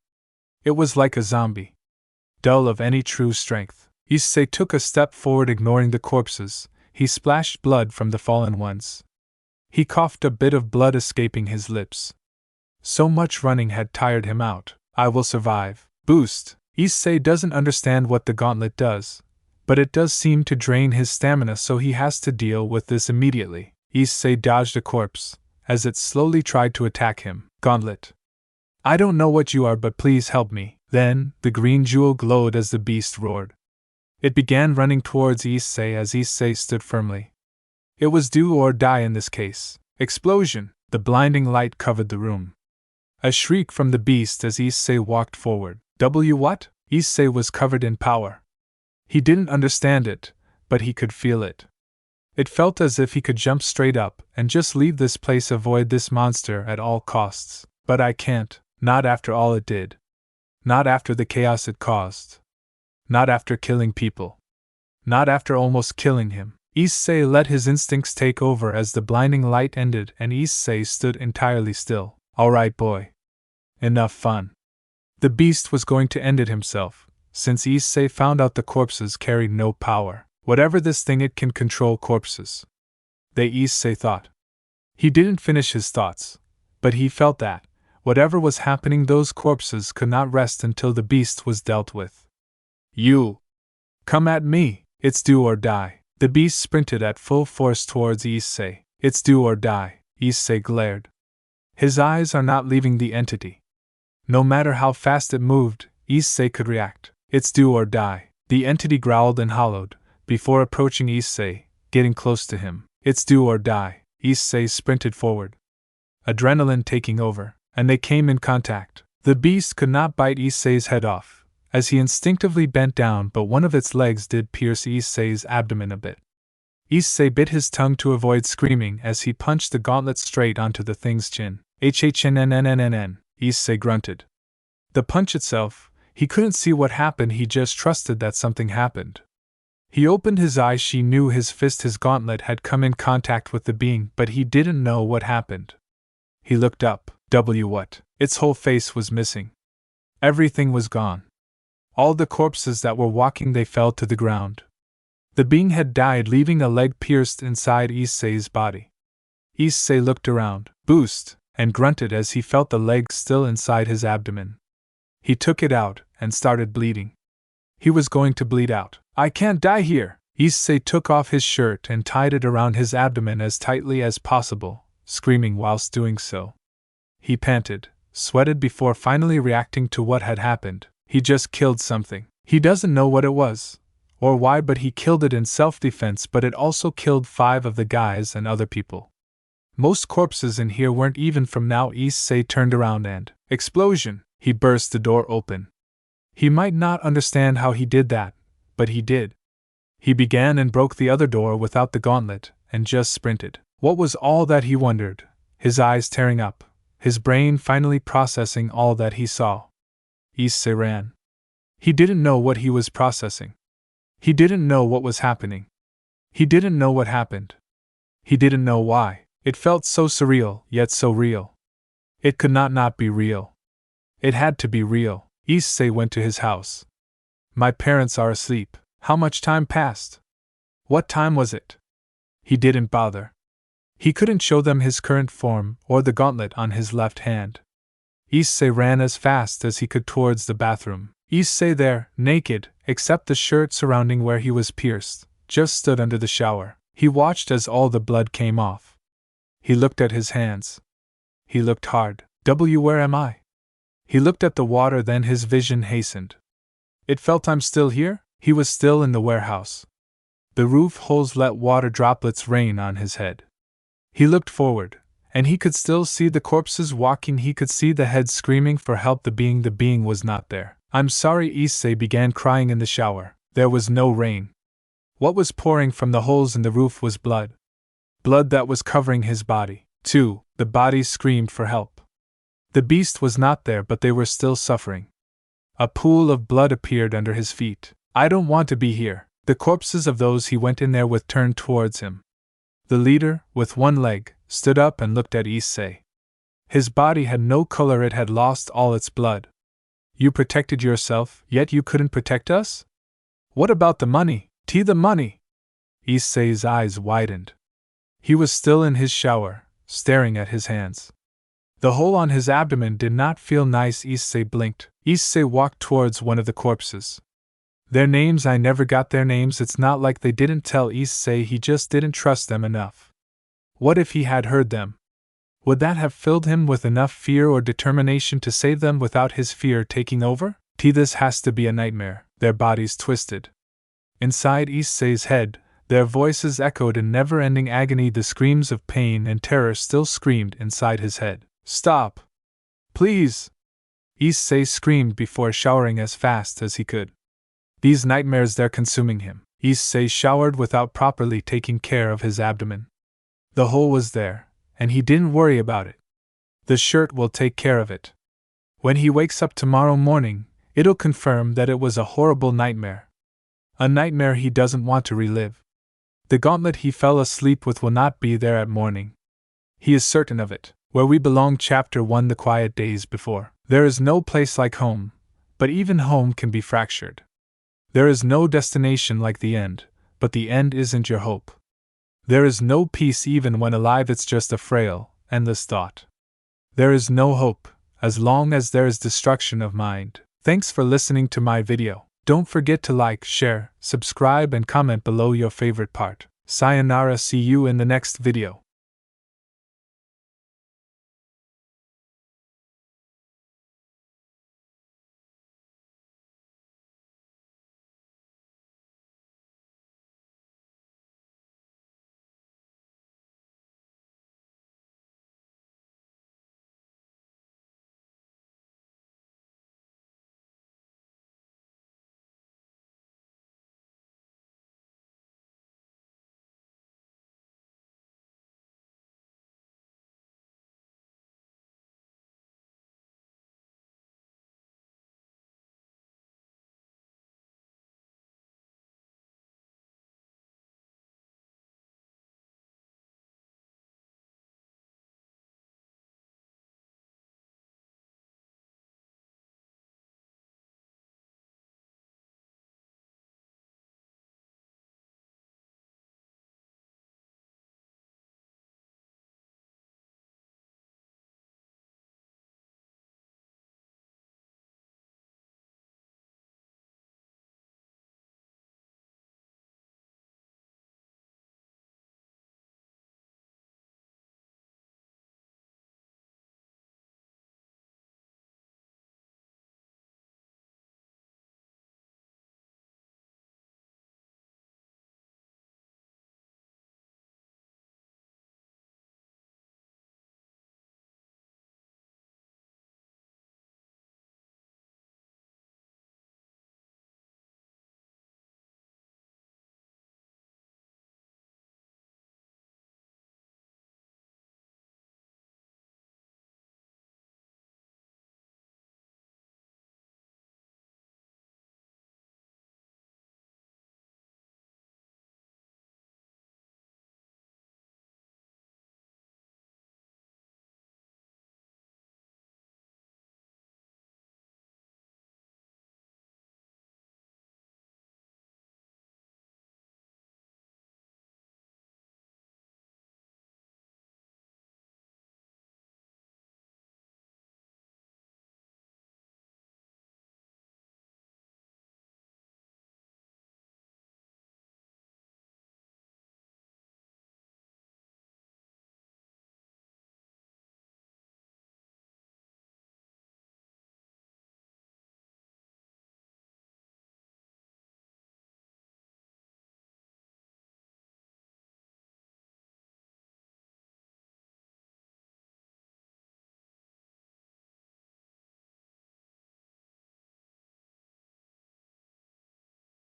It was like a zombie, dull of any true strength. Issei took a step forward, ignoring the corpses. He splashed blood from the fallen ones. He coughed, a bit of blood escaping his lips. So much running had tired him out. I will survive. Boost. Issei doesn't understand what the gauntlet does, but it does seem to drain his stamina, so he has to deal with this immediately. Issei dodged a corpse as it slowly tried to attack him. Gauntlet. I don't know what you are, but please help me. Then, the green jewel glowed as the beast roared. It began running towards Issei as Issei stood firmly. It was do or die in this case. Explosion! The blinding light covered the room. A shriek from the beast as Issei walked forward. What? Issei was covered in power. He didn't understand it, but he could feel it. It felt as if he could jump straight up and just leave this place, avoid this monster at all costs. But I can't, not after all it did. Not after the chaos it caused. Not after killing people. Not after almost killing him. Issei let his instincts take over as the blinding light ended and Issei stood entirely still. Alright, boy. Enough fun. The beast was going to end it himself, since Issei found out the corpses carried no power. Whatever this thing, it can control corpses. Issei thought. He didn't finish his thoughts, but he felt that, whatever was happening, those corpses could not rest until the beast was dealt with. You! Come at me! It's do or die. The beast sprinted at full force towards Issei. It's do or die. Issei glared. His eyes are not leaving the entity. No matter how fast it moved, Issei could react. It's do or die. The entity growled and hollowed, before approaching Issei, getting close to him. It's do or die. Issei sprinted forward. Adrenaline taking over, and they came in contact. The beast could not bite Issei's head off, as he instinctively bent down, but one of its legs did pierce Issei's abdomen a bit. Issei bit his tongue to avoid screaming as he punched the gauntlet straight onto the thing's chin. HHNNNNNN, Issei grunted. The punch itself, he couldn't see what happened, he just trusted that something happened. He opened his eyes, she knew his gauntlet had come in contact with the being, but he didn't know what happened. He looked up. What? Its whole face was missing. Everything was gone. All the corpses that were walking, they fell to the ground. The being had died, leaving a leg pierced inside Issei's body. Issei looked around, boost, and grunted as he felt the leg still inside his abdomen. He took it out and started bleeding. He was going to bleed out. I can't die here! Issei took off his shirt and tied it around his abdomen as tightly as possible, screaming whilst doing so. He panted, sweated before finally reacting to what had happened. He just killed something. He doesn't know what it was, or why, but he killed it in self-defense, but it also killed 5 of the guys and other people. Most corpses in here weren't even from now. Issei turned around and, explosion! He burst the door open. He might not understand how he did that, but he did. He began and broke the other door without the gauntlet, and just sprinted. What was all that, he wondered, his eyes tearing up, his brain finally processing all that he saw. Issei ran. He didn't know what he was processing. He didn't know what was happening. He didn't know what happened. He didn't know why. It felt so surreal, yet so real. It could not be real. It had to be real. Issei went to his house. My parents are asleep. How much time passed? What time was it? He didn't bother. He couldn't show them his current form or the gauntlet on his left hand. Issei ran as fast as he could towards the bathroom. Issei there, naked, except the shirt surrounding where he was pierced, just stood under the shower. He watched as all the blood came off. He looked at his hands. He looked hard. Where am I? He looked at the water, then his vision hastened. It felt, I'm still here? He was still in the warehouse. The roof holes let water droplets rain on his head. He looked forward, and he could still see the corpses walking. He could see the head screaming for help. The being was not there. I'm sorry, Issei began crying in the shower. There was no rain. What was pouring from the holes in the roof was blood. Blood that was covering his body, too. The bodies screamed for help. The beast was not there, but they were still suffering. A pool of blood appeared under his feet. I don't want to be here. The corpses of those he went in there with turned towards him. The leader, with one leg, stood up and looked at Issei. His body had no color, it had lost all its blood. You protected yourself, yet you couldn't protect us? What about the money? The money! Issei's eyes widened. He was still in his shower, staring at his hands. The hole on his abdomen did not feel nice. Issei blinked. Issei walked towards one of the corpses. Their names, I never got their names. It's not like they didn't tell Issei, he just didn't trust them enough. What if he had heard them? Would that have filled him with enough fear or determination to save them without his fear taking over? This has to be a nightmare. Their bodies twisted. Inside Issei's head, their voices echoed in never-ending agony. The screams of pain and terror still screamed inside his head. Stop! Please! Issei screamed before showering as fast as he could. These nightmares, they're consuming him. Issei showered without properly taking care of his abdomen. The hole was there, and he didn't worry about it. The shirt will take care of it. When he wakes up tomorrow morning, it'll confirm that it was a horrible nightmare. A nightmare he doesn't want to relive. The gauntlet he fell asleep with will not be there at morning. He is certain of it. Where we belong. Chapter 1. The quiet days before. There is no place like home, but even home can be fractured. There is no destination like the end, but the end isn't your hope. There is no peace even when alive, it's just a frail, endless thought. There is no hope, as long as there is destruction of mind. Thanks for listening to my video. Don't forget to like, share, subscribe and comment below your favorite part. Sayonara, see you in the next video.